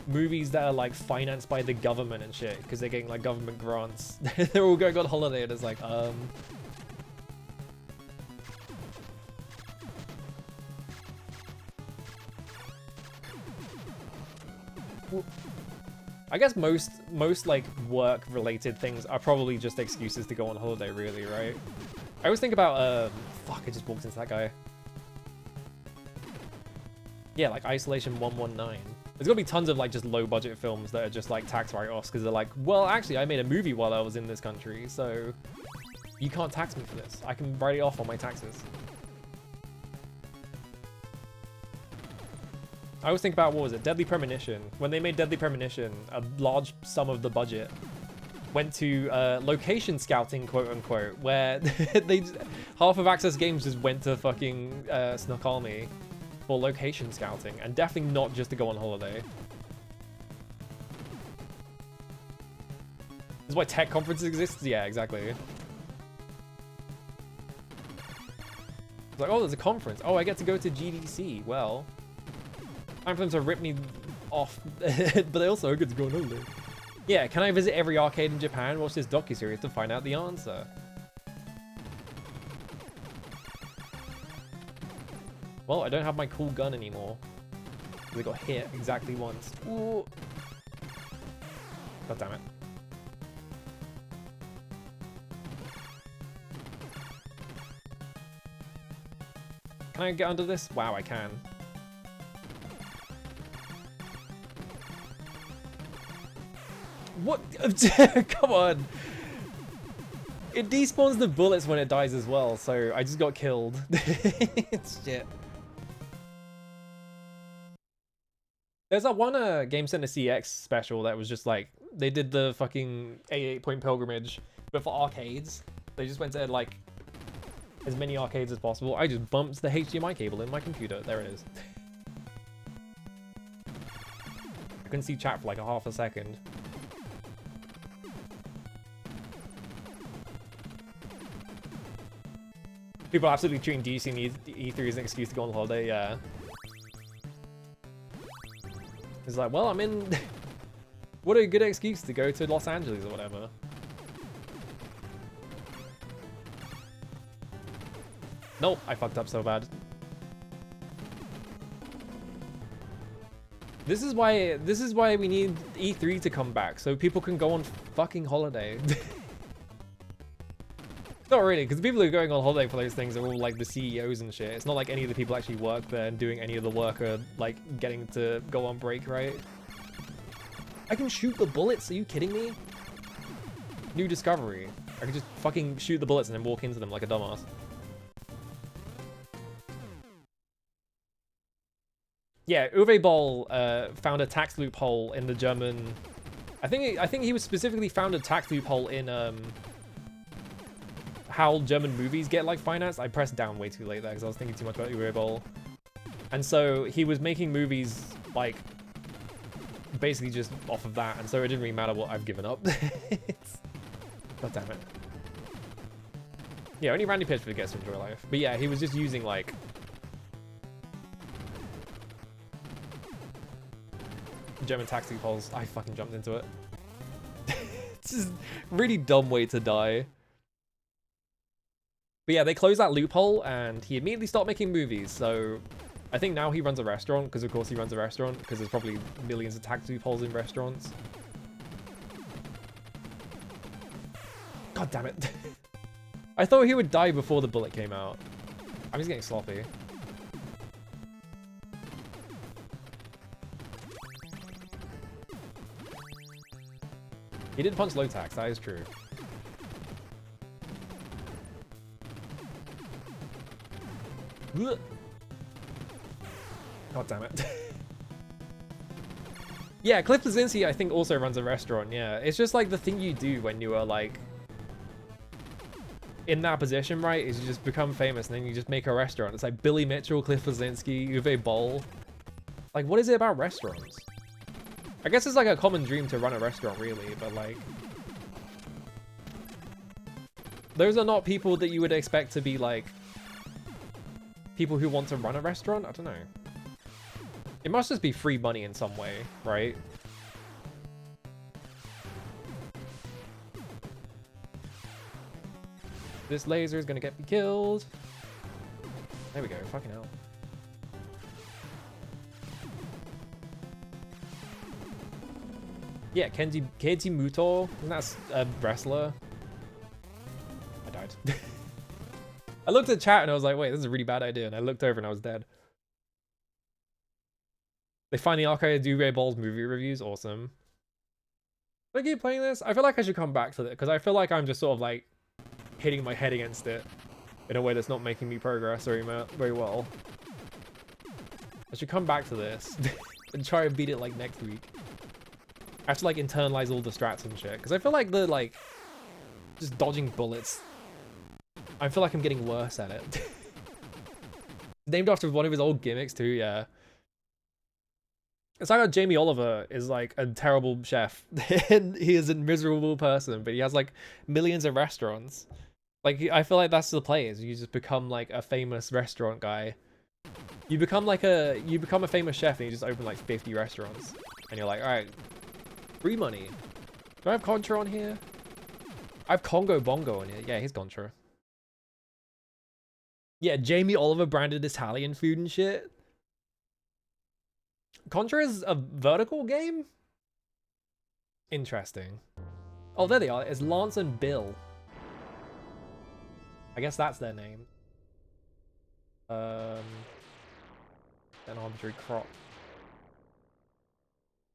movies that are like financed by the government and shit because they're getting like government grants. They're all going on holiday and it's like I guess most like work related things are probably just excuses to go on holiday, really, right? I always think about fuck, I just walked into that guy. Yeah, like Isolation 119. There's gonna be tons of like just low budget films that are just like tax write-offs because they're like, well, actually I made a movie while I was in this country, so you can't tax me for this. I can write it off on my taxes. I always think about, what was it, Deadly Premonition. When they made Deadly Premonition, a large sum of the budget went to location scouting, quote unquote, where half of Access Games just went to fucking Snoqualmie for location scouting, and definitely not just to go on holiday. This is why tech conferences exist? Yeah, exactly. It's like, oh, there's a conference. Oh, I get to go to GDC. Well, time for them to rip me off, but they also get to go on holiday. Yeah, can I visit every arcade in Japan? Watch this docuseries to find out the answer. Well, I don't have my cool gun anymore. I got hit exactly once. Ooh. God damn it. Can I get under this? Wow, I can. What? Come on. It despawns the bullets when it dies as well, so I just got killed. It's shit. There's that one Game Center CX special that was just like, they did the fucking 88-point pilgrimage, but for arcades. They just went to like as many arcades as possible. I just bumped the HDMI cable in my computer. There it is. I couldn't see chat for like a half a second. People are absolutely treating DC and E3 as an excuse to go on holiday, yeah. It's like, well, I'm in... What a good excuse to go to Los Angeles or whatever. Nope, I fucked up so bad. This is why we need E3 to come back, so people can go on fucking holiday. Not really, because the people who are going on holiday for those things are all like the CEOs and shit. It's not like any of the people actually work there and doing any of the work are like getting to go on break, right? I can shoot the bullets, are you kidding me? New discovery. I can just fucking shoot the bullets and then walk into them like a dumbass. Yeah, Uwe Boll found a tax loophole in the German... I think he was specifically found a tax loophole in how German movies get like financed. I pressed down way too late there because I was thinking too much about Uwe Boll. And so he was making movies like basically just off of that, and so it didn't really matter what I've given up. God damn it. Yeah, only Randy Pitchford gets to enjoy life. But yeah, he was just using like German tax loopholes. I fucking jumped into it. It's just a really dumb way to die. But yeah, they closed that loophole and he immediately stopped making movies. So I think now he runs a restaurant because of course he runs a restaurant because there's probably millions of tax loopholes in restaurants. God damn it. I thought he would die before the bullet came out. I'm just getting sloppy. He did punch low tax, that is true. God damn it. Yeah, Cliff Bleszinski I think also runs a restaurant, yeah. It's just like the thing you do when you are like in that position, right? Is you just become famous and then you just make a restaurant. It's like Billy Mitchell, Cliff Bleszinski, Uwe Boll. Like, what is it about restaurants? I guess it's like a common dream to run a restaurant, really, but like... Those are not people that you would expect to be like... people who want to run a restaurant? I don't know. It must just be free money in some way, right? This laser is gonna get me killed. There we go, fucking hell. Yeah, Keiji Muto, that's a wrestler. I died. I looked at chat and I was like, wait, this is a really bad idea. And I looked over and I was dead. They finally archived Do-Ray Ball's movie reviews. Awesome. Should I keep playing this? I feel like I should come back to it because I feel like I'm just sort of like hitting my head against it in a way that's not making me progress very well. I should come back to this and try and beat it like next week. I have to like internalize all the strats and shit because I feel like the like just dodging bullets. I feel like I'm getting worse at it. Named after one of his old gimmicks too, yeah. It's like how Jamie Oliver is like a terrible chef and he is a miserable person, but he has like millions of restaurants. Like, I feel like that's the play, is you just become like a famous restaurant guy. You become a famous chef and you just open like 50 restaurants. And you're like, alright, free money. Do I have Contra on here? I have Congo Bongo on here. Yeah, he's Contra. Yeah, Jamie Oliver branded Italian food and shit. Contra is a vertical game? Interesting. Oh, there they are. It's Lance and Bill. I guess that's their name. An arbitrary crop.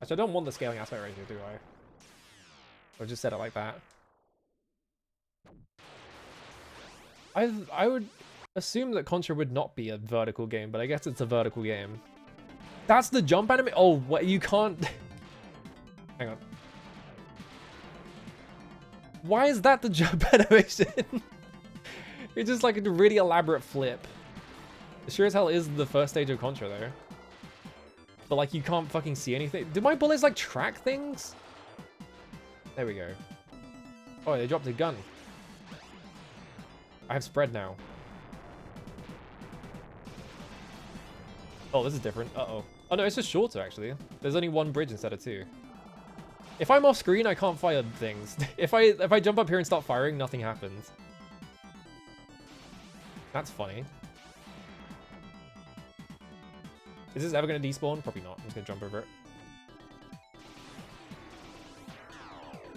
Actually, I don't want the scaling aspect ratio, do I? I just said it like that. I would assume that Contra would not be a vertical game, but I guess it's a vertical game. That's the jump anime? Oh, what? You can't... Hang on. Why is that the jump animation? It's just like a really elaborate flip. It sure as hell is the first stage of Contra, though. But, like, you can't fucking see anything. Do my bullets, like, track things? There we go. Oh, they dropped a gun. I have spread now. Oh, this is different. Uh-oh. Oh, no, it's just shorter, actually. There's only one bridge instead of two. If I'm off screen, I can't fire things. If I jump up here and start firing, nothing happens. That's funny. Is this ever going to despawn? Probably not. I'm just going to jump over it.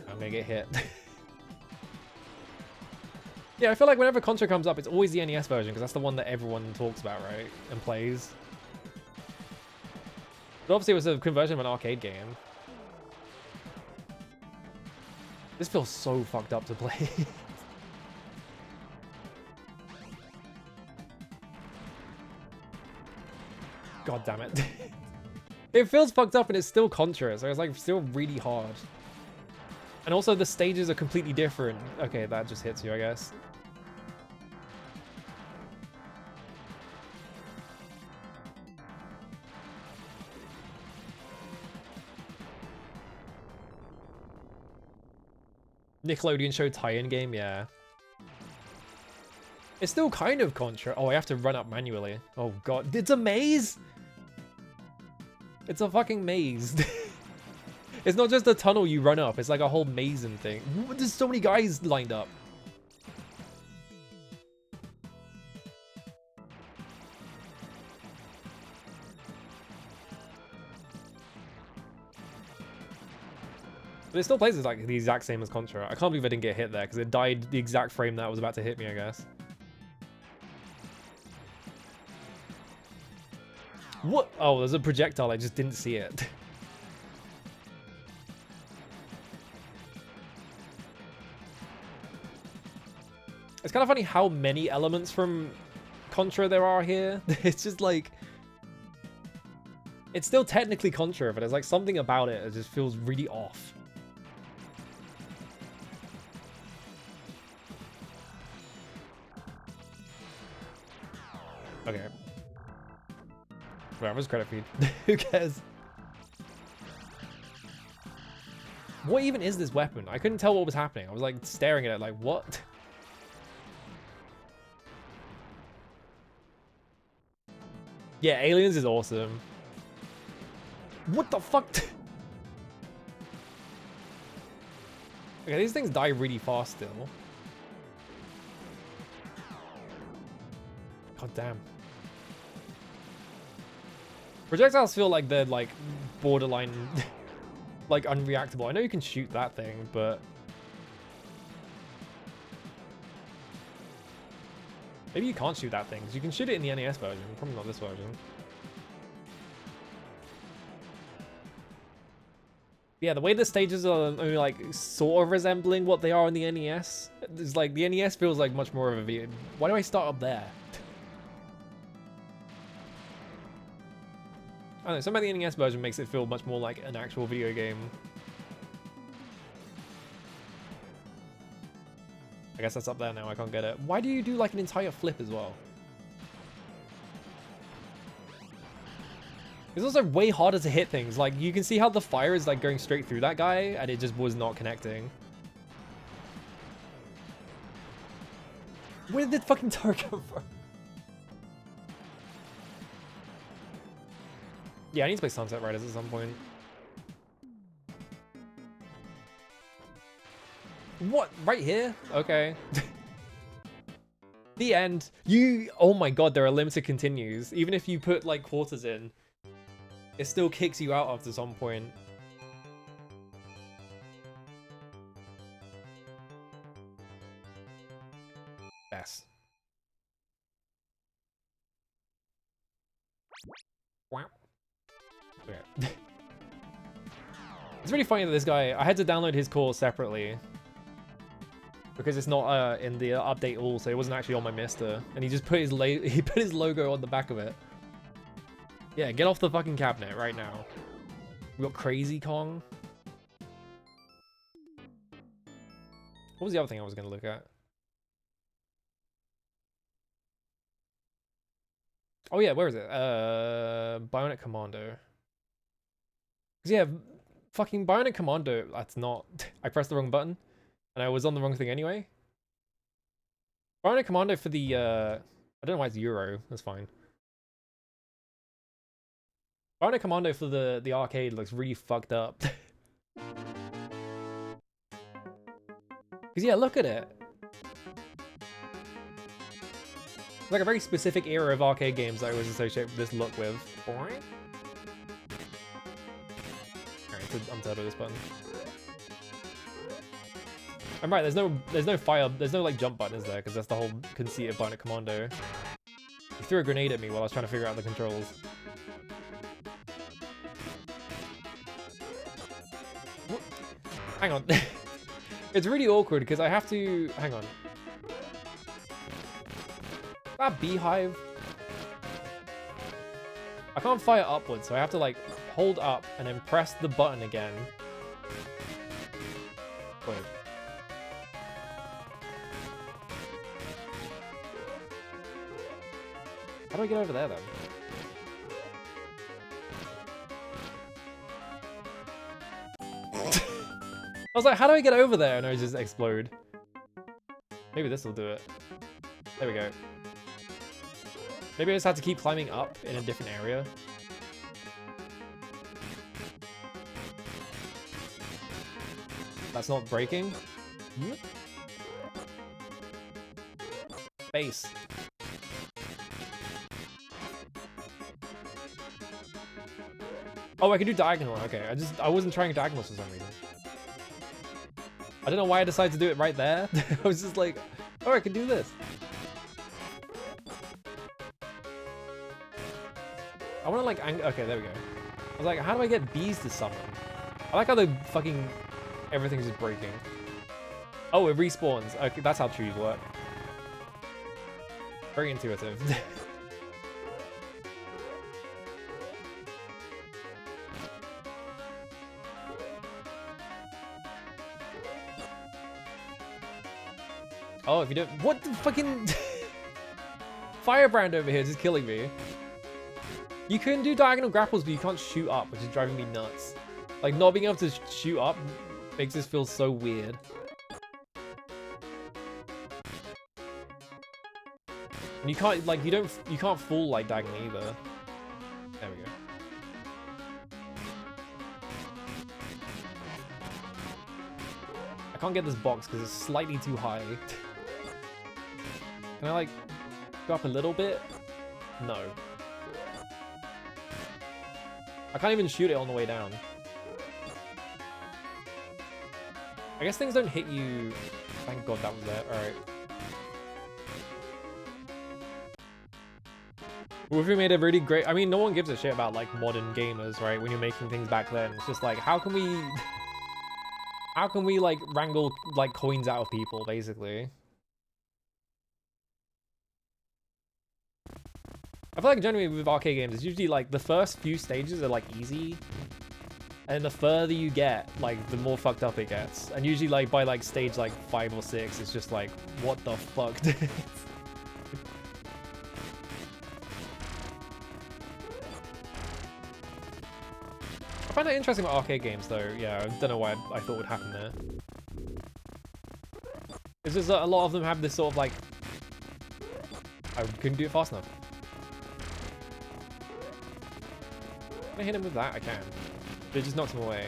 I'm going to get hit. Yeah, I feel like whenever Contra comes up, it's always the NES version, because that's the one that everyone talks about, right? And plays. But obviously it was a conversion of an arcade game. This feels so fucked up to play. God damn it. It feels fucked up and it's still Contra, so it's like still really hard. And also the stages are completely different. Okay, that just hits you, I guess. Nickelodeon show tie-in game, yeah. It's still kind of Contra. Oh, I have to run up manually. Oh god, it's a maze! It's a fucking maze. It's not just a tunnel you run up, it's like a whole maze and thing. There's so many guys lined up. But it still plays like the exact same as Contra. I can't believe I didn't get hit there because it died the exact frame that was about to hit me, I guess. What? Oh, there's a projectile. I just didn't see it. It's kind of funny how many elements from Contra there are here. It's just like... It's still technically Contra, but there's like something about it that just feels really off. Okay. Whatever, it's credit feed. Who cares? What even is this weapon? I couldn't tell what was happening. I was like staring at it like, what? Yeah, Aliens is awesome. What the fuck? Okay, these things die really fast still. God damn. Projectiles feel like they're like borderline like unreactable. I know you can shoot that thing, but maybe you can't shoot that thing, because you can shoot it in the NES version, probably not this version. Yeah, the way the stages are only like sort of resembling what they are in the NES. It's like the NES feels like much more of a video. Why do I start up there? I don't know, somehow the NES version makes it feel much more like an actual video game. I guess that's up there now, I can't get it. Why do you do like an entire flip as well? It's also way harder to hit things. Like, you can see how the fire is like going straight through that guy, and it just was not connecting. Where did the fucking tower come from? Yeah, I need to play Sunset Riders at some point. What? Right here? Okay. The end. Oh my god, there are limited continues. Even if you put like quarters in, it still kicks you out after some point. Yes. Wow. Okay. It's really funny that this guy, I had to download his core separately because it's not in the update all, so it wasn't actually on my Mister, and he just put his logo on the back of it. Yeah, get off the fucking cabinet right now. We got Crazy Kong. What was the other thing I was gonna look at? Oh yeah, where is it? Bionic Commando. 'Cause yeah, fucking Bionic Commando, that's not... I pressed the wrong button, and I was on the wrong thing anyway. Bionic Commando for the, I don't know why it's Euro, that's fine. Bionic Commando for the arcade looks really fucked up. Because yeah, look at it. It's like a very specific era of arcade games that I always associate this look with. Alright, to unturbo this button. I'm right, there's no fire, there's no like jump button, is there? Because that's the whole conceit of Bionic Commando. He threw a grenade at me while I was trying to figure out the controls. What? Hang on. It's really awkward because I have to... Hang on. That beehive? I can't fire upwards, so I have to like hold up and then press the button again. Wait. How do I get over there then? I was like, how do I get over there? And I just explode. Maybe this will do it. There we go. Maybe I just have to keep climbing up in a different area. That's not breaking. Yep. Base. Oh, I can do diagonal. Okay, I wasn't trying diagonals for some reason. I don't know why I decided to do it right there. I was just like, oh, I can do this. I want to like, okay, there we go. I was like, how do I get bees to summon? I like how the fucking, everything's just breaking. Oh, it respawns. Okay, that's how trees work. Very intuitive. Oh, if you don't, what the fucking Firebrand over here is just killing me. You can do diagonal grapples, but you can't shoot up, which is driving me nuts. Like, not being able to shoot up makes this feel so weird. And you can't, like, you can't fall, like, diagonally either. There we go. I can't get this box because it's slightly too high. Can I, like, go up a little bit? No. I can't even shoot it on the way down. I guess things don't hit you... Thank God that was there. Alright. Well, if we made a really great... I mean, no one gives a shit about, like, modern gamers, right? When you're making things back then. It's just like, how can we... How can we, like, wrangle, like, coins out of people, basically? I feel like generally with arcade games, it's usually, like, the first few stages are, like, easy. And the further you get, like, the more fucked up it gets. And usually, like, by, like, stage, like, 5 or 6, it's just like, what the fuck? I find that interesting about arcade games, though. Yeah, I don't know why I thought would happen there. It's just that a lot of them have this sort of, like... I couldn't do it fast enough. Can I hit him with that? I can. But it just knocks him away.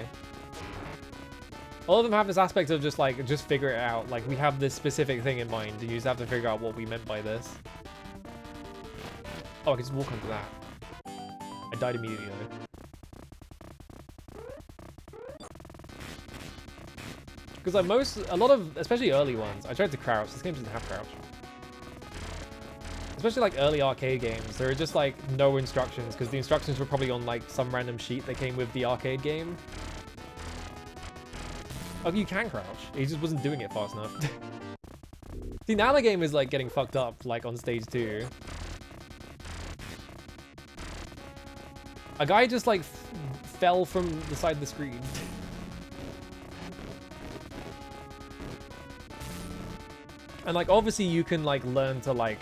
All of them have this aspect of just, like, just figure it out. Like, we have this specific thing in mind, and you just have to figure out what we meant by this. Oh, I can just walk onto that. I died immediately, though. Because like a lot of, especially early ones, I tried to crouch. This game doesn't have crouch. Especially like early arcade games, there are just like no instructions because the instructions were probably on like some random sheet that came with the arcade game. Oh, you can crouch. He just wasn't doing it fast enough. See, now the game is like getting fucked up like on stage 2. A guy just like fell from the side of the screen. And like obviously you can like learn to like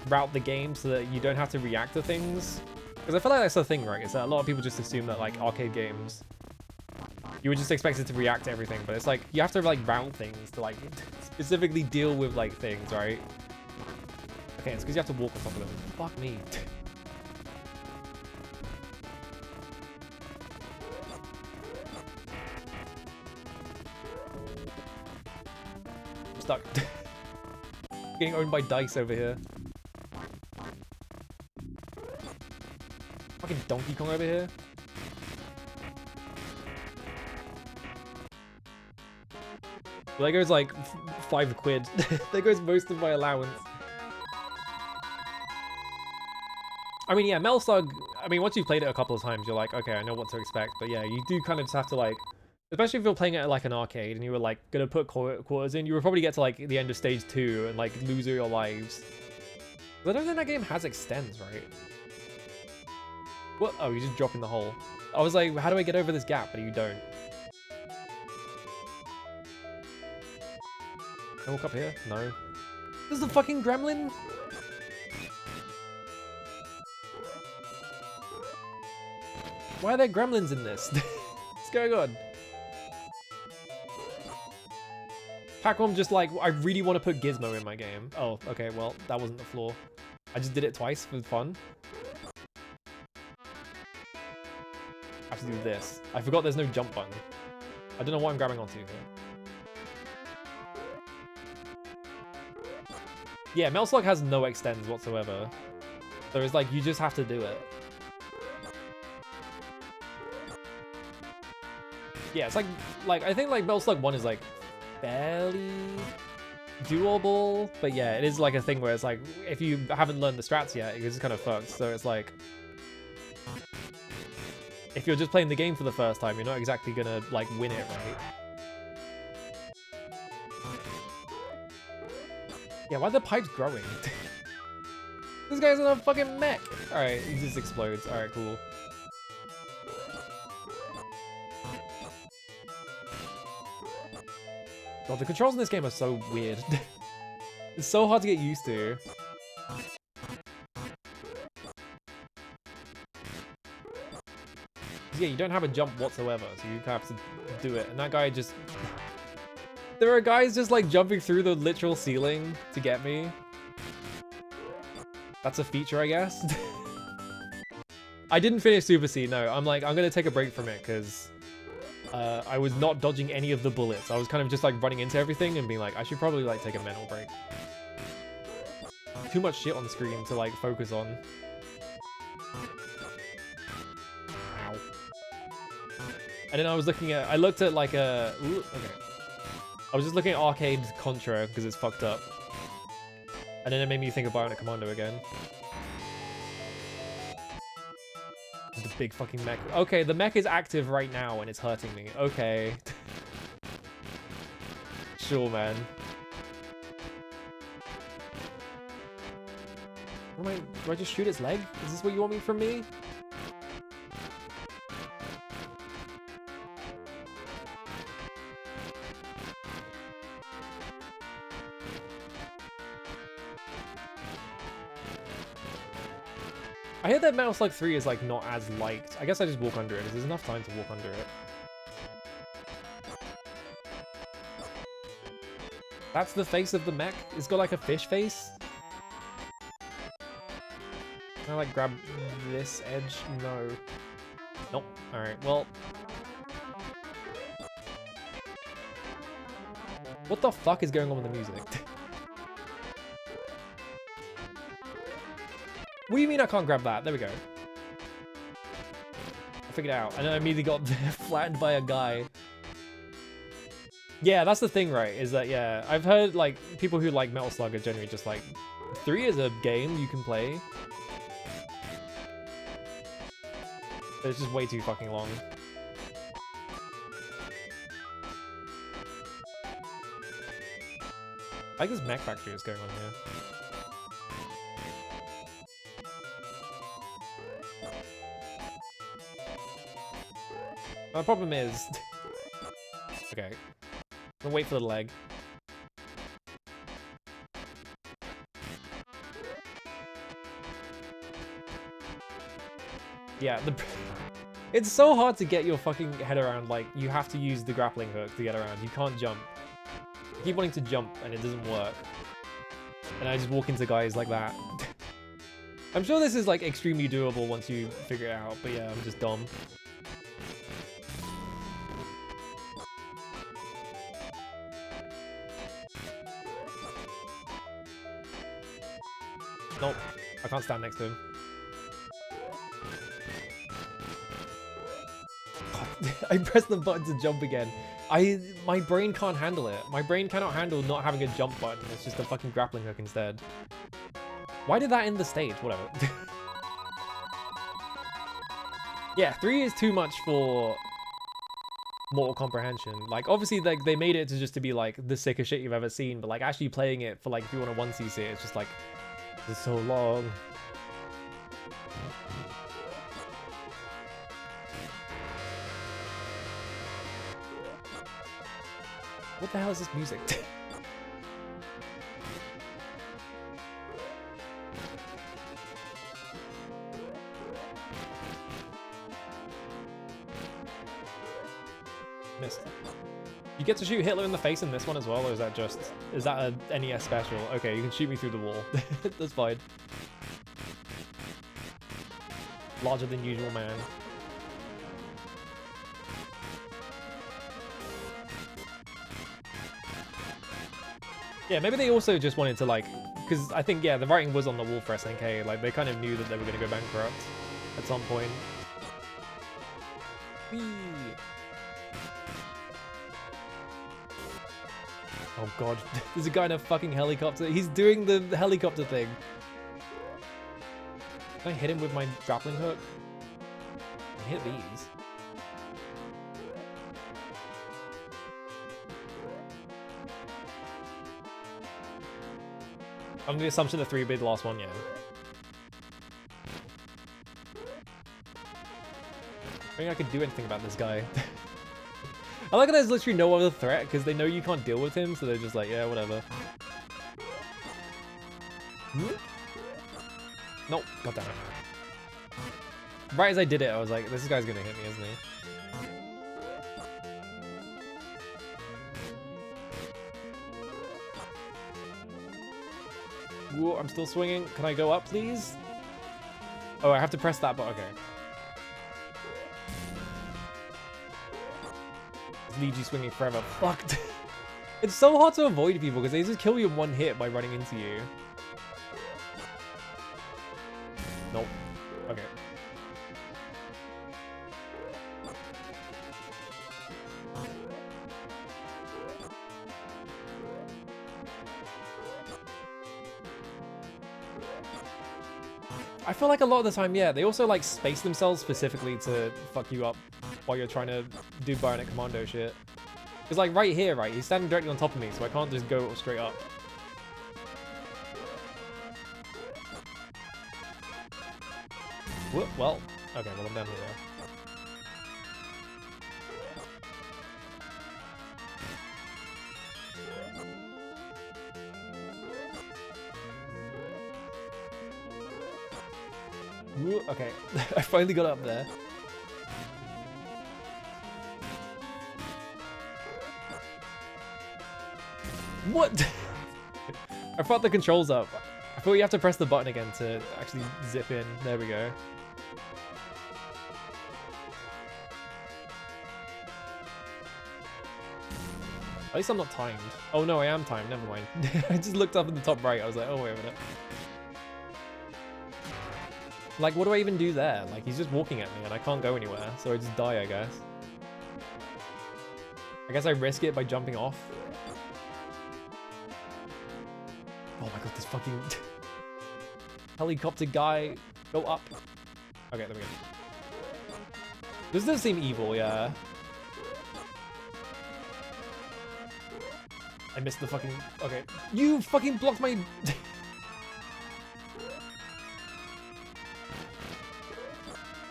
route the game so that you don't have to react to things. Because I feel like that's the thing, right? Is that a lot of people just assume that like arcade games, you would just expect it to react to everything, but it's like you have to like route things to like specifically deal with like things, right? Okay, it's because you have to walk on top of them. Fuck me. I'm stuck. Getting owned by dice over here. Fucking Donkey Kong over here. Well, there goes like 5 quid. There goes most of my allowance. I mean, yeah, Metal Slug, I mean, once you've played it a couple of times, you're like, okay, I know what to expect. But yeah, you do kind of just have to like, especially if you're playing it at like an arcade and you were like gonna put quarters in, you would probably get to like the end of stage 2 and like lose all your lives. But I don't think that game has extends, right? What? Oh, you just drop in the hole. I was like, how do I get over this gap? But you don't. Can I walk up here? No. There's the fucking gremlin? Why are there gremlins in this? What's going on? Pac-Man just like, I really want to put Gizmo in my game. Oh, okay, well, that wasn't the floor. I just did it twice for fun. I have to do this. I forgot there's no jump button. I don't know what I'm grabbing onto here. Yeah, Metal Slug has no extends whatsoever. So it's like, you just have to do it. Yeah, it's like I think like Metal Slug 1 is like fairly doable, but yeah, it is like a thing where it's like, if you haven't learned the strats yet, it's kind of fucked. So it's like, if you're just playing the game for the first time, you're not exactly gonna like win it, right? Yeah, why are the pipes growing? This guy's in a fucking mech! Alright, he just explodes. Alright, cool. God, the controls in this game are so weird. It's so hard to get used to. Yeah, you don't have a jump whatsoever, so you have to do it. And that guy just... There are guys just like jumping through the literal ceiling to get me. That's a feature, I guess. I didn't finish Super C, no. I'm like, I'm gonna take a break from it because I was not dodging any of the bullets. I was kind of just like running into everything and being like, I should probably like take a mental break. Too much shit on the screen to like focus on. Ow. And then I was looking at, I looked at like a, ooh, okay. I was just looking at Arcade Contra because it's fucked up. And then it made me think of Bionic Commando again. The big fucking mech. Okay, the mech is active right now and it's hurting me. Okay. Sure, man. Do I just shoot its leg? Is this what you want me from me? I hear that Metal Slug 3 is like not as liked. I guess I just walk under it because there's enough time to walk under it. That's the face of the mech? It's got like a fish face? Can I like grab this edge? No. Nope. Alright, well. What the fuck is going on with the music? What do you mean I can't grab that? There we go. I figured it out. And then I immediately got flattened by a guy. Yeah, that's the thing, right? Is that, yeah, I've heard, like, people who like Metal Slug are generally just like, 3 is a game you can play. But it's just way too fucking long. I like this mech factory is going on here. My problem is... okay. I'm gonna wait for the leg. Yeah, it's so hard to get your fucking head around, like, you have to use the grappling hook to get around. You can't jump. I keep wanting to jump, and it doesn't work. And I just walk into guys like that. I'm sure this is, like, extremely doable once you figure it out, but yeah, I'm just dumb. Nope, I can't stand next to him. God, I pressed the button to jump again. My brain can't handle it. My brain cannot handle not having a jump button. It's just a fucking grappling hook instead. Why did that end the stage? Whatever. Yeah, 3 is too much for Mortal Comprehension. Like, obviously, like, they made it to just to be like the sickest shit you've ever seen, but like actually playing it for like if you want to 1cc it, it's just like, it's so long. What the hell is this music? Missed. You get to shoot Hitler in the face in this one as well, or is that just... is that a NES special? Okay, you can shoot me through the wall. That's fine. Larger than usual, man. Yeah, maybe they also just wanted to, like... because I think, yeah, the writing was on the wall for SNK. Like, they kind of knew that they were going to go bankrupt at some point. Whee! Oh god, there's a guy in a fucking helicopter. He's doing the helicopter thing. Can I hit him with my grappling hook? I can hit these. I'm the assumption that 3 would be the last one, yeah. I think I could do anything about this guy. I like that there's literally no other threat because they know you can't deal with him, so they're just like, yeah, whatever. Nope, goddammit. Right as I did it, I was like, this guy's gonna hit me, isn't he? Whoa, I'm still swinging. Can I go up, please? Oh, I have to press that button. Okay. Leaves you swinging forever. Fuck. It's so hard to avoid people because they just kill you in one hit by running into you. Nope. Okay. I feel like a lot of the time, yeah, they also like space themselves specifically to fuck you up while you're trying to do Bionic Commando shit. Because like right here, right, he's standing directly on top of me, so I can't just go straight up. Whoop, well, okay, well I'm down here now. Whoop, okay, I finally got up there. What? I thought the controls up. I thought you have to press the button again to actually zip in. There we go. At least I'm not timed. Oh no, I am timed. Never mind. I just looked up in the top right. I was like, oh, wait a minute. Like, what do I even do there? Like, he's just walking at me and I can't go anywhere. So I just die, I guess. I guess I risk it by jumping off. Oh my god, this fucking helicopter guy. Go up. Okay, there we go. This does seem evil, yeah. I missed the fucking... Okay. You fucking blocked my...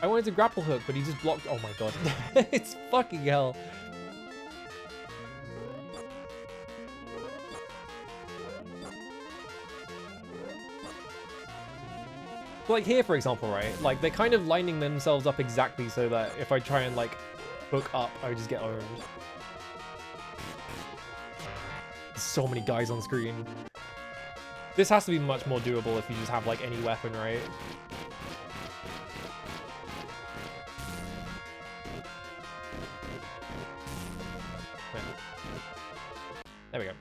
I wanted to grapple hook, but he just blocked... Oh my god. It's fucking hell. Like here, for example, right? Like, they're kind of lining themselves up exactly so that if I try and, like, hook up, I just get owned. So many guys on screen. This has to be much more doable if you just have, like, any weapon, right? There we go.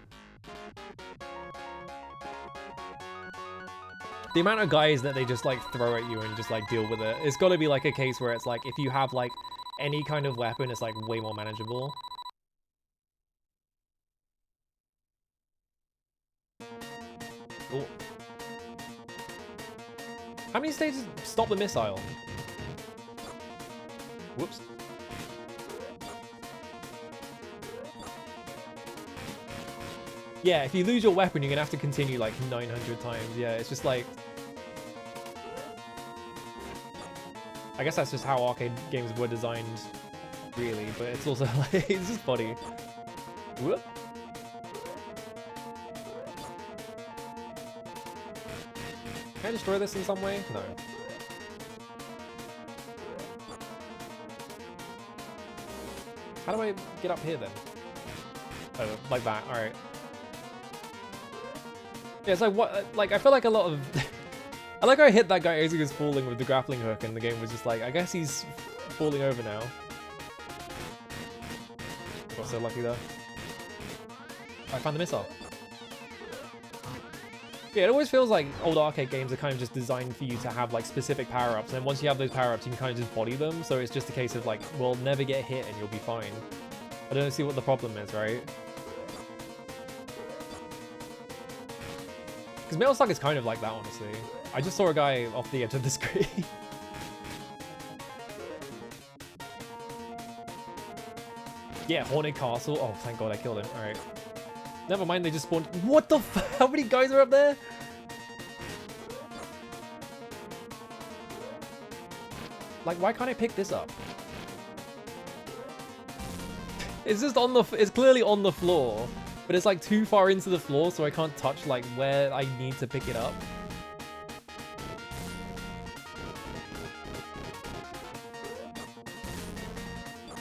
The amount of guys that they just like throw at you and just like deal with it, it's got to be like a case where it's like if you have like any kind of weapon, it's like way more manageable. Ooh. How many stages stop the missile? Whoops. Yeah, if you lose your weapon, you're gonna have to continue like 900 times. Yeah, it's just like... I guess that's just how arcade games were designed, really, but it's also like, it's just funny. Whoop. Can I destroy this in some way? No. How do I get up here then? Oh, like that, alright. Yeah, it's like, what, like, I feel like a lot of... I like how I hit that guy as he was falling with the grappling hook and the game was just like, I guess he's falling over now. Got so lucky there. I found the missile. Yeah, it always feels like old arcade games are kind of just designed for you to have like specific power-ups, and once you have those power-ups, you can kind of just body them, so it's just a case of like, well, never get hit and you'll be fine. I don't see what the problem is, right? Because Metal Slug is kind of like that, honestly. I just saw a guy off the edge of the screen. Yeah, Haunted Castle. Oh, thank god I killed him. Alright. Never mind, they just spawned... What the f... How many guys are up there? Like, why can't I pick this up? It's just on the... It's clearly on the floor. But it's like too far into the floor, so I can't touch like where I need to pick it up.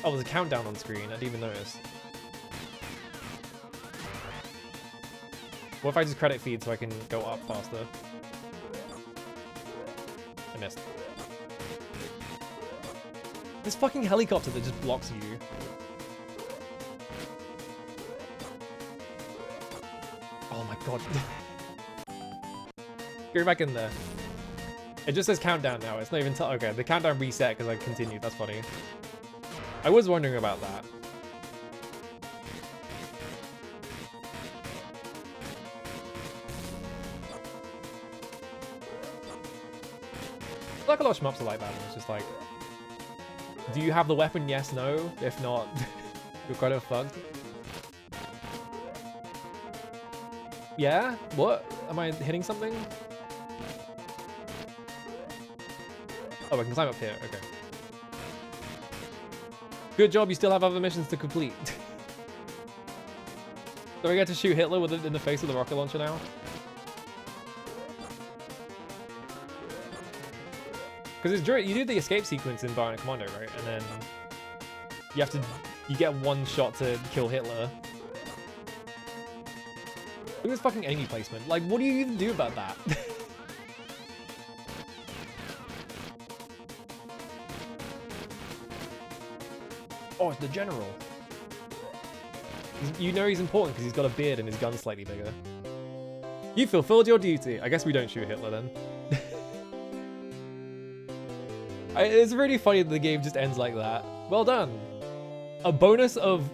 Oh, there's a countdown on screen. I didn't even notice. What if I just credit feed so I can go up faster? I missed. This fucking helicopter that just blocks you. Oh my god. Go back in there. It just says countdown now. It's not even... Okay, the countdown reset because I continued. That's funny. I was wondering about that. Like a lot of shmups are like that. It's just like... Do you have the weapon? Yes, no. If not, you're kind of fucked. Yeah? What? Am I hitting something? Oh, I can climb up here. Okay. Good job, you still have other missions to complete. Do I get to shoot Hitler with it in the face with the rocket launcher now? Because it's during, you do the escape sequence in Bionic Commando, right? And then you get one shot to kill Hitler. Look at this fucking enemy placement. Like, what do you even do about that? Oh, it's the general. You know he's important because he's got a beard and his gun's slightly bigger. You fulfilled your duty. I guess we don't shoot Hitler then. It's really funny that the game just ends like that. Well done. A bonus of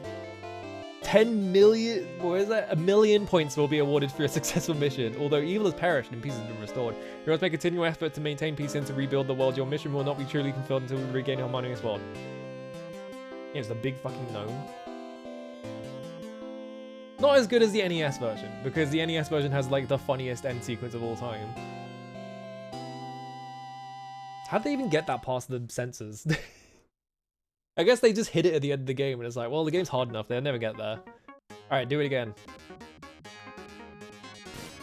10 million, what is that? 1 million points will be awarded for a successful mission. Although evil has perished and peace has been restored, you must make a continual effort to maintain peace and to rebuild the world. Your mission will not be truly fulfilled until we regain a harmonious world. Yeah, it's the big fucking gnome. Not as good as the NES version, because the NES version has like the funniest end sequence of all time. How'd they even get that past the sensors? I guess they just hit it at the end of the game and it's like, well, the game's hard enough, they'll never get there. Alright, do it again.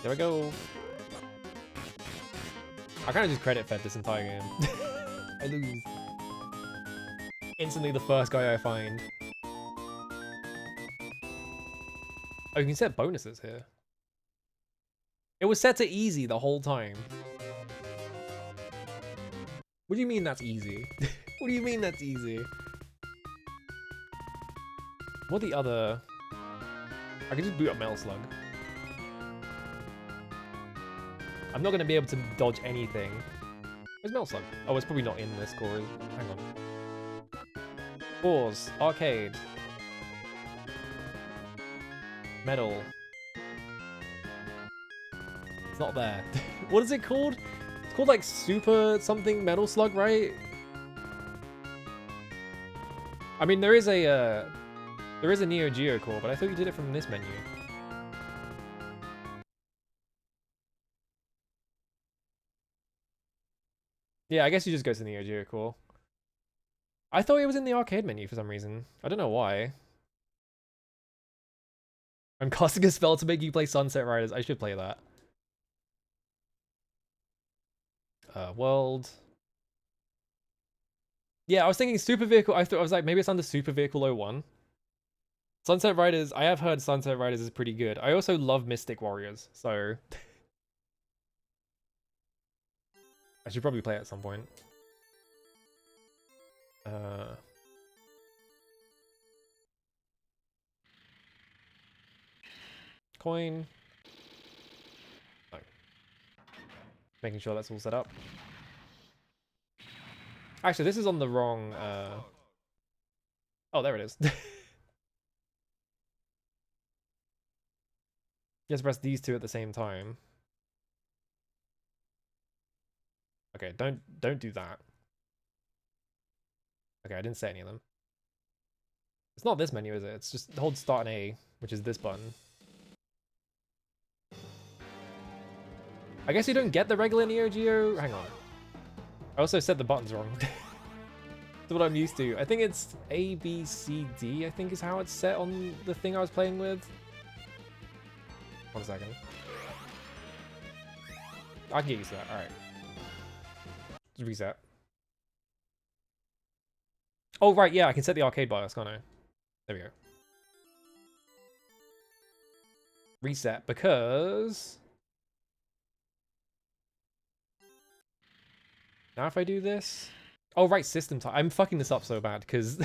There we go. I kind of just credit fed this entire game. I lose. Instantly the first guy I find. Oh, you can set bonuses here. It was set to easy the whole time. What do you mean that's easy? What do you mean that's easy? What the other... I can just boot up Metal Slug. I'm not going to be able to dodge anything. Where's Metal Slug? Oh, it's probably not in this core. Hang on. Pause. Arcade. Metal. It's not there. What is it called? It's called like Super something Metal Slug, right? I mean, there is a Neo Geo core, but I thought you did it from this menu. Yeah, I guess you just go to the Neo Geo core. I thought it was in the arcade menu for some reason. I don't know why. I'm casting a spell to make you play Sunset Riders. I should play that. World. Yeah, I was thinking Super Vehicle. I was like, maybe it's under Super Vehicle 01. Sunset Riders. I have heard Sunset Riders is pretty good. I also love Mystic Warriors, so I should probably play it at some point. Coin. No. Making sure that's all set up. Actually, this is on the wrong... Oh, there it is. You have to press these two at the same time. Okay, don't do that. Okay, I didn't say any of them. It's not this menu, is it? It's just hold start and A, which is this button. I guess you don't get the regular Neo Geo. Hang on. I also set the buttons wrong. That's what I'm used to. I think it's A, B, C, D, I think is how it's set on the thing I was playing with. 1 second. I can get used to that. Alright. Just reset. Oh, right, yeah, I can set the arcade bias, can't I? There we go. Reset, because... Now if I do this... Oh, right, system type. I'm fucking this up so bad, because...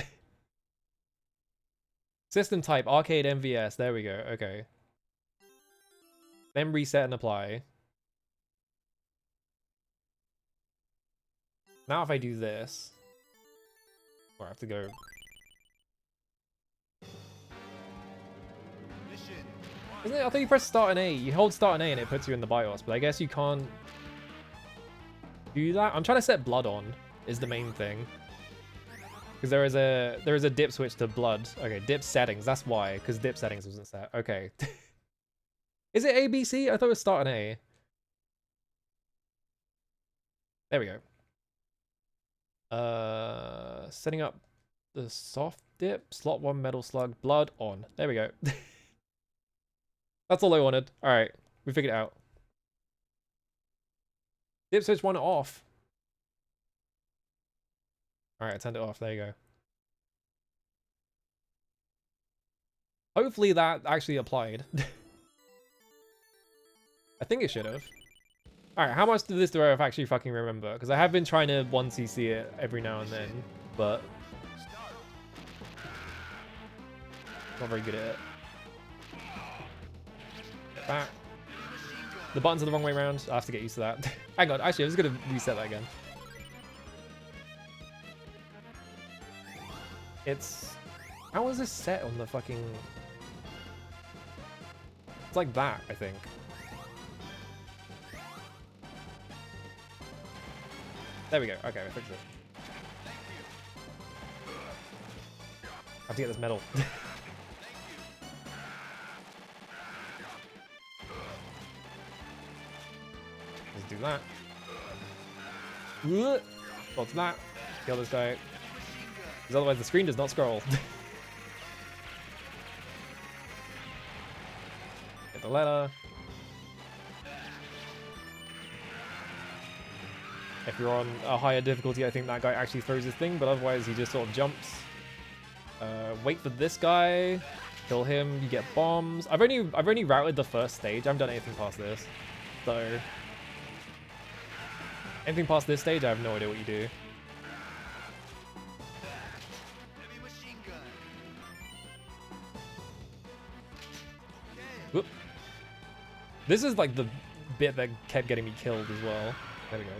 System type, arcade MVS. There we go, okay. Then reset and apply. Now if I do this, or I have to go. Isn't it? I think you press start and A. You hold start and A and it puts you in the BIOS, but I guess you can't do that. I'm trying to set blood on is the main thing. Because there is a dip switch to blood. Okay, dip settings. That's why, because dip settings wasn't set. Okay. Is it A, B, C? I thought it was start and A. There we go. Setting up the soft dip, slot 1 metal slug, blood on. There we go. That's all I wanted. All right, we figured it out. Dip switch 1 off. All right, I turned it off. There you go. Hopefully that actually applied. I think it should have. Alright, how much of this do I actually fucking remember? Because I have been trying to 1cc it every now and then, but not very good at it. Back. The buttons are the wrong way around. I have to get used to that. Hang on, actually, I'm just going to reset that again. It's... How is this set on the fucking... It's like that, I think. There we go. Okay, I fixed it. I have to get this medal. Let's do that. What's that? Kill this guy. Because otherwise the screen does not scroll. Get the letter. If you're on a higher difficulty, I think that guy actually throws his thing, but otherwise he just sort of jumps. Wait for this guy. Kill him. You get bombs. I've only routed the first stage. I haven't done anything past this. So anything past this stage, I have no idea what you do. Whoop. This is like the bit that kept getting me killed as well. There we go.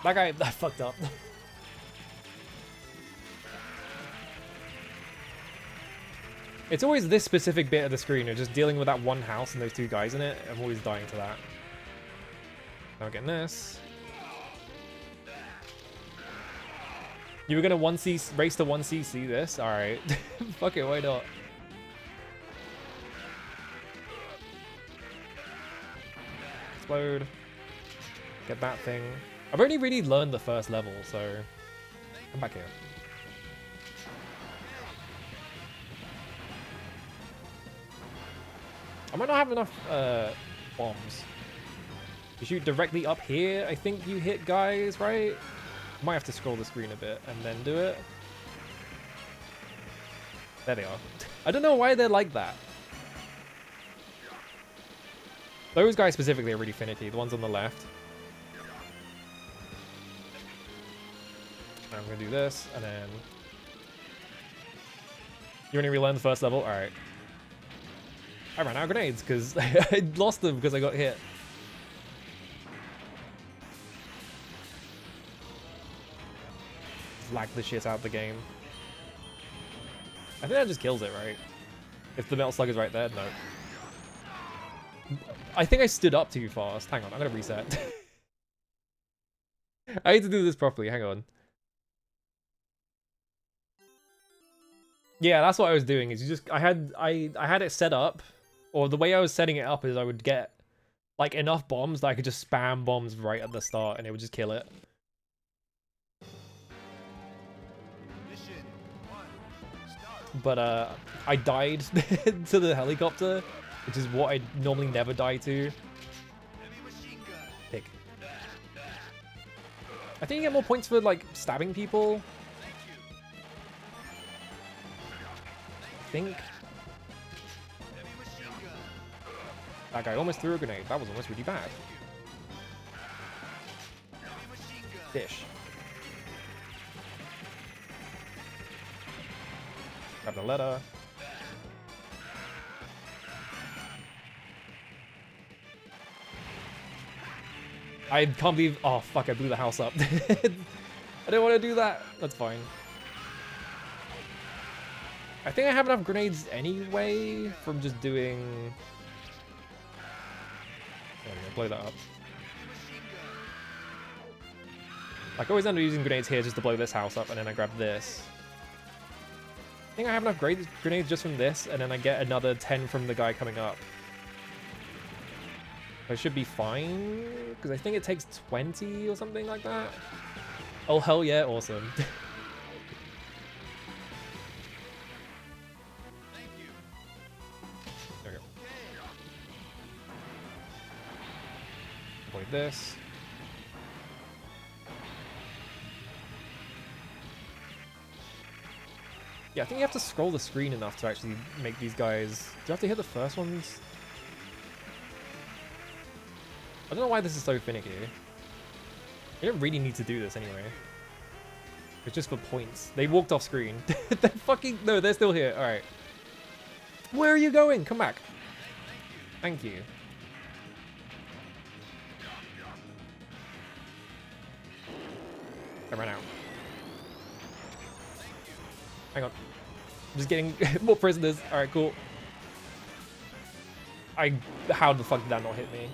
That guy, I fucked up. It's always this specific bit of the screen, or just dealing with that one house and those two guys in it. I'm always dying to that. Now we're getting this. You were gonna 1C race to 1cc this? Alright. Fuck it, why not? Explode. Get that thing. I've only really learned the first level, so come back here. I might not have enough bombs. You shoot directly up here, I think you hit guys, right? Might have to scroll the screen a bit and then do it. There they are. I don't know why they're like that. Those guys specifically are really finicky, the ones on the left. I'm gonna do this, and then... You only relearn the first level? Alright. I ran out of grenades, because I lost them because I got hit. Lag the shit out of the game. I think that just kills it, right? If the metal slug is right there, no. I think I stood up too fast. Hang on, I'm gonna reset. I need to do this properly, hang on. Yeah, that's what I was doing, is you just I had it set up, or the way I was setting it up is I would get like enough bombs that I could just spam bombs right at the start and it would just kill it. But I died to the helicopter, which is what I normally never die to. Pick. I think you get more points for like stabbing people. I think. That guy almost threw a grenade. That was almost really bad. Fish. Grab the letter. I can't believe... Oh, fuck, I blew the house up. I didn't want to do that. That's fine. I think I have enough grenades anyway from just doing... There we go, blow that up. Like, I always end up using grenades here just to blow this house up, and then I grab this. I think I have enough grenades just from this, and then I get another 10 from the guy coming up. I should be fine, because I think it takes 20 or something like that. Oh, hell yeah, awesome. There we go. Avoid this. Yeah, I think you have to scroll the screen enough to actually make these guys... Do you have to hit the first ones? I don't know why this is so finicky. You don't really need to do this anyway. It's just for points. They walked off screen. They're fucking... No, they're still here. Alright. Where are you going? Come back. Thank you. I ran out. Hang on. I'm just getting more prisoners. Alright, cool. How the fuck did that not hit me?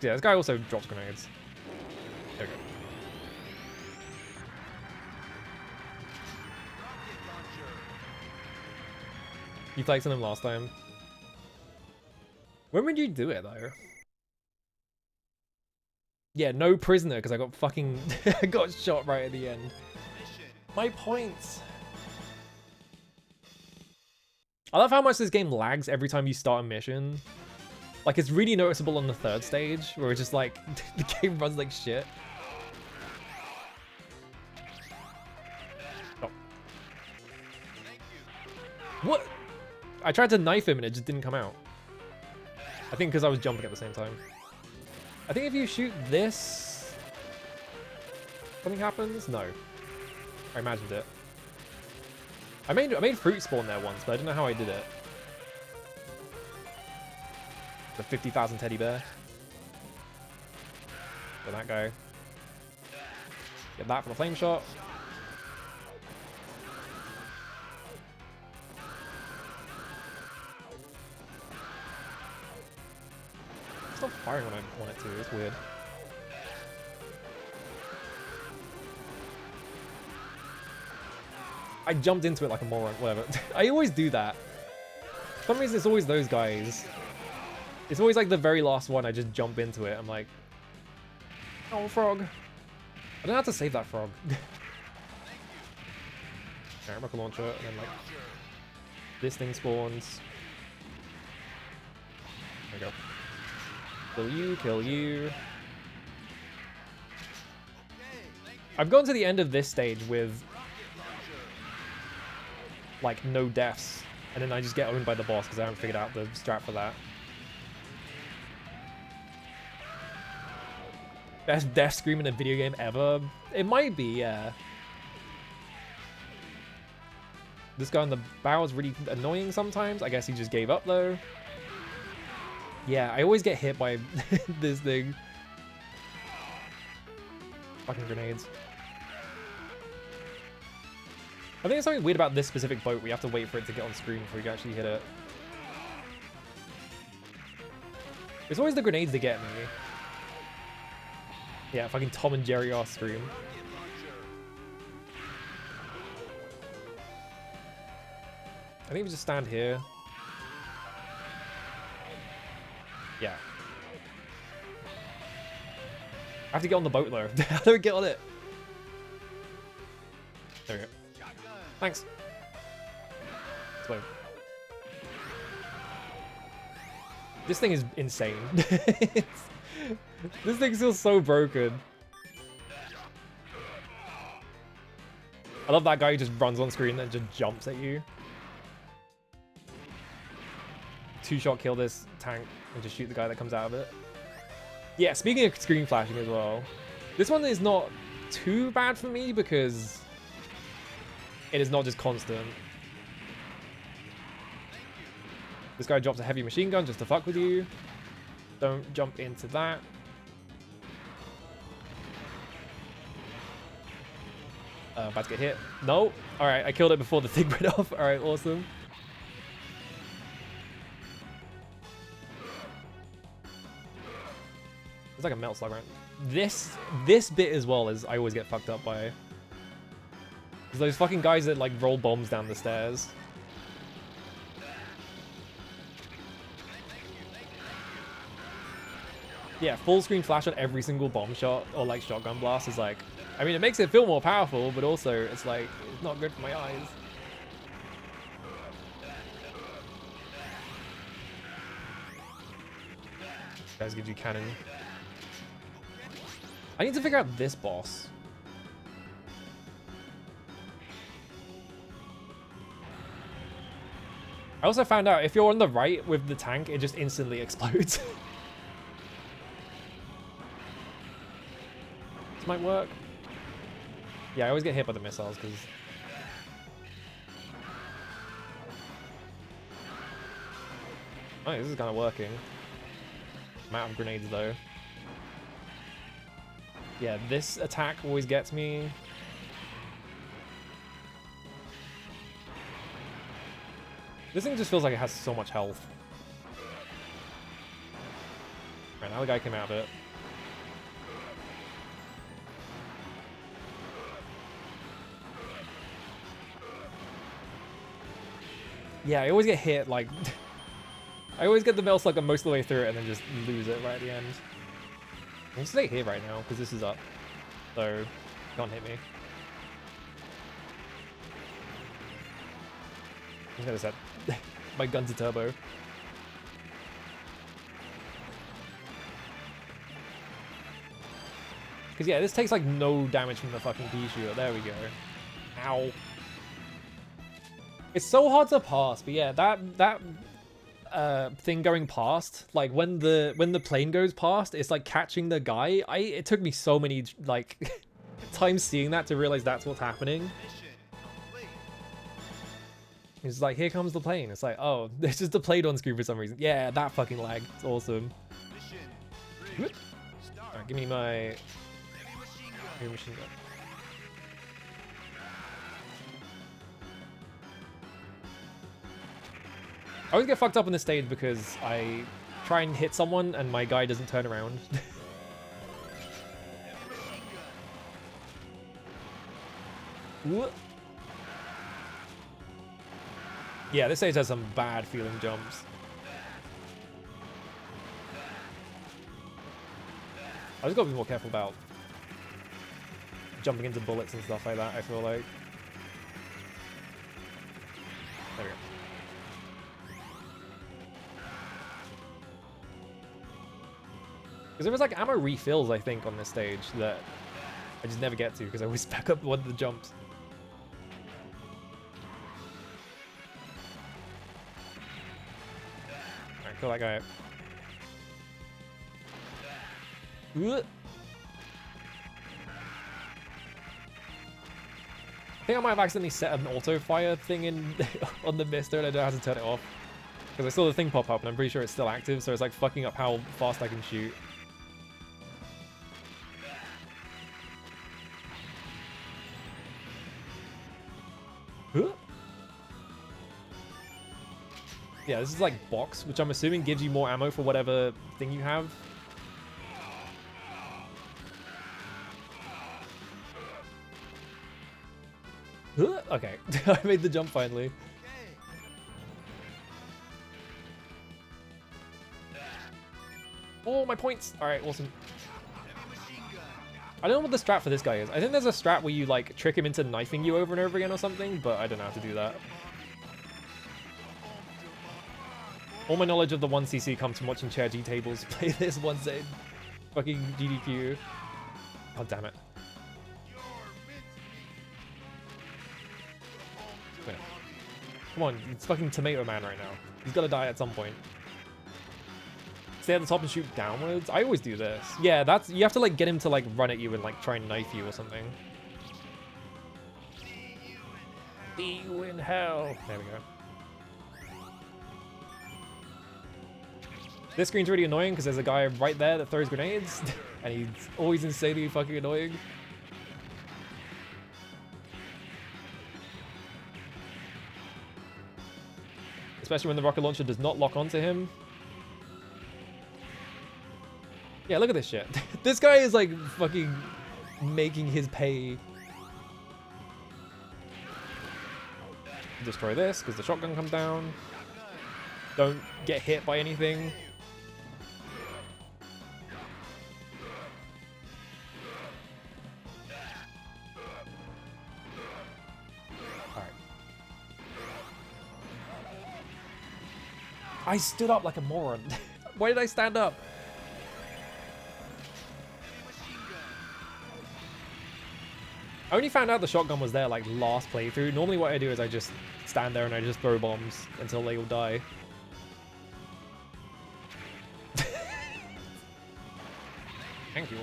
Yeah, this guy also drops grenades. There we go. You flexed on him last time. When would you do it though? Yeah, no prisoner because I got fucking got shot right at the end. My points. I love how much this game lags every time you start a mission. Like, it's really noticeable on the third stage, where it's just like, the game runs like shit. Oh. What? I tried to knife him and it just didn't come out. I think because I was jumping at the same time. I think if you shoot this... something happens? No. I imagined it. I made fruit spawn there once, but I don't know how I did it. The 50,000 teddy bear. Get that guy. Get that for the flame shot. It's not firing when I want it to, it's weird. I jumped into it like a moron, whatever. I always do that. For some reason it's always those guys. It's always like the very last one, I just jump into it. I'm like, oh, frog. I don't know how to save that frog. Alright, rocket launcher, and then like, this thing spawns. There we go. Kill you, kill you. I've gone to the end of this stage with like no deaths, and then I just get owned by the boss because I haven't figured out the strat for that. Best death scream in a video game ever? It might be, yeah. This guy on the bow is really annoying sometimes. I guess he just gave up though. Yeah, I always get hit by this thing. Fucking grenades. I think there's something weird about this specific boat. We have to wait for it to get on screen before we can actually hit it. It's always the grenades that get me. Yeah, fucking Tom and Jerry off screen. I think we just stand here. Yeah. I have to get on the boat though. How do I get on it? There we go. Thanks. Explode. This thing is insane. This thing feels so broken. I love that guy who just runs on screen and just jumps at you. Two-shot kill this tank and just shoot the guy that comes out of it. Yeah, speaking of screen flashing as well, this one is not too bad for me because It is not just constant. This guy drops a heavy machine gun just to fuck with you. Don't jump into that. About to get hit. No. Alright, I killed it before the thing went off. Alright, awesome. It's like a melt slug, right? This bit as well is I always get fucked up by. There's those fucking guys that like roll bombs down the stairs. Yeah, full screen flash on every single bomb shot or like shotgun blast is like, I mean, it makes it feel more powerful, but also it's like, it's not good for my eyes. Guys gives you cannon. I need to figure out this boss. I also found out if you're on the right with the tank, it just instantly explodes. This might work. Yeah, I always get hit by the missiles because... Oh, this is kind of working. I'm out of grenades though. Yeah, this attack always gets me. This thing just feels like it has so much health. Right, now the guy came out of it. Yeah, I always get hit, like... I always get the Mel Slugger most of the way through it and then just lose it right at the end. I'm gonna stay here right now, because this is up. So, can't hit me. I'm just gonna set my gun to turbo. Because yeah, this takes like no damage from the fucking pea shooter. There we go. Ow. It's so hard to pass, but yeah, that thing going past, like when the plane goes past, it's like catching the guy. It took me so many like times seeing that to realize that's what's happening. It's like, here comes the plane. It's like, oh, there's just a plane on screen for some reason. Yeah, that fucking lag. It's awesome. Alright, give me my heavy machine gun. I always get fucked up on this stage because I try and hit someone and my guy doesn't turn around. Yeah, this stage has some bad feeling jumps. I just gotta be more careful about jumping into bullets and stuff like that, I feel like. There we go. Because there was like ammo refills, I think, on this stage that I just never get to because I always back up one of the jumps. Alright, kill that guy. I think I might have accidentally set an auto fire thing in on the mister and I don't know how to turn it off. Because I saw the thing pop up and I'm pretty sure it's still active, so it's like fucking up how fast I can shoot. Yeah, this is like box, which I'm assuming gives you more ammo for whatever thing you have. Okay, I made the jump finally. Oh, my points! Alright, awesome. I don't know what the strat for this guy is. I think there's a strat where you like trick him into knifing you over and over again or something, but I don't know how to do that. All my knowledge of the 1cc comes from watching Chair G tables play this once in fucking GDQ. Oh, damn it. Wait. Come on, it's fucking Tomato Man right now. He's gotta die at some point. Stay at the top and shoot downwards? I always do this. Yeah, that's... You have to, like, get him to, like, run at you and, like, try and knife you or something. See you in hell. There we go. This screen's really annoying because there's a guy right there that throws grenades, and he's always insanely fucking annoying. Especially when the rocket launcher does not lock onto him. Yeah, look at this shit. This guy is like fucking making his pay. Destroy this because the shotgun comes down. Don't get hit by anything. Alright. I stood up like a moron. Why did I stand up? I only found out the shotgun was there like last playthrough. Normally what I do is I just stand there and I just throw bombs until they all die. Thank you.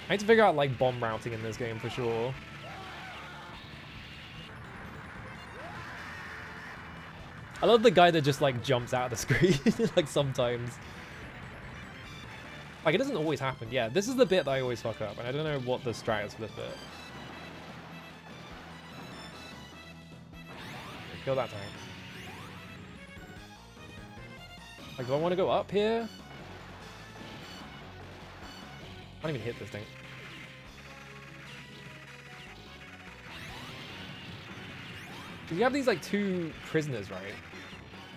I need to figure out like bomb routing in this game for sure. I love the guy that just like jumps out of the screen like sometimes. Like, it doesn't always happen. Yeah, this is the bit that I always fuck up, and I don't know what the strat is for this bit. Kill that tank. Like, do I want to go up here? I can't even hit this thing. You have these, like, two prisoners, right?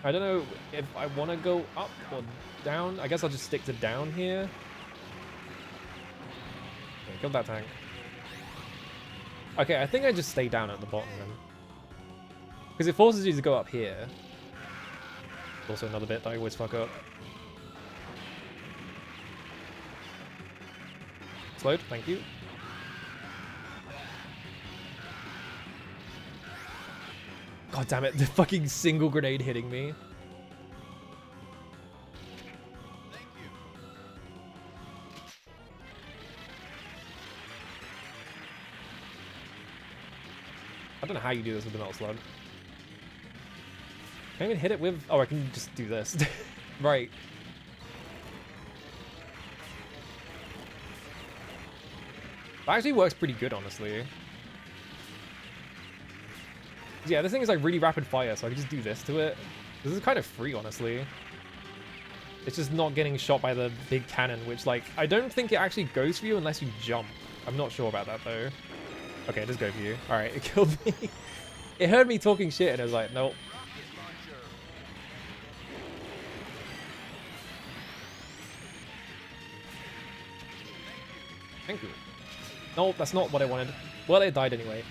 I don't know if I want to go up or down. I guess I'll just stick to down here. Okay, kill that tank. Okay, I think I just stay down at the bottom then. Because it forces you to go up here. Also another bit that I always fuck up. Slowed, thank you. God damn it, the fucking single grenade hitting me. I don't know how you do this with the metal slug. Can I even hit it with... Oh, I can just do this. Right. That actually works pretty good, honestly. Yeah, this thing is like really rapid fire, so I can just do this to it. This is kind of free, honestly. It's just not getting shot by the big cannon, which, like, I don't think it actually goes for you unless you jump. I'm not sure about that, though. Okay, it does go for you. Alright, it killed me. It heard me talking shit, and it was like, nope. Thank you. Nope, that's not what I wanted. Well, it died anyway.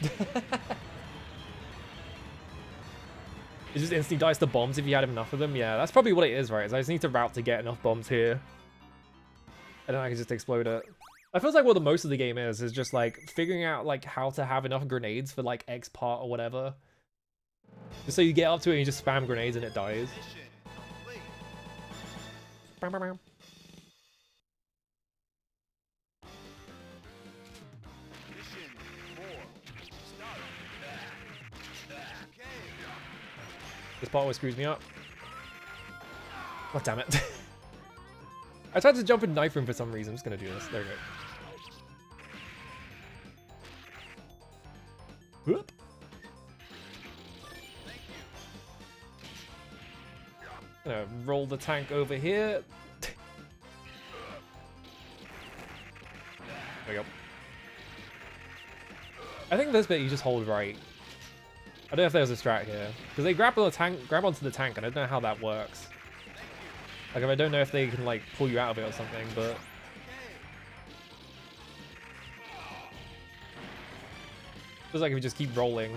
It just instantly dies to bombs if you had enough of them. Yeah, that's probably what it is, right? Is I just need to route to get enough bombs here. And then I can just explode it. I feel like what the most of the game is just like figuring out like how to have enough grenades for like X part or whatever. Just so you get up to it and you just spam grenades and it dies. Bam, bam, bam. This part always screws me up. God damn it. I tried to jump and knife him for some reason. I'm just gonna do this. There we go. Whoop. Gonna roll the tank over here. There we go. I think this bit you just hold right. I don't know if there's a strat here. Because they grab onto the tank, and I don't know how that works. Like, I don't know if they can, like, pull you out of it or something, but... Feels like if you just keep rolling.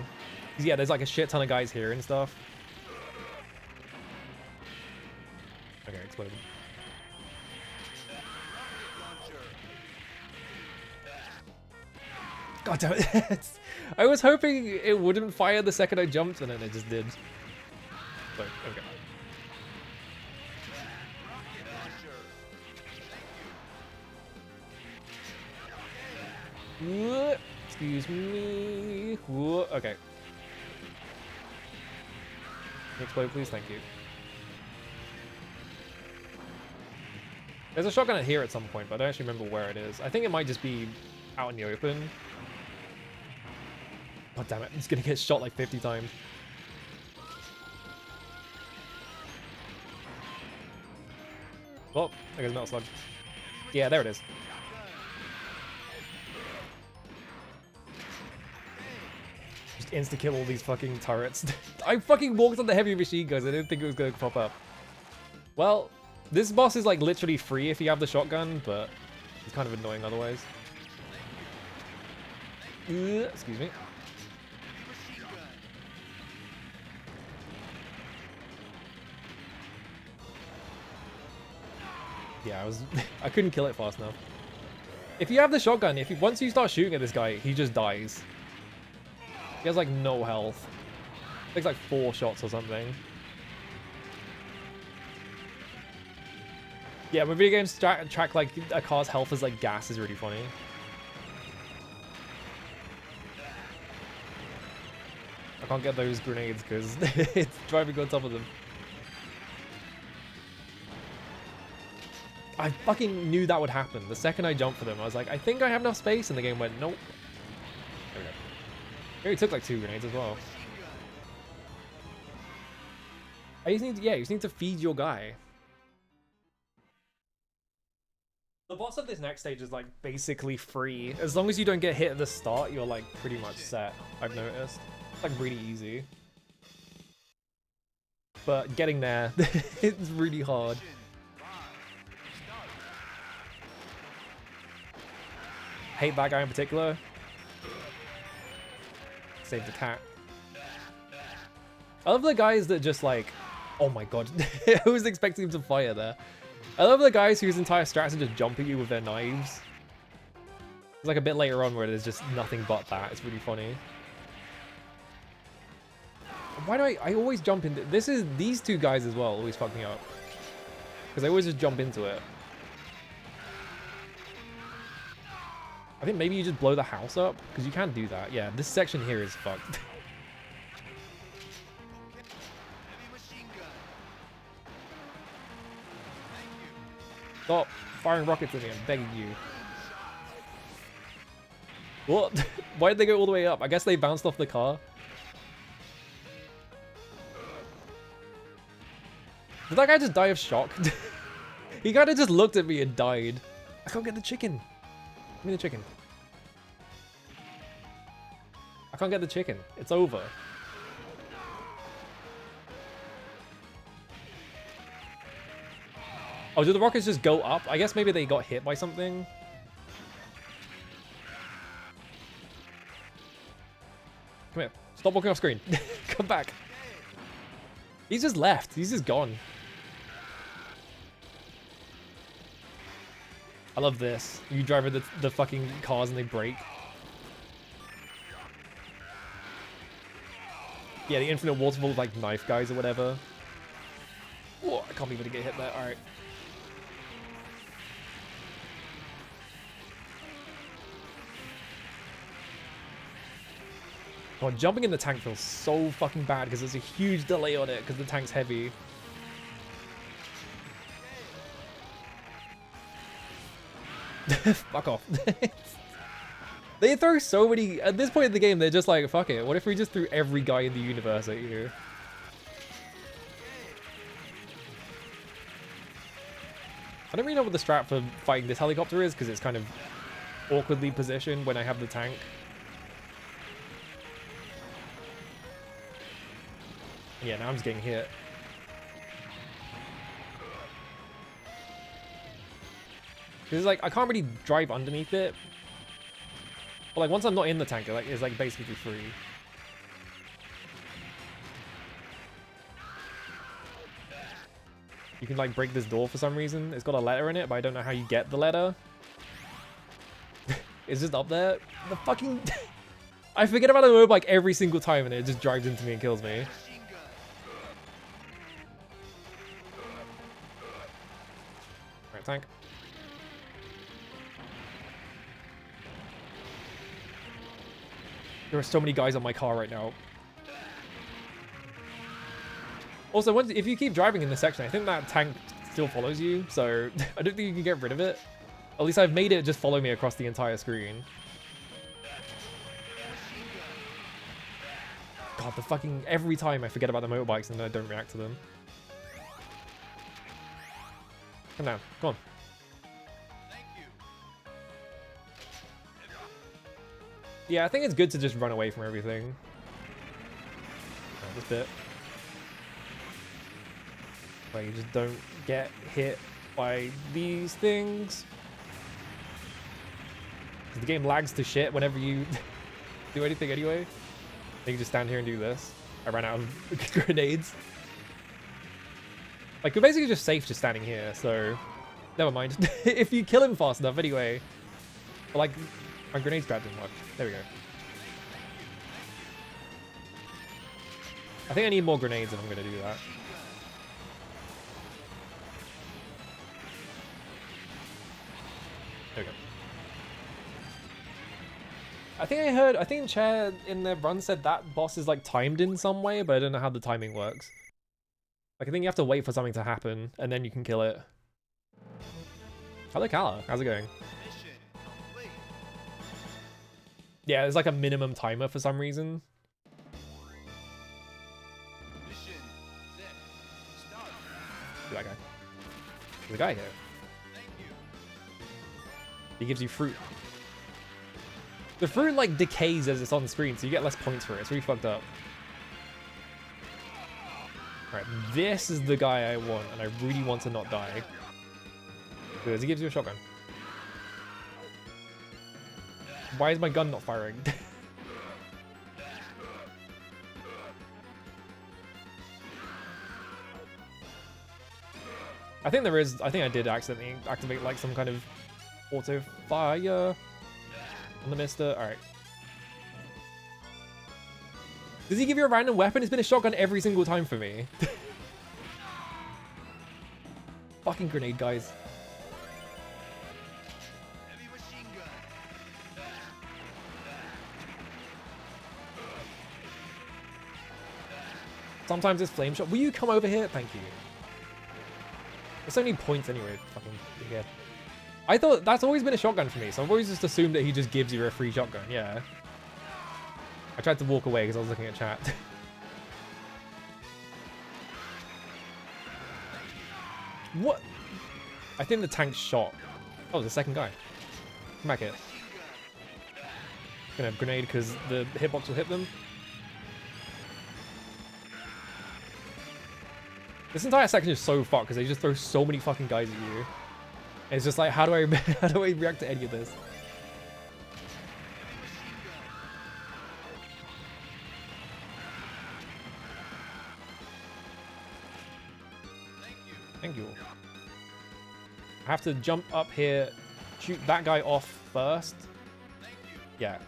Because, yeah, there's, like, a shit ton of guys here and stuff. Okay, exploded. God damn it. I was hoping it wouldn't fire the second I jumped, and then it just did. But, okay. Excuse me. Okay. Explode, please. Thank you. There's a shotgun here at some point, but I don't actually remember where it is. I think it might just be out in the open. God damn it. I'm just gonna get shot like 50 times. Oh, there goes Metal Slug. Yeah, there it is. Just insta-kill all these fucking turrets. I fucking walked on the heavy machine guns. I didn't think it was gonna pop up. Well, this boss is like literally free if you have the shotgun, but it's kind of annoying otherwise. Excuse me. Yeah, I couldn't kill it fast enough. If you have the shotgun, once you start shooting at this guy, he just dies. He has like no health. Takes like 4 shots or something. Yeah, when video games track like a car's health as like gas is really funny. I can't get those grenades because it's driving on top of them. I fucking knew that would happen. The second I jumped for them, I was like, I think I have enough space, and the game went, nope. There we go. He only took like 2 grenades as well. You just need to feed your guy. The boss of this next stage is like basically free. As long as you don't get hit at the start, you're like pretty much set, I've noticed. It's like really easy. But getting there, it's really hard. Hate that guy in particular. Save the cat. I love the guys that just like, oh my god, I was expecting him to fire there. I love the guys whose entire strats are just jump at you with their knives. It's like a bit later on where there's just nothing but that. It's really funny. Why do I always jump into these 2 guys as well always fuck me up. Because I always just jump into it. I think maybe you just blow the house up, because you can't do that. Yeah, this section here is fucked. Stop firing rockets at me, I'm begging you. What? Why did they go all the way up? I guess they bounced off the car. Did that guy just die of shock? He kind of just looked at me and died. I can't get the chicken. Give me the chicken. I can't get the chicken. It's over. Oh, do the rockets just go up? I guess maybe they got hit by something. Come here. Stop walking off screen. Come back. He's just left. He's just gone. I love this. You drive the fucking cars and they break. Yeah, the infinite waterfall of like knife guys or whatever. Whoa, I can't believe I didn't get hit there. Alright. God, jumping in the tank feels so fucking bad because there's a huge delay on it because the tank's heavy. Fuck off. They throw so many... At this point in the game, they're just like, fuck it. What if we just threw every guy in the universe at you? I don't really know what the strat for fighting this helicopter is because it's kind of awkwardly positioned when I have the tank. Yeah, now I'm just getting hit. Because like I can't really drive underneath it. But like once I'm not in the tank, it's like basically free. You can like break this door for some reason. It's got a letter in it, but I don't know how you get the letter. It's just up there. The fucking... I forget about the mode like every single time and it just drives into me and kills me. Right, tank. There are so many guys on my car right now. Also, if you keep driving in this section, I think that tank still follows you, so I don't think you can get rid of it. At least I've made it just follow me across the entire screen. God, the fucking... Every time I forget about the motorbikes and then I don't react to them. Come down. Come on. Yeah, I think it's good to just run away from everything. This bit. Where you just don't get hit by these things. The game lags to shit whenever you do anything anyway. You can just stand here and do this. I ran out of grenades. Like, you're basically just safe just standing here, so... Never mind. If you kill him fast enough anyway. But like, my grenade strat didn't work. There we go. I think I need more grenades if I'm going to do that. There we go. I think Chair in their run said that boss is like timed in some way, but I don't know how the timing works. Like, I think you have to wait for something to happen and then you can kill it. Hello, Kala. How's it going? Yeah, there's like a minimum timer for some reason. That guy. There's a guy here. He gives you fruit. The fruit like decays as it's on the screen, so you get less points for it. It's really fucked up. Alright, this is the guy I want, and I really want to not die. Because he gives you a shotgun. Why is my gun not firing? I think there is, I think I did accidentally activate like some kind of auto fire on the mister. Alright. Does he give you a random weapon? It's been a shotgun every single time for me. Fucking grenade, guys. Sometimes it's flame shot. Will you come over here? Thank you. It's only points anyway, fucking dickhead. I thought that's always been a shotgun for me, so I've always just assumed that he just gives you a free shotgun, yeah. I tried to walk away because I was looking at chat. What? I think the tank shot. Oh, the second guy. Come back here. Gonna have grenade because the hitbox will hit them. This entire section is so fucked because they just throw so many fucking guys at you. And it's just like, how do I how do I react to any of this? Thank you. I have to jump up here, shoot that guy off first. Yeah.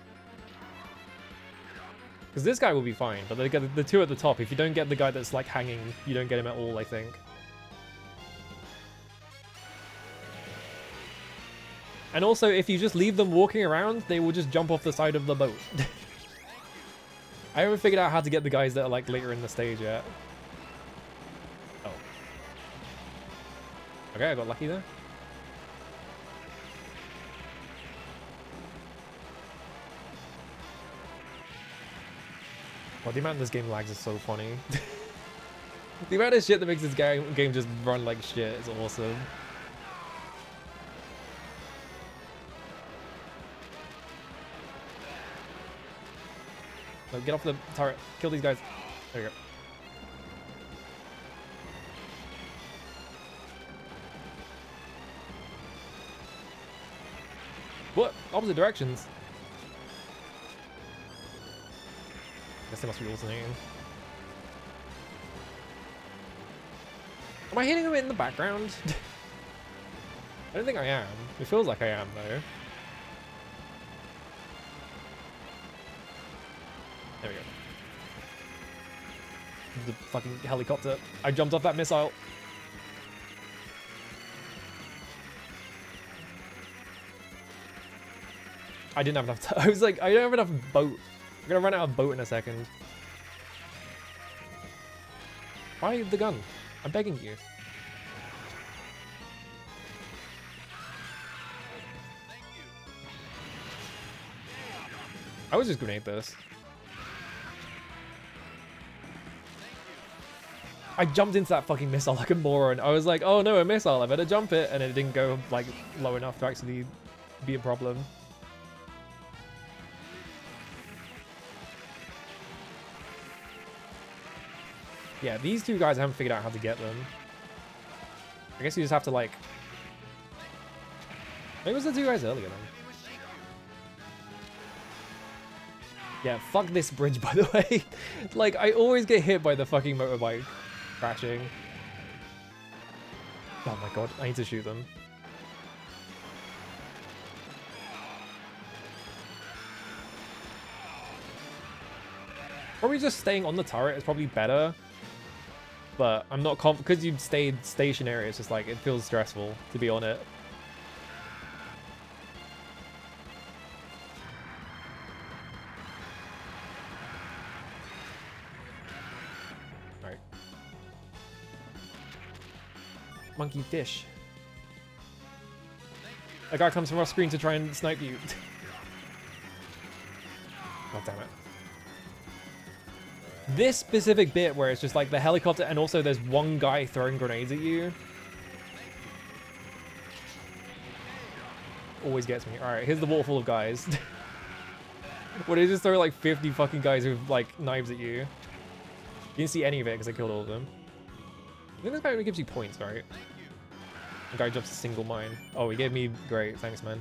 Because this guy will be fine, but the two at the top, if you don't get the guy that's like hanging, you don't get him at all, I think. And also, if you just leave them walking around, they will just jump off the side of the boat. I haven't figured out how to get the guys that are like later in the stage yet. Oh. Okay, I got lucky there. Well, the amount this game lags is so funny. The amount of shit that makes this game just run like shit is awesome. No, get off the turret. Kill these guys. There you go. What? Opposite directions. Guess they must be alternating. Am I hitting him in the background? I don't think I am. It feels like I am, though. There we go. The fucking helicopter. I jumped off that missile. I didn't have enough time. I was like, I don't have enough boat I'm gonna run out of boat in a second. Buy the gun. I'm begging you. I would just grenade this. I jumped into that fucking missile like a moron. I was like, oh no, a missile, I better jump it. And it didn't go like low enough to actually be a problem. Yeah, these two guys, I haven't figured out how to get them. I guess you just have to like... Maybe it was the two guys earlier then. Yeah, fuck this bridge, by the way. Like, I always get hit by the fucking motorbike crashing. Oh my god, I need to shoot them. Probably just staying on the turret is probably better. But I'm not confident, because you stayed stationary, it's just like, it feels stressful to be on it. Alright. Monkey fish. A guy comes from off screen to try and snipe you. God damn it. This specific bit where it's just like the helicopter and also there's one guy throwing grenades at you always gets me. Alright, here's the wall full of guys. What, they just throw like 50 fucking guys with like knives at you. You didn't see any of it because I killed all of them. I think this guy only gives you points, right? The guy drops a single mine. Oh, he gave me... Great, thanks man.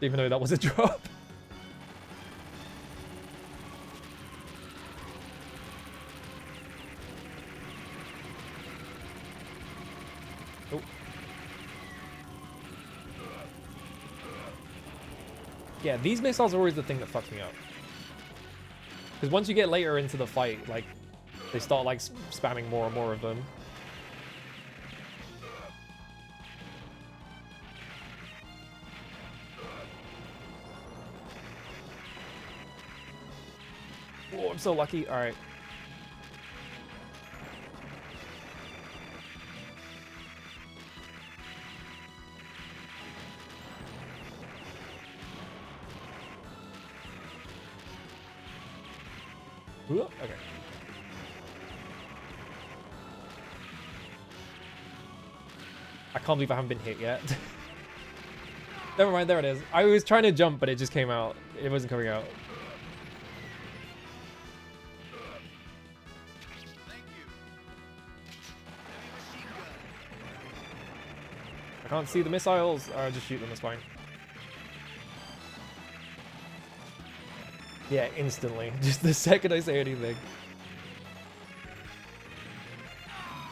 Didn't even know that was a drop. Oh. Yeah, these missiles are always the thing that fucks me up. Because once you get later into the fight, like, they start, like, spamming more and more of them. Oh, I'm so lucky. Alright. Okay. I can't believe I haven't been hit yet. Never mind, there it is. I was trying to jump, but it just came out. It wasn't coming out. I can't see the missiles. I'll just shoot them, it's fine. Yeah, instantly. Just the second I say anything.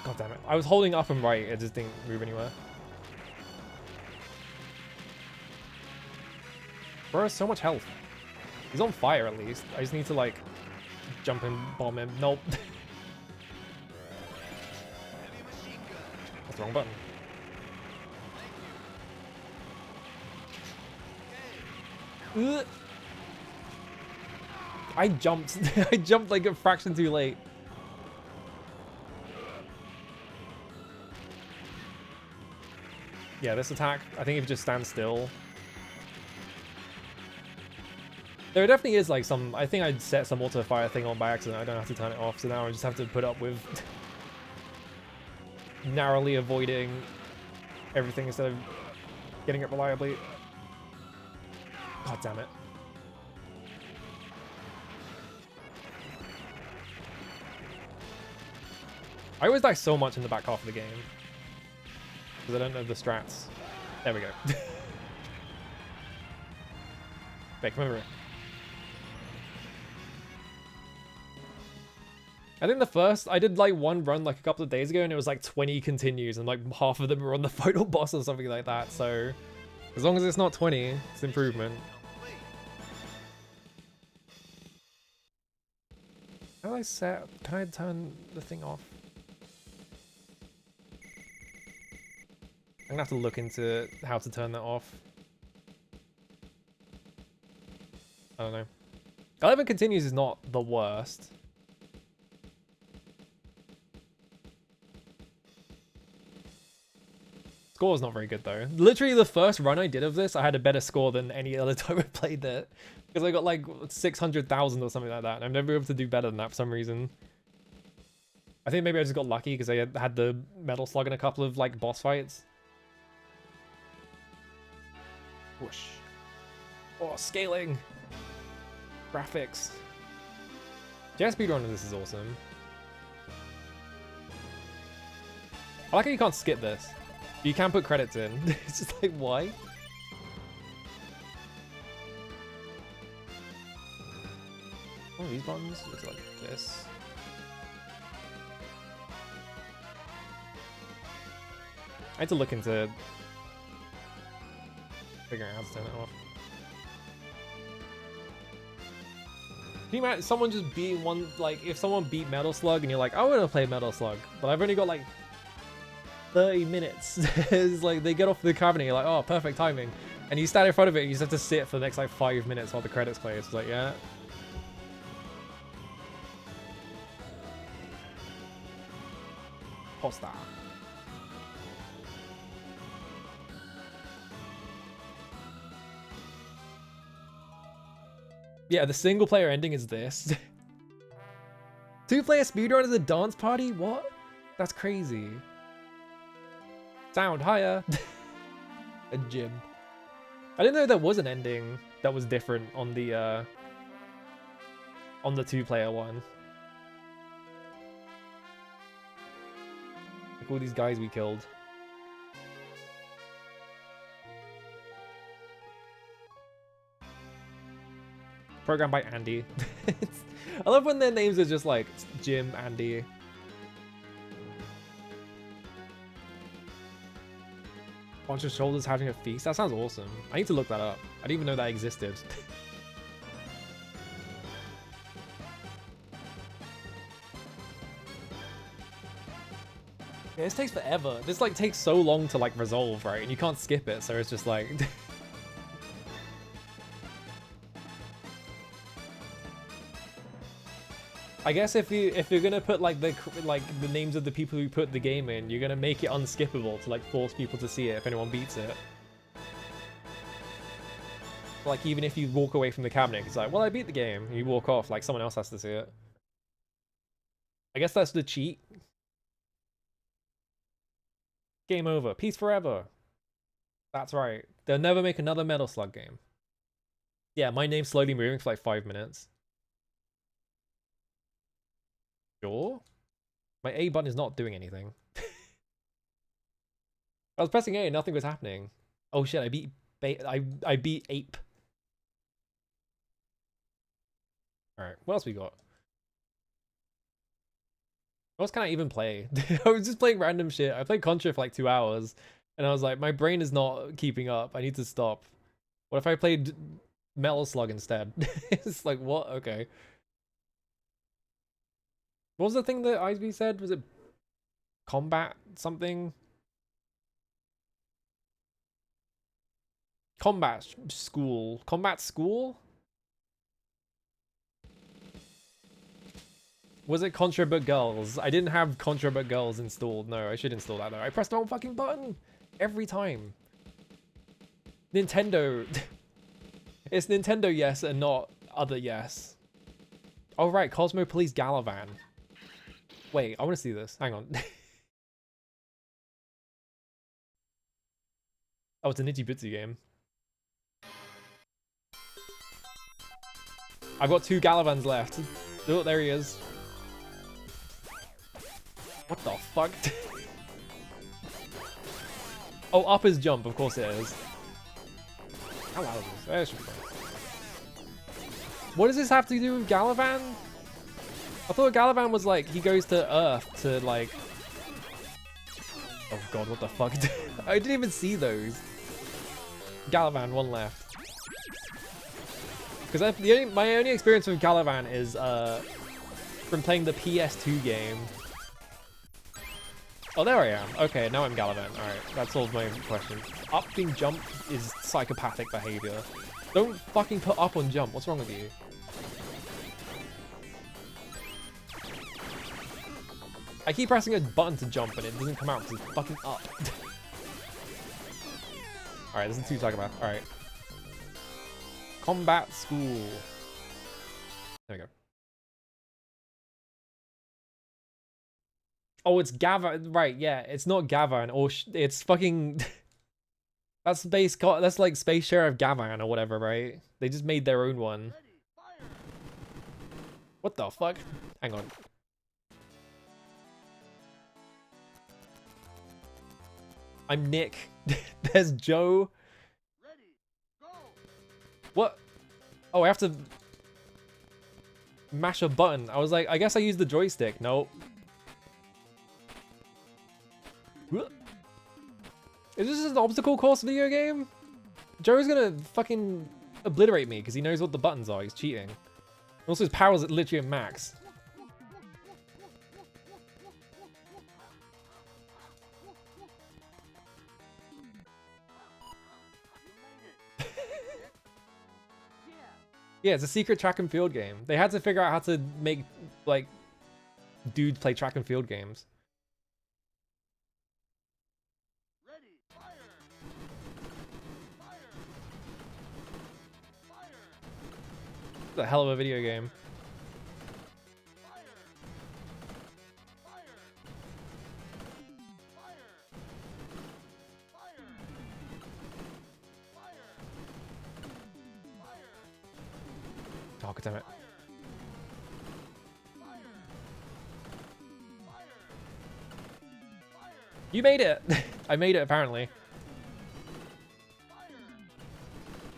God damn it. I was holding up and right, it just didn't move anywhere. Bro has so much health. He's on fire at least. I just need to like jump and bomb him. Nope. That's the wrong button. Ugh. I jumped. I jumped like a fraction too late. Yeah, this attack, I think if you just stand still. There definitely is like some, I think I'd set some auto fire thing on by accident. I don't have to turn it off, so now I just have to put up with narrowly avoiding everything instead of getting it reliably. God damn it. I always die so much in the back half of the game. Because I don't know the strats. There we go. Wait, come over here. I think the first, I did like one run like a couple of days ago and it was like 20 continues and like half of them were on the final boss or something like that. So as long as it's not 20, it's improvement. How do I set, can I turn the thing off? I'm gonna have to look into how to turn that off. I don't know. 11 continues is not the worst. Score is not very good though. Literally the first run I did of this, I had a better score than any other time I played it. Because I got like 600,000 or something like that. And I've never been able to do better than that for some reason. I think maybe I just got lucky because I had the Metal Slug in a couple of like boss fights. Whoosh. Oh, scaling. Graphics. Yeah, speedrun of this is awesome. I like how you can't skip this. You can put credits in. It's just like, why? Oh, these buttons look like this. I had to look into figuring out how to turn it off. Can you imagine someone just beating one, like, if someone beat Metal Slug and you're like, I want to play Metal Slug, but I've only got like 30 minutes. It's like they get off the cabinet, you're like, oh, perfect timing. And you stand in front of it and you just have to sit for the next like 5 minutes while the credits play. It's like, yeah. Posta. Yeah, the single player ending is this. 2-player speedrun is a dance party? What? That's crazy. Sound higher. A gym. I didn't know there was an ending that was different on the 2-player one. Like all these guys we killed. Programmed by Andy. I love when their names are just like Jim, Andy. Bunch of shoulders having a feast. That sounds awesome. I need to look that up. I didn't even know that existed. Yeah, this takes forever. This like takes so long to like resolve, right? And you can't skip it, so it's just like I guess if you're gonna put like the names of the people who put the game in, you're gonna make it unskippable to like force people to see it if anyone beats it. Like even if you walk away from the cabinet, it's like, well, I beat the game. And you walk off, like someone else has to see it. I guess that's the cheat. Game over. Peace forever. That's right. They'll never make another Metal Slug game. Yeah, my name's slowly moving for like 5 minutes. Sure. My A button is not doing anything. I was pressing A and nothing was happening. Oh shit, I beat I beat Ape. Alright, what else we got? What else can I even play? I was just playing random shit. I played Contra for like 2 hours and I was like, my brain is not keeping up. I need to stop. What if I played Metal Slug instead? It's like, what? Okay. What was the thing that ISB said? Was it combat something? Combat school. Combat school? Was it Contra but Girls? I didn't have Contra but Girls installed. No, I should install that though. I pressed the wrong fucking button every time. Nintendo. It's Nintendo yes and not other yes. Oh right, Cosmo Police Galavan. Wait, I want to see this. Hang on. Oh, it's a Nitty Bitsy game. I've got 2 Galavans left. Oh, there he is. What the fuck? Oh, up is jump. Of course it is. How loud is this? There should be fine. What does this have to do with Galavan? I thought Galavan was like, he goes to Earth to like... Oh god, what the fuck? I didn't even see those. Galavan, 1 left. Because my only experience with Galavan is from playing the PS2 game. Oh, there I am. Okay, now I'm Galavan. Alright, that solves my question. Up being jump is psychopathic behavior. Don't fucking put up on jump. What's wrong with you? I keep pressing a button to jump and it doesn't come out because it's fucking up. Alright, this is 2 psychopath. Alright. Combat school. There we go. Oh, it's Gava. Right, yeah. It's not Gavan or it's fucking... That's that's like Space Sheriff Gavan or whatever, right? They just made their own one. What the fuck? Hang on. I'm Nick. There's Joe. What? Oh, I have to mash a button. I was like, I guess I used the joystick. Nope. Is this just an obstacle course video game? Joe's gonna fucking obliterate me because he knows what the buttons are. He's cheating. Also, his power's at literally at max. Yeah, it's a secret track and field game. They had to figure out how to make, like, dudes play track and field games. It's a hell of a video game. Oh, god damn it. You made it! I made it, apparently.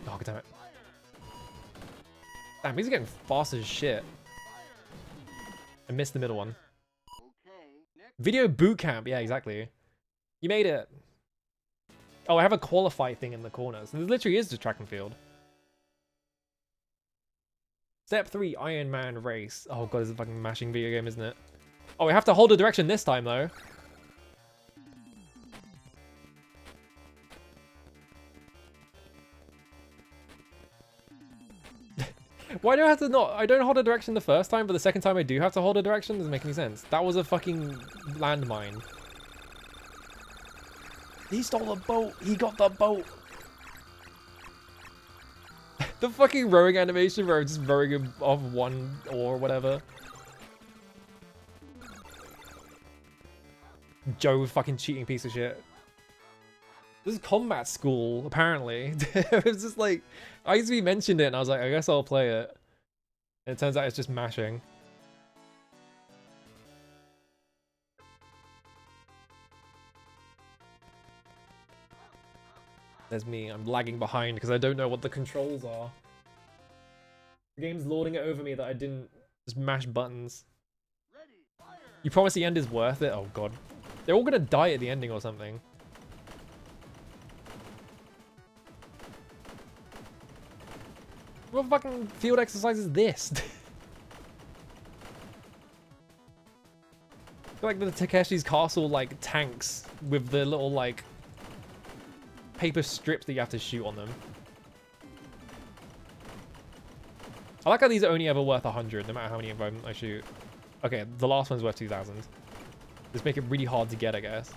Oh, god damn it. Damn, he's getting fast as shit. I missed the middle one. Video boot camp. Yeah, exactly. You made it. Oh, I have a qualify thing in the corner. So this literally is just track and field. Step 3, Iron Man race. Oh god, it's a fucking mashing video game, isn't it? Oh, we have to hold a direction this time, though. Why do I have to not... I don't hold a direction the first time, but the second time I do have to hold a direction? Doesn't make any sense. That was a fucking landmine. He stole the boat! He got the boat! The fucking rowing animation where I'm just rowing him off one or whatever. Joe, fucking cheating piece of shit. This is combat school, apparently. It was just like, I used to be mentioned it and I was like, I guess I'll play it. And it turns out it's just mashing. There's me, I'm lagging behind because I don't know what the controls are. The game's lording it over me that I didn't just mash buttons. You promise the end is worth it? Oh god. They're all gonna die at the ending or something. What fucking field exercise is this? Like the Takeshi's Castle like tanks with the little like paper strips that you have to shoot on them. I like how these are only ever worth 100 no matter how many of them I shoot. Okay, the last one's worth 2,000. Just make it really hard to get, I guess.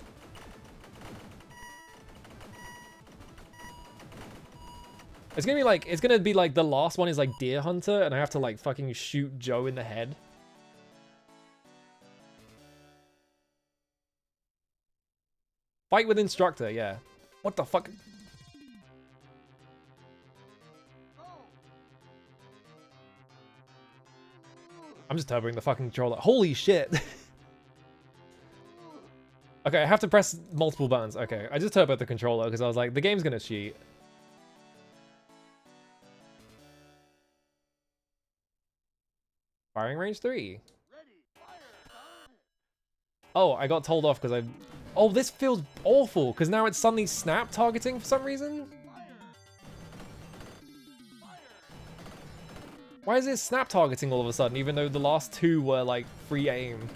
It's gonna be like the last one is like Deer Hunter and I have to like fucking shoot Joe in the head. Fight with instructor, yeah. What the fuck? I'm just turboing the fucking controller. Holy shit. Okay, I have to press multiple buttons. Okay, I just turboed the controller because I was like, the game's gonna cheat. Firing range 3. Oh, I got told off because I... Oh, this feels awful because now it's suddenly snap targeting for some reason. Why is it snap targeting all of a sudden even though the last 2 were like free aim?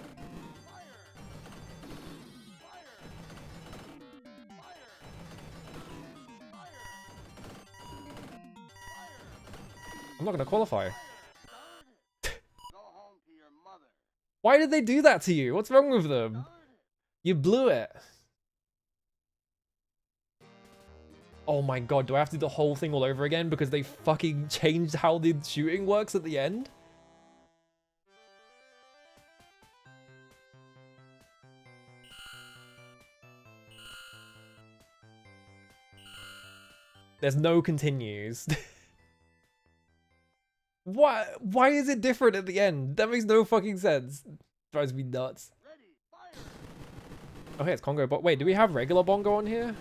I'm not gonna qualify. Why did they do that to you? What's wrong with them? You blew it. Oh my god, do I have to do the whole thing all over again because they fucking changed how the shooting works at the end? There's no continues. What? Why is it different at the end? That makes no fucking sense. Drives me nuts. Okay, it's Congo. But wait, do we have regular Bongo on here?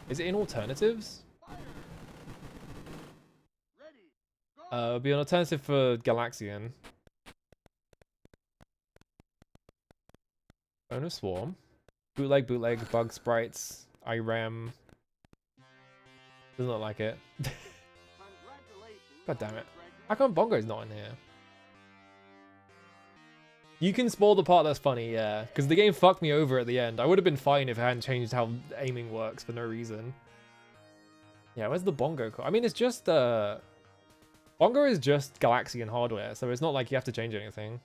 Is it in alternatives? It'll be an alternative for Galaxian. Bonus Swarm. Bootleg, Bug Sprites, IRAM. Doesn't look like it. God damn it. How come Bongo's not in here? You can spoil the part that's funny, yeah. Because the game fucked me over at the end. I would have been fine if it hadn't changed how aiming works for no reason. Yeah, where's the Bongo? I mean, it's just, Bongo is just Galaxian hardware, so it's not like you have to change anything.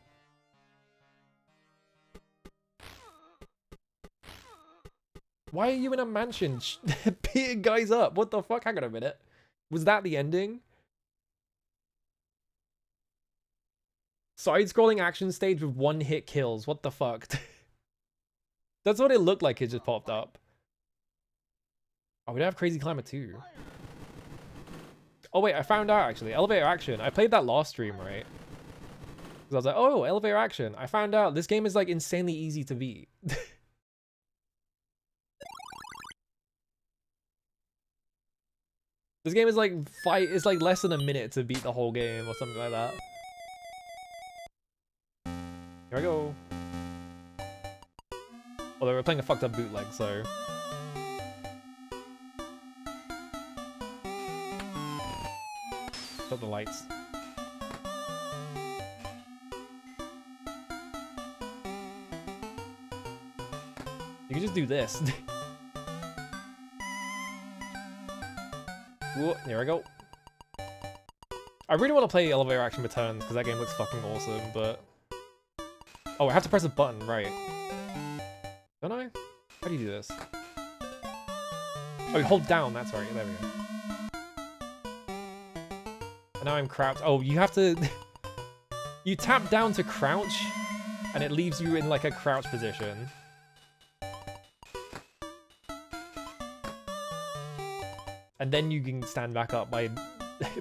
Why are you in a mansion beating guys up? What the fuck? Hang on a minute. Was that the ending? Side-scrolling action stage with one-hit kills. What the fuck? That's what it looked like. It just popped up. Oh, we don't have Crazy Climber 2. Oh, wait. I found out, actually. Elevator Action. I played that last stream, right? Because I was like, oh, Elevator Action. I found out this game is, like, insanely easy to beat. This game is, like, it's, like, less than a minute to beat the whole game or something like that. Here I go. Although we're playing a fucked up bootleg, so... Shut the lights. You can just do this. Whoa, here I go. I really want to play Elevator Action Returns because that game looks fucking awesome, but... Oh, I have to press a button, right. Don't I? How do you do this? Oh, you hold down, that's right. There we go. And now I'm crouched. Oh, you have to... You tap down to crouch, and it leaves you in, like, a crouch position. And then you can stand back up by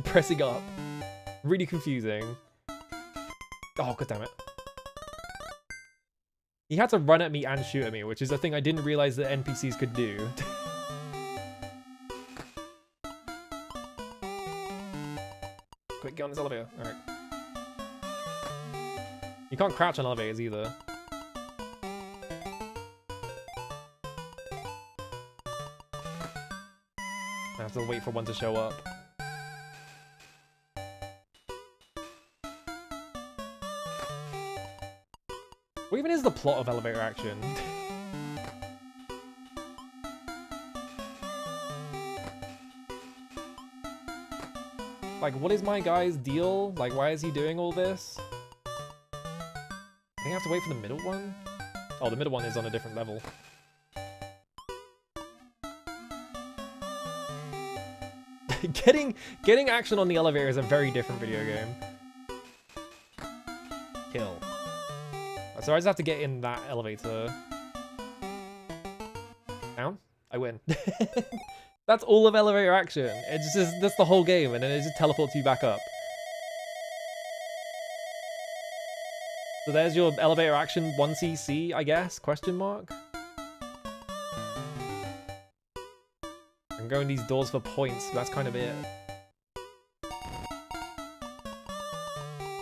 pressing up. Really confusing. Oh, god damn it. He had to run at me and shoot at me, which is a thing I didn't realize that NPCs could do. Quick, get on this elevator. Alright. You can't crouch on elevators either. I have to wait for one to show up. What even is the plot of Elevator Action? Like, what is my guy's deal? Like, why is he doing all this? I think I have to wait for the middle one? Oh, the middle one is on a different level. Getting action on the elevator is a very different video game. Kill. So I just have to get in that elevator. Down? I win. That's all of Elevator Action. It's just, that's the whole game, and then it just teleports you back up. So there's your Elevator Action 1cc, I guess? Question mark? I'm going these doors for points, that's kind of it.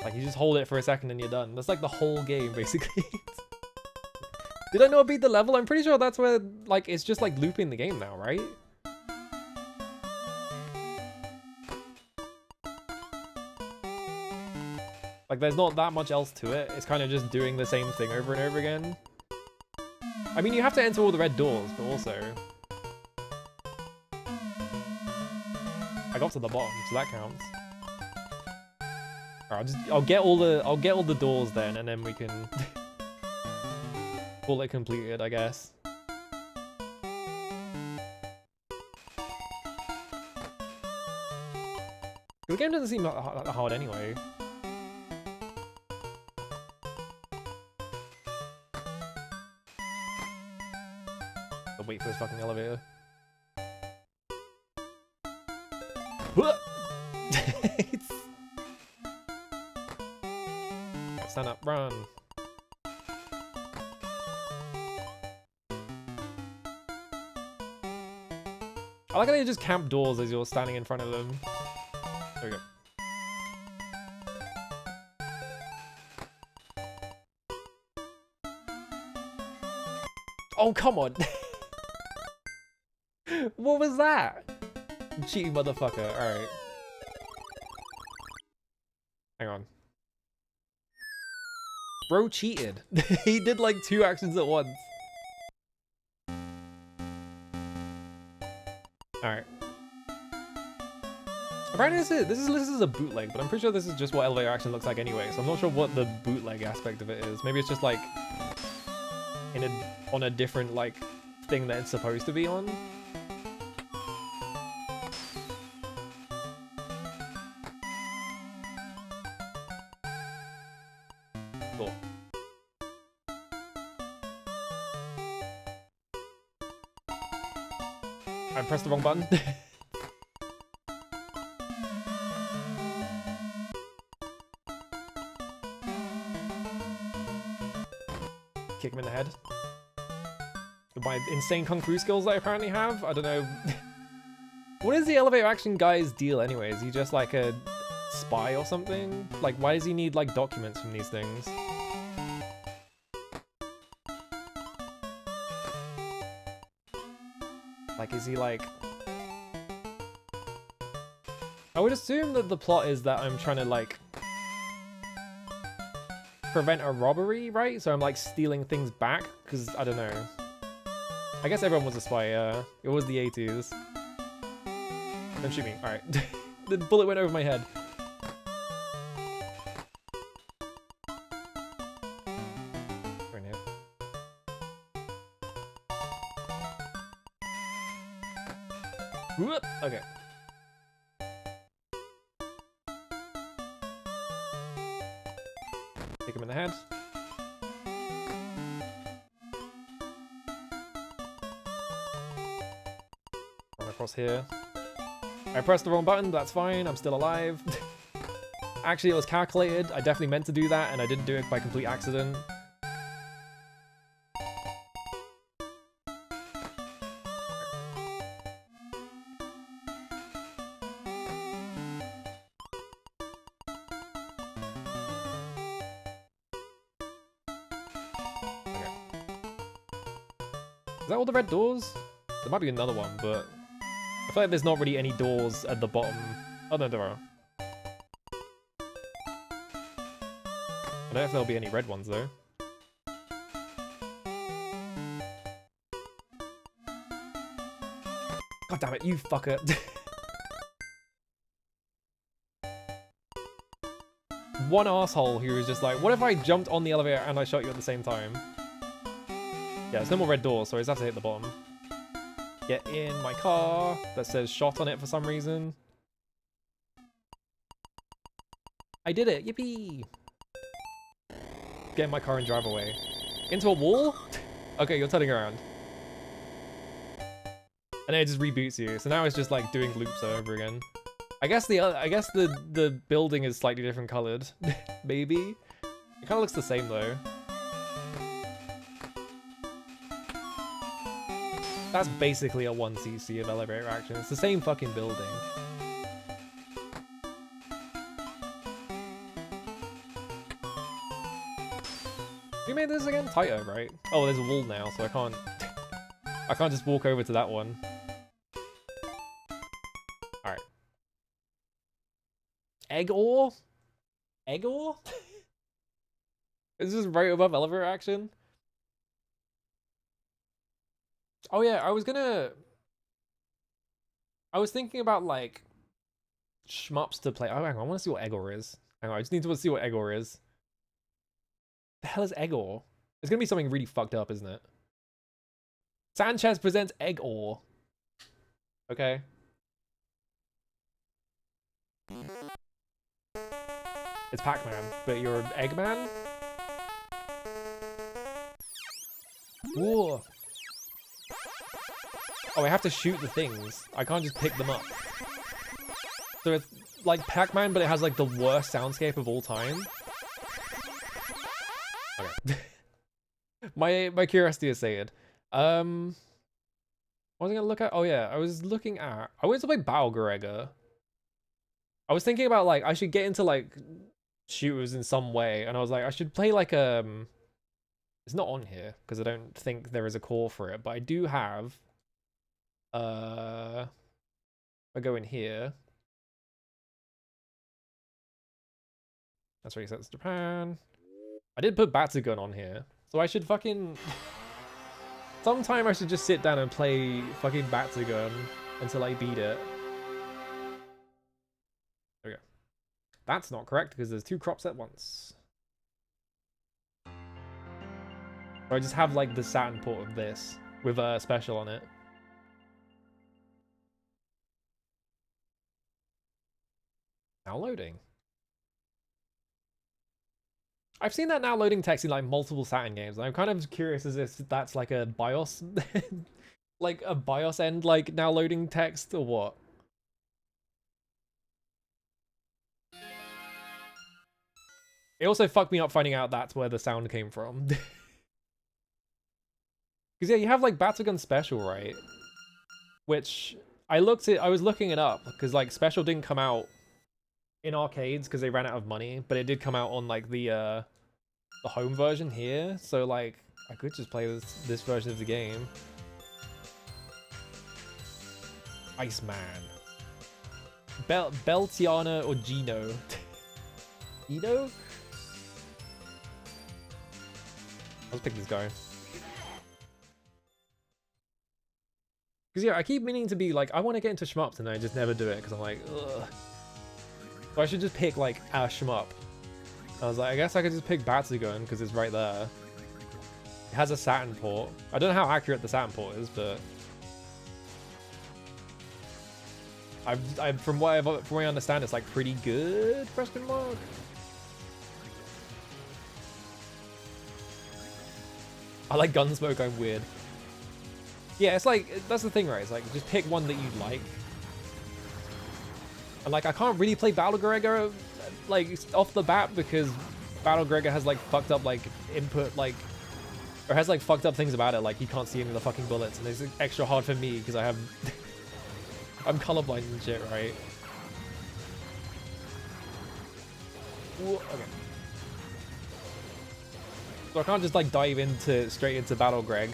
Like, you just hold it for a second and you're done. That's like the whole game, basically. Did I not beat the level? I'm pretty sure that's where, like, it's just like looping the game now, right? Like, there's not that much else to it. It's kind of just doing the same thing over and over again. I mean, you have to enter all the red doors, but also... I got to the bottom, so that counts. I'll get all the doors then, and then we can call it completed, I guess. The game doesn't seem hard anyway. I'll wait for this fucking elevator. Stand up, run. I like how they just camp doors as you're standing in front of them. There we go. Oh, come on. What was that? Cheating motherfucker. Alright. Hang on. Bro cheated. He did like 2 actions at once. Alright. Apparently this is a bootleg, but I'm pretty sure this is just what elevator action looks like anyway, so I'm not sure what the bootleg aspect of it is. Maybe it's just like on a different like thing that it's supposed to be on. Cool. I pressed the wrong button. Kick him in the head. With my insane kung fu skills that I apparently have? I don't know. What is the elevator action guy's deal anyway? Is he just like a spy or something? Like, why does he need like documents from these things? Like, is he like... I would assume that the plot is that I'm trying to like prevent a robbery, right? So I'm like stealing things back, because I don't know. I guess everyone was a spy, it was the 80s. Don't shoot me, alright. The bullet went over my head. Right here. Whoop! Okay. Kick him in the head. Run across here. I pressed the wrong button, that's fine, I'm still alive. Actually, it was calculated, I definitely meant to do that, and I didn't do it by complete accident. Is that all the red doors? There might be another one, but I feel like there's not really any doors at the bottom. Oh no, there are. I don't know if there'll be any red ones though. God damn it, you fucker. One asshole who was just like, what if I jumped on the elevator and I shot you at the same time? Yeah, there's no more red doors, so I just have to hit the bottom. Get in my car that says shot on it for some reason. I did it, yippee! Get in my car and drive away. Into a wall? Okay, you're turning around. And then it just reboots you, so now it's just like doing loops over again. I guess the building is slightly different colored. Maybe? It kinda looks the same though. That's basically a 1cc of elevator action. It's the same fucking building. We made this again? Tighter, right? Oh, there's a wall now, so I can't just walk over to that one. Alright. Egg ore? Egg ore? Is this right above elevator action? Oh yeah, I was thinking about like shmups to play. Oh, hang on, I want to see what egg ore is. Hang on, I just need to see what Egor is. The hell is Egor? It's gonna be something really fucked up, isn't it? Sanchez presents Egor. Okay. It's Pac-Man, but you're an Eggman? Ooh. Oh, I have to shoot the things. I can't just pick them up. So it's like Pac-Man, but it has like the worst soundscape of all time. Okay. my curiosity is sated. What was I gonna look at? Oh yeah, I wanted to play Battle Gregor. I was thinking about like I should get into like shooters in some way, and I was like I should play like it's not on here because I don't think there is a core for it, but I do have I go in here. That's where he sets Japan. I did put Batsugun on here, so I should fucking sometime I should just sit down and play fucking Batsugun until I beat it. There we go. That's not correct because there's two crops at once. Or I just have like the Saturn port of this with a special on it. Now loading. I've seen that now loading text in like multiple Saturn games, and I'm kind of curious as if that's like a BIOS, like a BIOS end like now loading text or what. It also fucked me up finding out that's where the sound came from. Because yeah, you have like Battlegun Special, right? Which I was looking it up because like Special didn't come out in arcades because they ran out of money, but it did come out on like the home version here. So like I could just play this version of the game. Iceman. Beltiana or Gino? Gino? Let's pick this guy. Because yeah, I keep meaning to be like, I want to get into shmups and I just never do it because I'm like, ugh. So I should just pick like a shmup. I was like, I guess I could just pick Batsugun because it's right there. It has a Saturn port. I don't know how accurate the Saturn port is, but from what I understand, it's like pretty good. Question mark. I like Gunsmoke. I'm weird. Yeah, it's like that's the thing, right? It's like just pick one that you like. And like I can't really play Battle Gregor like off the bat because Battle Gregor has like fucked up like input like or has like fucked up things about it, like you can't see any of the fucking bullets, and it's extra hard for me because I have I'm colorblind and shit, right? Ooh, okay. So I can't just like dive straight into Battle Greg.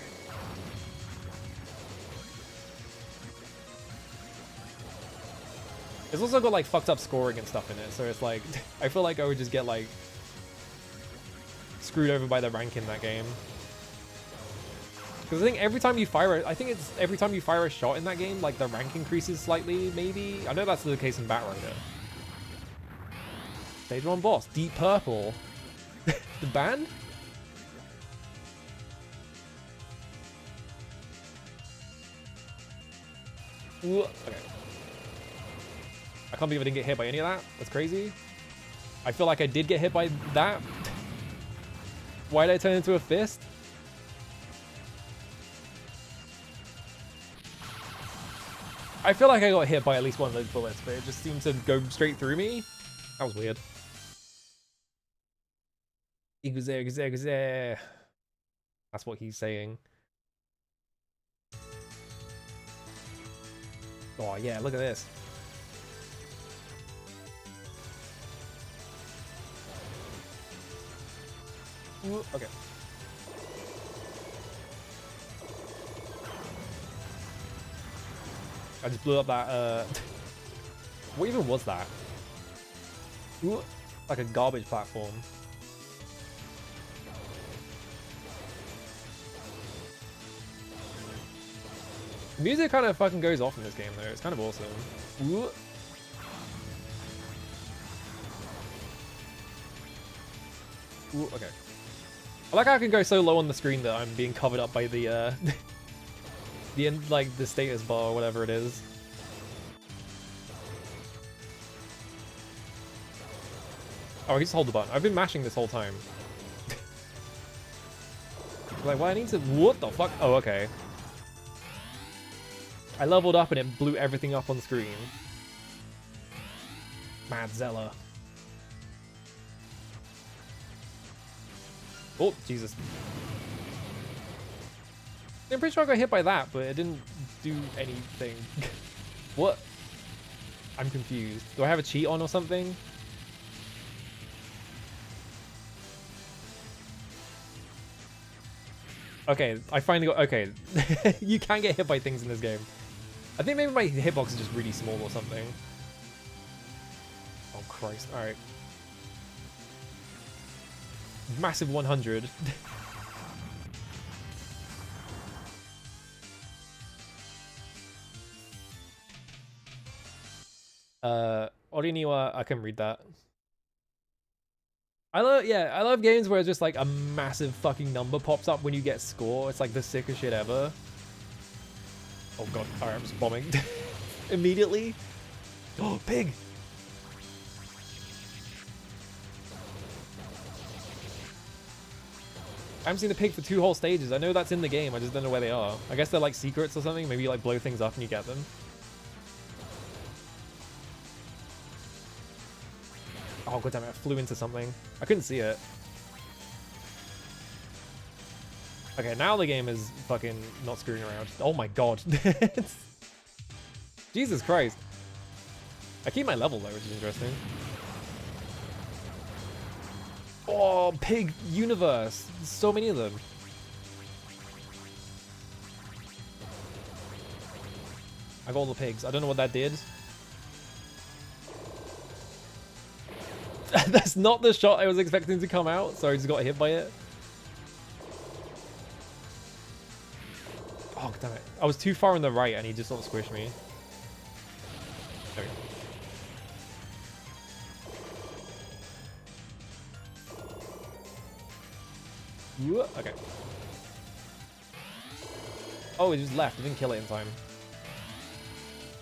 It's also got like fucked up scoring and stuff in it, so it's like I feel like I would just get like screwed over by the rank in that game. Because I think every time you fire a shot in that game, like the rank increases slightly, maybe. I know that's the case in Batrider. Stage 1 boss, Deep Purple. The band? Ooh, okay. I can't believe I didn't get hit by any of that. That's crazy. I feel like I did get hit by that. Why did I turn into a fist? I feel like I got hit by at least one of those bullets, but it just seemed to go straight through me. That was weird. Iguze. That's what he's saying. Oh yeah, look at this. Ooh, okay. I just blew up that, what even was that? Ooh, like a garbage platform. The music kind of fucking goes off in this game though, it's kind of awesome. Ooh. Ooh, okay. I like how I can go so low on the screen that I'm being covered up by the the end, like the status bar or whatever it is. Oh, I just hold the button. I've been mashing this whole time. Like, well, I need to... What the fuck? Oh, okay. I leveled up and it blew everything up on screen. Mad Zella. Oh, Jesus. I'm pretty sure I got hit by that, but it didn't do anything. What? I'm confused. Do I have a cheat on or something? Okay, I finally got... Okay. You can get hit by things in this game. I think maybe my hitbox is just really small or something. Oh, Christ. Alright. Massive 100. Oriniwa, I can read that. I love games where it's just like a massive fucking number pops up when you get score. It's like the sickest shit ever. Oh god, alright, I'm just bombing. Immediately. Oh, pig! I haven't seen the pig for 2 whole stages. I know that's in the game, I just don't know where they are. I guess they're like secrets or something. Maybe you like blow things up and you get them. Oh god damn it, I flew into something. I couldn't see it. Okay, now the game is fucking not screwing around. Oh my god. Jesus Christ. I keep my level though, which is interesting. Oh, pig universe. There's so many of them. I got all the pigs. I don't know what that did. That's not the shot I was expecting to come out, so I just got hit by it. Oh, damn it. I was too far on the right and he just sort of squished me. There we go. Okay. Oh, it just left. I didn't kill it in time.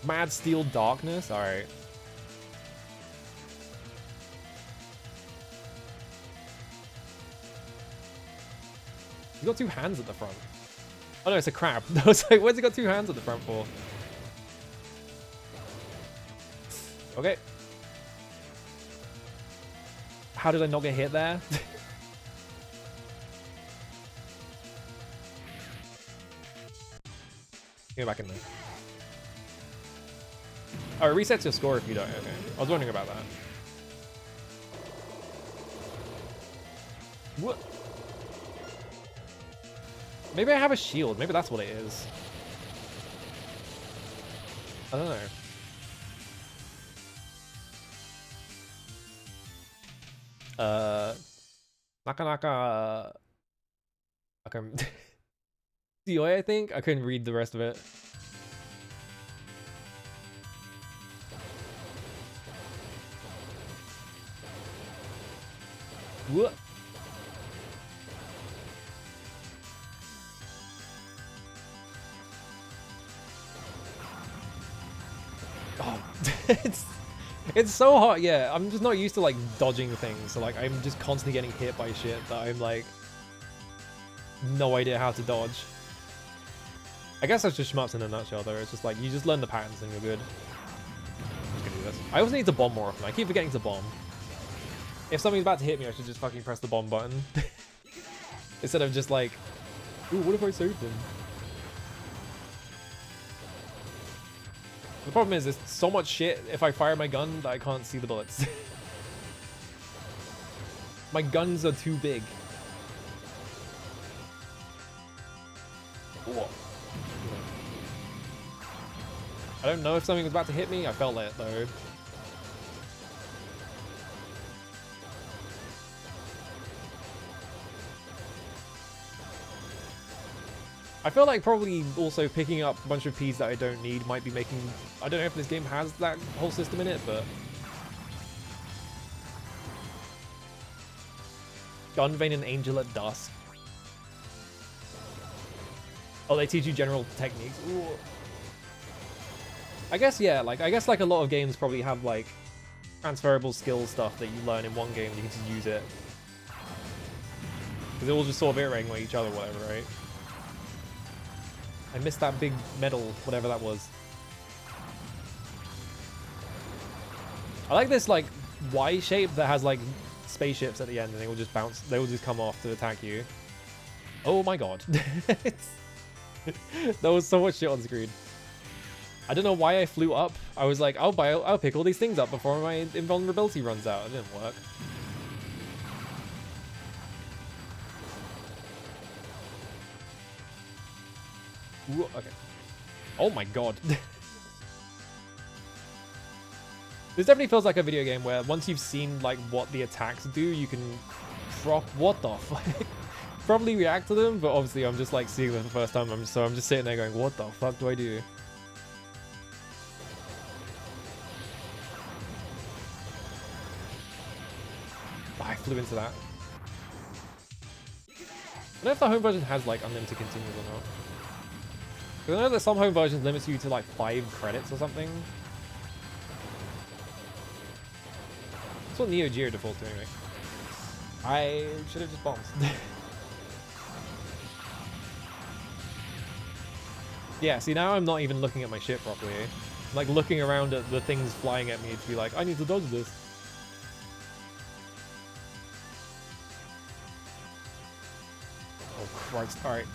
Mad Steel Darkness? Alright. He's got 2 hands at the front. Oh no, it's a crab. I was like, where's he got 2 hands at the front for? Okay. How did I not get hit there? Get back in there. Oh, it resets your score if you don't. Okay. I was wondering about that. What? Maybe I have a shield. Maybe that's what it is. I don't know. Nakanaka. I can. Dioi, I think? I couldn't read the rest of it. What? Oh, it's so hard. Yeah, I'm just not used to like dodging things. So like I'm just constantly getting hit by shit that I'm like no idea how to dodge. I guess that's just shmups in a nutshell though. It's just like you just learn the patterns and you're good. I'm just gonna do this. I also need to bomb more often. I keep forgetting to bomb. If something's about to hit me, I should just fucking press the bomb button. Instead of just like, ooh, what if I saved them? The problem is there's so much shit if I fire my gun that I can't see the bullets. My guns are too big. Whoa. I don't know if something was about to hit me. I felt it though. I feel like probably also picking up a bunch of Ps that I don't need might be making... I don't know if this game has that whole system in it, but... Gunvein and Angel at Dusk. Oh, they teach you general techniques. Ooh. I guess, yeah, like, I guess, like, a lot of games probably have, like, transferable skill stuff that you learn in one game and you can just use it. Because they're all just sort of iterating with each other, whatever, right? I missed that big medal, whatever that was. I like this, like, Y shape that has, like, spaceships at the end and they will just bounce, they will just come off to attack you. Oh my god. That was so much shit on screen. I don't know why I flew up. I was like, I'll pick all these things up before my invulnerability runs out. It didn't work. Ooh, okay. Oh my god. This definitely feels like a video game where once you've seen like what the attacks do, you can what the fuck? Probably react to them, but obviously I'm just like seeing them for the first time. I'm just sitting there going, what the fuck do I do? I flew into that. I don't know if the home version has like unlimited continues or not. Because I know that some home versions limits you to like 5 credits or something. That's what Neo Geo defaults to anyway. I should have just bombed. Yeah, see now I'm not even looking at my ship properly. I'm like looking around at the things flying at me to be like, I need to dodge this. Oh Christ, alright.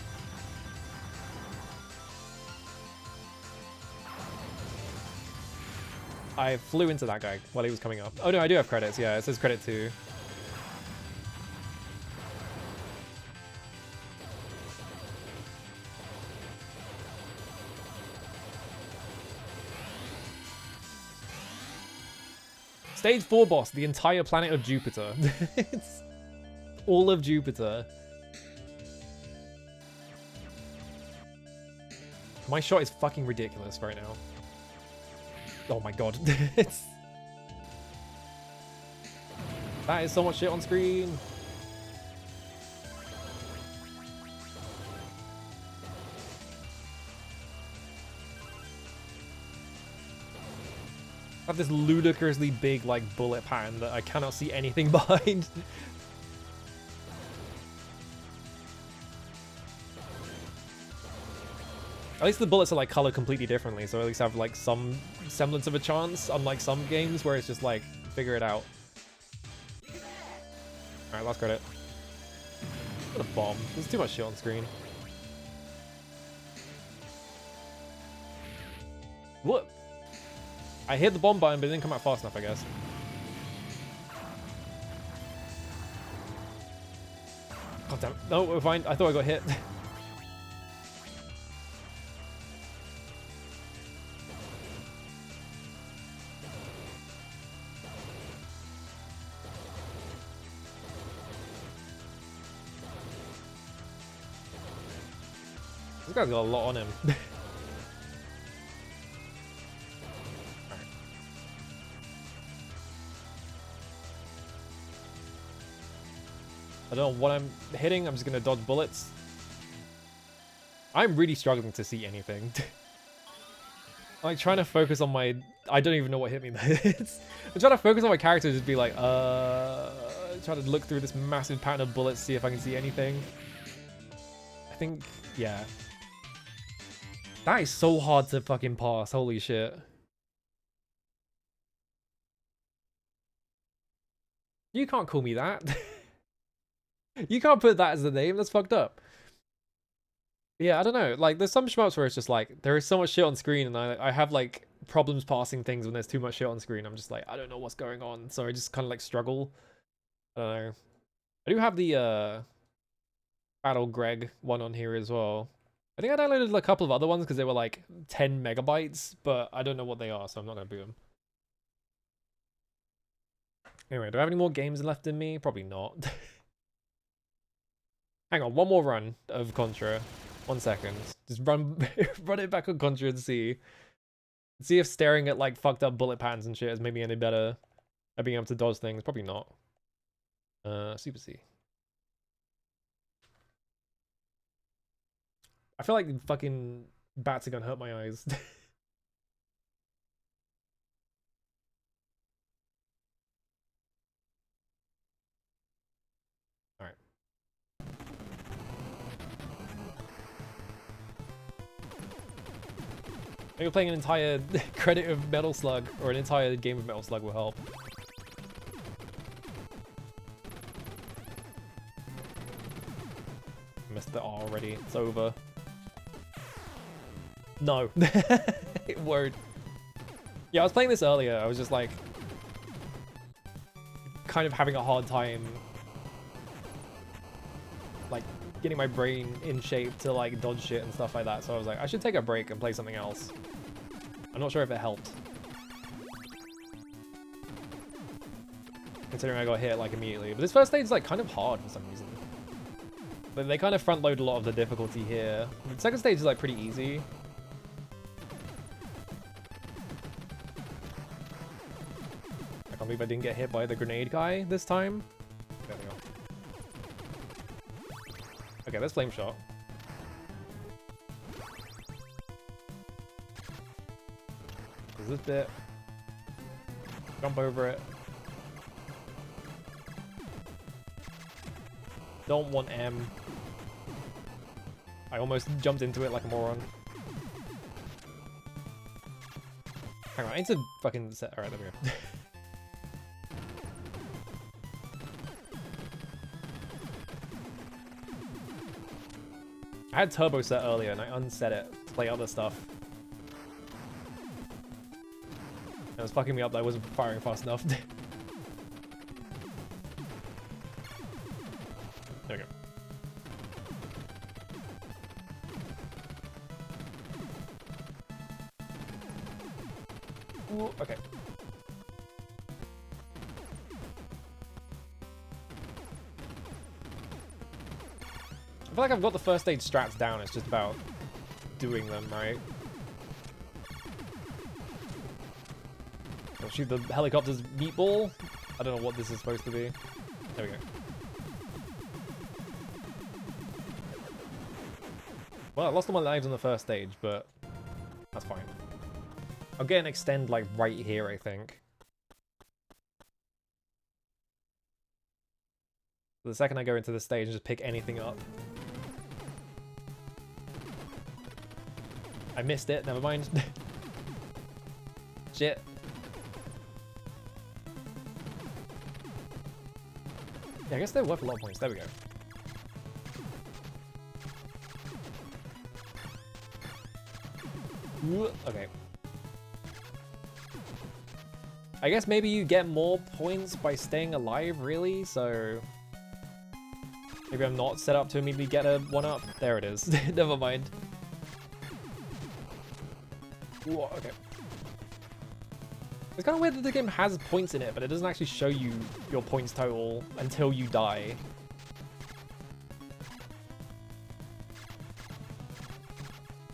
I flew into that guy while he was coming up. Oh no, I do have credits, yeah, it says credit 2. Stage 4 boss, the entire planet of Jupiter. It's all of Jupiter. My shot is fucking ridiculous right now. Oh my god. That is so much shit on screen. I have this ludicrously big like bullet pattern that I cannot see anything behind. At least the bullets are like colored completely differently, so at least I have like some semblance of a chance, unlike some games where it's just like, figure it out. Alright, last credit. What a bomb. There's too much shit on screen. What? I hit the bomb button, but it didn't come out fast enough, I guess. God damn it. No, we're fine. I thought I got hit. This guy's got a lot on him. I don't know what I'm hitting. I'm just going to dodge bullets. I'm really struggling to see anything. I'm like trying to focus on my... I don't even know what hit me. I'm trying to focus on my character, just be like, try to look through this massive pattern of bullets, see if I can see anything. I think, yeah. That is so hard to fucking pass. Holy shit. You can't call me that. You can't put that as the name. That's fucked up. Yeah, I don't know. Like, there's some shmups where it's just like, there is so much shit on screen, and I have, like, problems passing things when there's too much shit on screen. I'm just like, I don't know what's going on. So I just kind of, like, struggle. I don't know. I do have the, Battle Greg one on here as well. I think I downloaded a couple of other ones because they were, like, 10 megabytes, but I don't know what they are, so I'm not going to boot them. Anyway, do I have any more games left in me? Probably not. Hang on, one more run of Contra. 1 second. Just run it back on Contra and see. See if staring at like fucked up bullet patterns and shit has made me any better at being able to dodge things. Probably not. Super C. I feel like fucking bats are gonna hurt my eyes. Alright. Maybe playing an entire credit of Metal Slug, or an entire game of Metal Slug will help. Missed the R already. It's over. No. It won't. Yeah, I was playing this earlier. I was just like... kind of having a hard time... like, getting my brain in shape to like dodge shit and stuff like that. So I was like, I should take a break and play something else. I'm not sure if it helped. Considering I got hit like immediately. But this first stage is like kind of hard for some reason. But they kind of front load a lot of the difficulty here. The second stage is like pretty easy. I can't believe I didn't get hit by the grenade guy this time. There we go. Okay, there's Flame Shot. There's this bit. Jump over it. Don't want M. I almost jumped into it like a moron. Hang on, I need to fucking set. Alright, there we go. I had turbo set earlier and I unset it to play other stuff. It was fucking me up that I wasn't firing fast enough. There we go. Ooh, okay. I feel like I've got the first aid strats down, it's just about doing them, right? I'll shoot the helicopter's meatball. I don't know what this is supposed to be. There we go. Well, I lost all my lives on the first stage, but that's fine. I'll get an extend like right here, I think. The second I go into the stage and just pick anything up. I missed it, never mind. Shit. Yeah, I guess they're worth a lot of points. There we go. Ooh, okay. I guess maybe you get more points by staying alive, really, so... Maybe I'm not set up to immediately get a 1-up. There it is. Never mind. Ooh, okay. It's kind of weird that the game has points in it, but it doesn't actually show you your points total until you die.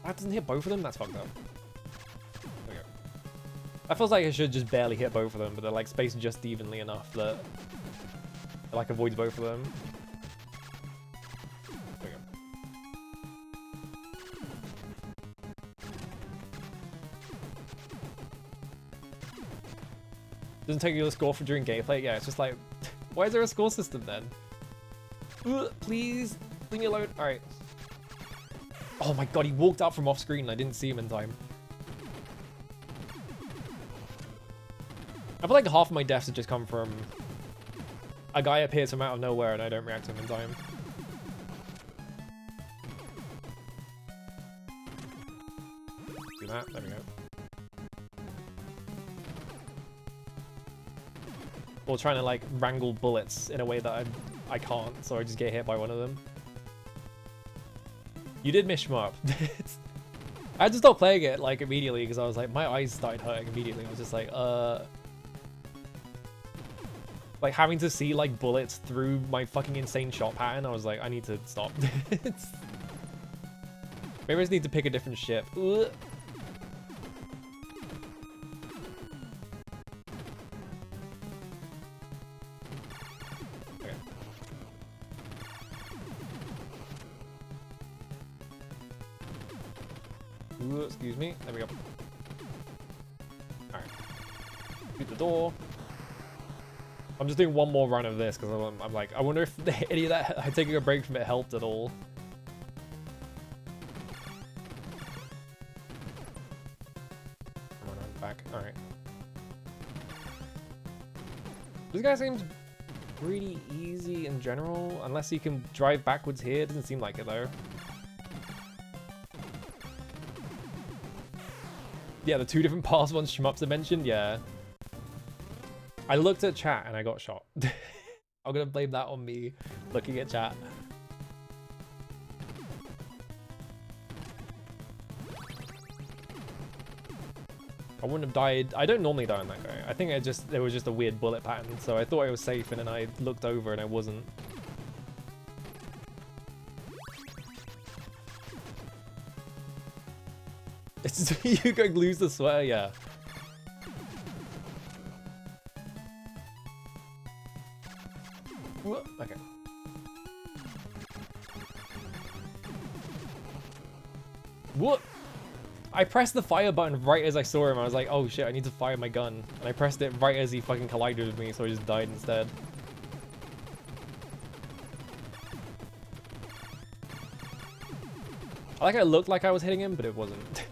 That doesn't hit both of them? That's fucked up. There we go. That feels like it should just barely hit both of them, but they're like spaced just evenly enough that it like avoids both of them. There we go. Doesn't take you the score for during gameplay. Yeah, it's just like, why is there a score system then? Please, leave me alone. All right. Oh my god, he walked out from off screen and I didn't see him in time. I feel like half of my deaths have just come from a guy appears from out of nowhere and I don't react to him in time. Do that. There we go. Or trying to like wrangle bullets in a way that I can't, so I just get hit by one of them. You did miss shmup. I had to stop playing it like immediately because I was like, my eyes started hurting immediately. I was just like having to see like bullets through my fucking insane shot pattern. I was like, I need to stop. Maybe I just need to pick a different ship. Ugh. Okay. Ooh, excuse me. There we go. Alright. Shoot the door. I'm just doing one more run of this because I'm like, I wonder if any of that taking a break from it helped at all. Come on, I'm back. Alright. This guy seems pretty easy in general, unless you can drive backwards here. It doesn't seem like it though. Yeah, the two different paths once shmups are mentioned, yeah. I looked at chat and I got shot. I'm gonna blame that on me looking at chat. I wouldn't have died. I don't normally die on that guy. I think there was just a weird bullet pattern, so I thought I was safe and then I looked over and I wasn't. It's you going to lose the sweater, yeah. Okay. What? I pressed the fire button right as I saw him. I was like, oh shit, I need to fire my gun. And I pressed it right as he fucking collided with me, so I just died instead. I like I looked like I was hitting him, but it wasn't.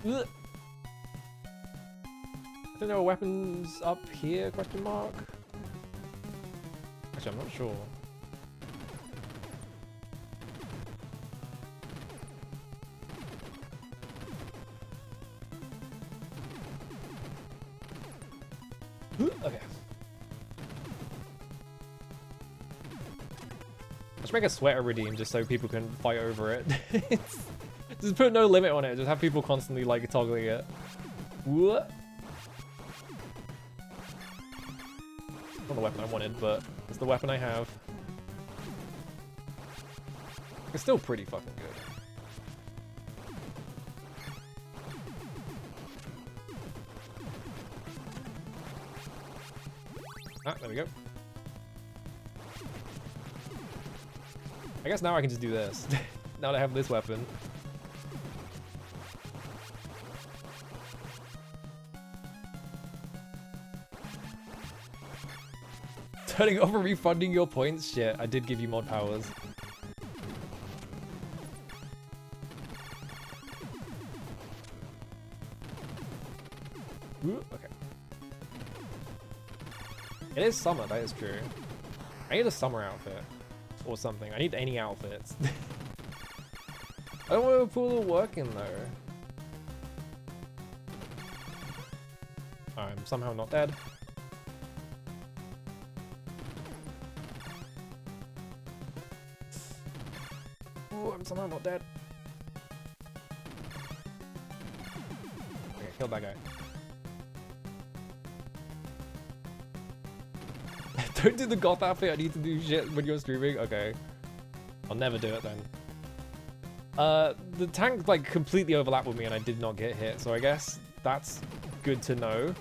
I think there are weapons up here, question mark? Actually, I'm not sure. Okay. Let's make a sweater redeem just so people can fight over it. Just put no limit on it, just have people constantly like toggling it. What? Not the weapon I wanted, but it's the weapon I have. It's still pretty fucking good. Ah, there we go. I guess now I can just do this. Now that I have this weapon. Turning off and refunding your points? Shit, I did give you mod powers. Ooh, okay. It is summer, that is true. I need a summer outfit. Or something. I need any outfits. I don't want to put all the work in though. I'm somehow not dead. Ooh, I'm somehow not dead. Okay, killed that guy. Don't do the goth outfit, I need to do shit when you're streaming? Okay. I'll never do it then. The tank like completely overlapped with me and I did not get hit, so I guess that's good to know.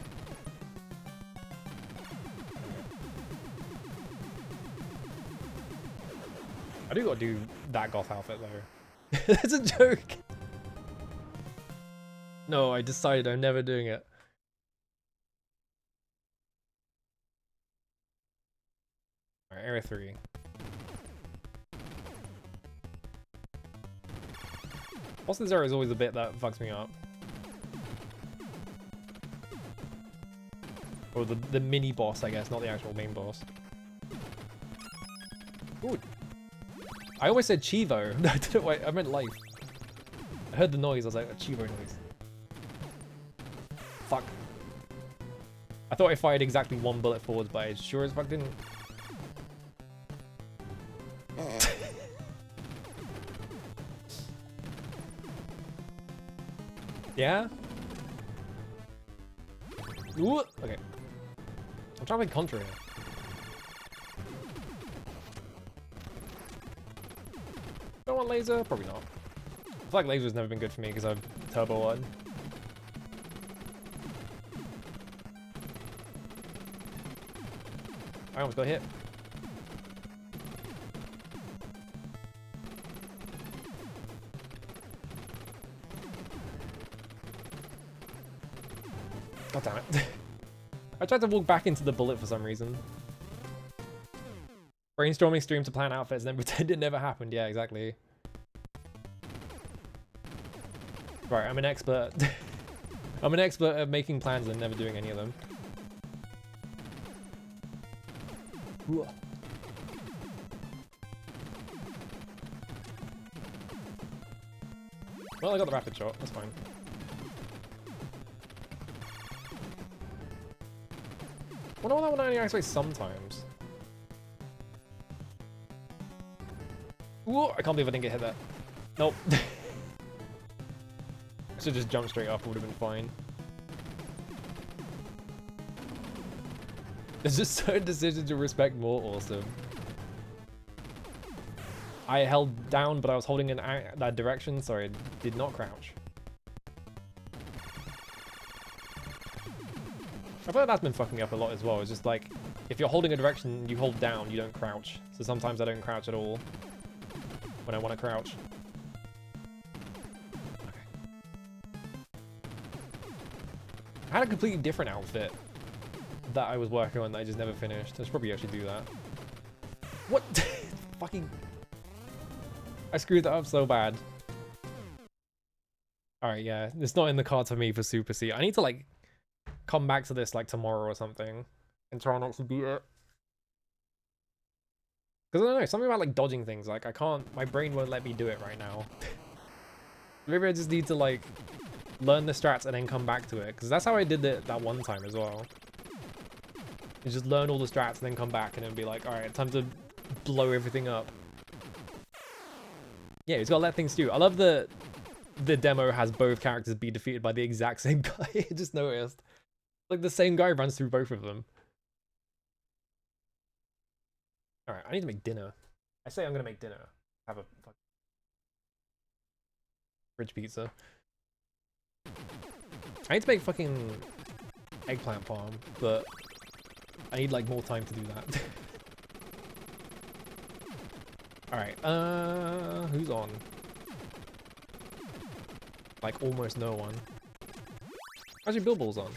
I do gotta do that goth outfit though. That's a joke! No, I decided I'm never doing it. Alright, area 3. Boss in Zero is always a bit that fucks me up. Or the mini boss, I guess, not the actual main boss. Ooh. I always said Chivo. No, I didn't wait, I meant life. I heard the noise, I was like, a Chivo noise. Fuck. I thought I fired exactly one bullet forwards, but I sure as fuck didn't. Yeah? Ooh, okay. I'm trying to make Contra here. Don't want laser? Probably not. I feel like laser's never been good for me because I've turbo one. I almost got hit. God damn it. I tried to walk back into the bullet for some reason. Brainstorming stream to plan outfits and then pretend it never happened. Yeah, exactly. Right, I'm an expert. I'm an expert at making plans and never doing any of them. Ooh. Well, I got the rapid shot. That's fine. Well, no, that one only activates sometimes. Ooh, I can't believe I didn't get hit there. Nope. I should just jump straight up. It would have been fine. There's just certain decisions to respect more. Awesome. I held down, but I was holding in that direction, so I did not crouch. I feel like that's been fucking up a lot as well. It's just like, if you're holding a direction, you hold down, you don't crouch. So sometimes I don't crouch at all when I want to crouch. Okay. I had a completely different outfit that I was working on that I just never finished. I should probably actually do that. What? Fucking... I screwed that up so bad. Alright, yeah. It's not in the cards for me for Super C. I need to, like, come back to this, like, tomorrow or something. And try not to beat it. Because, I don't know, something about, like, dodging things. Like, I can't... My brain won't let me do it right now. Maybe I just need to, like, learn the strats and then come back to it. Because that's how I did it that one time as well. You just learn all the strats and then come back and then be like, alright, time to blow everything up. Yeah, he's gotta let things do. I love the demo has both characters be defeated by the exact same guy. I just noticed. Like, the same guy runs through both of them. Alright, I need to make dinner. I say I'm gonna make dinner. Have a fucking fridge pizza. I need to make fucking eggplant palm, but I need, like, more time to do that. Alright, who's on? Like, almost no one. Actually, Billball's on.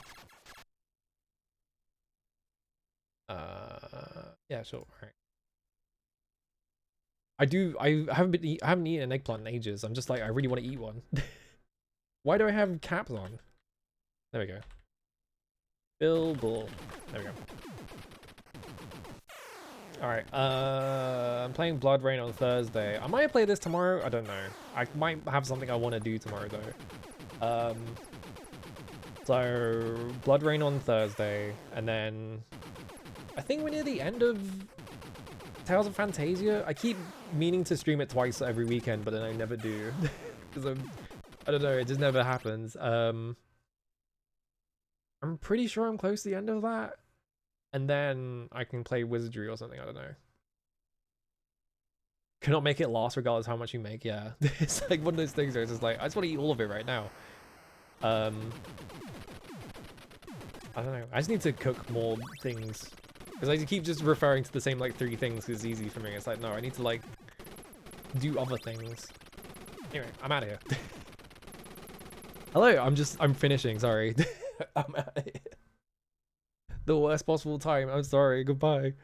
Yeah, sure, alright. I haven't eaten an eggplant in ages. I'm just like, I really want to eat one. Why do I have caps on? There we go. Billball. There we go. Alright, I'm playing Blood Rain on Thursday. I might play this tomorrow, I don't know. I might have something I want to do tomorrow though. So, Blood Rain on Thursday, and then I think we're near the end of Tales of Phantasia. I keep meaning to stream it twice every weekend, but then I never do. Because I don't know, it just never happens. I'm pretty sure I'm close to the end of that. And then I can play Wizardry or something, I don't know. Cannot make it last regardless how much you make, yeah. It's like one of those things where it's just like, I just want to eat all of it right now. I don't know, I just need to cook more things. Because I keep just referring to the same, like, 3 things because it's easy for me. It's like, no, I need to, like, do other things. Anyway, I'm out of here. Hello, I'm finishing, sorry. I'm out of here. The worst possible time, I'm sorry, goodbye.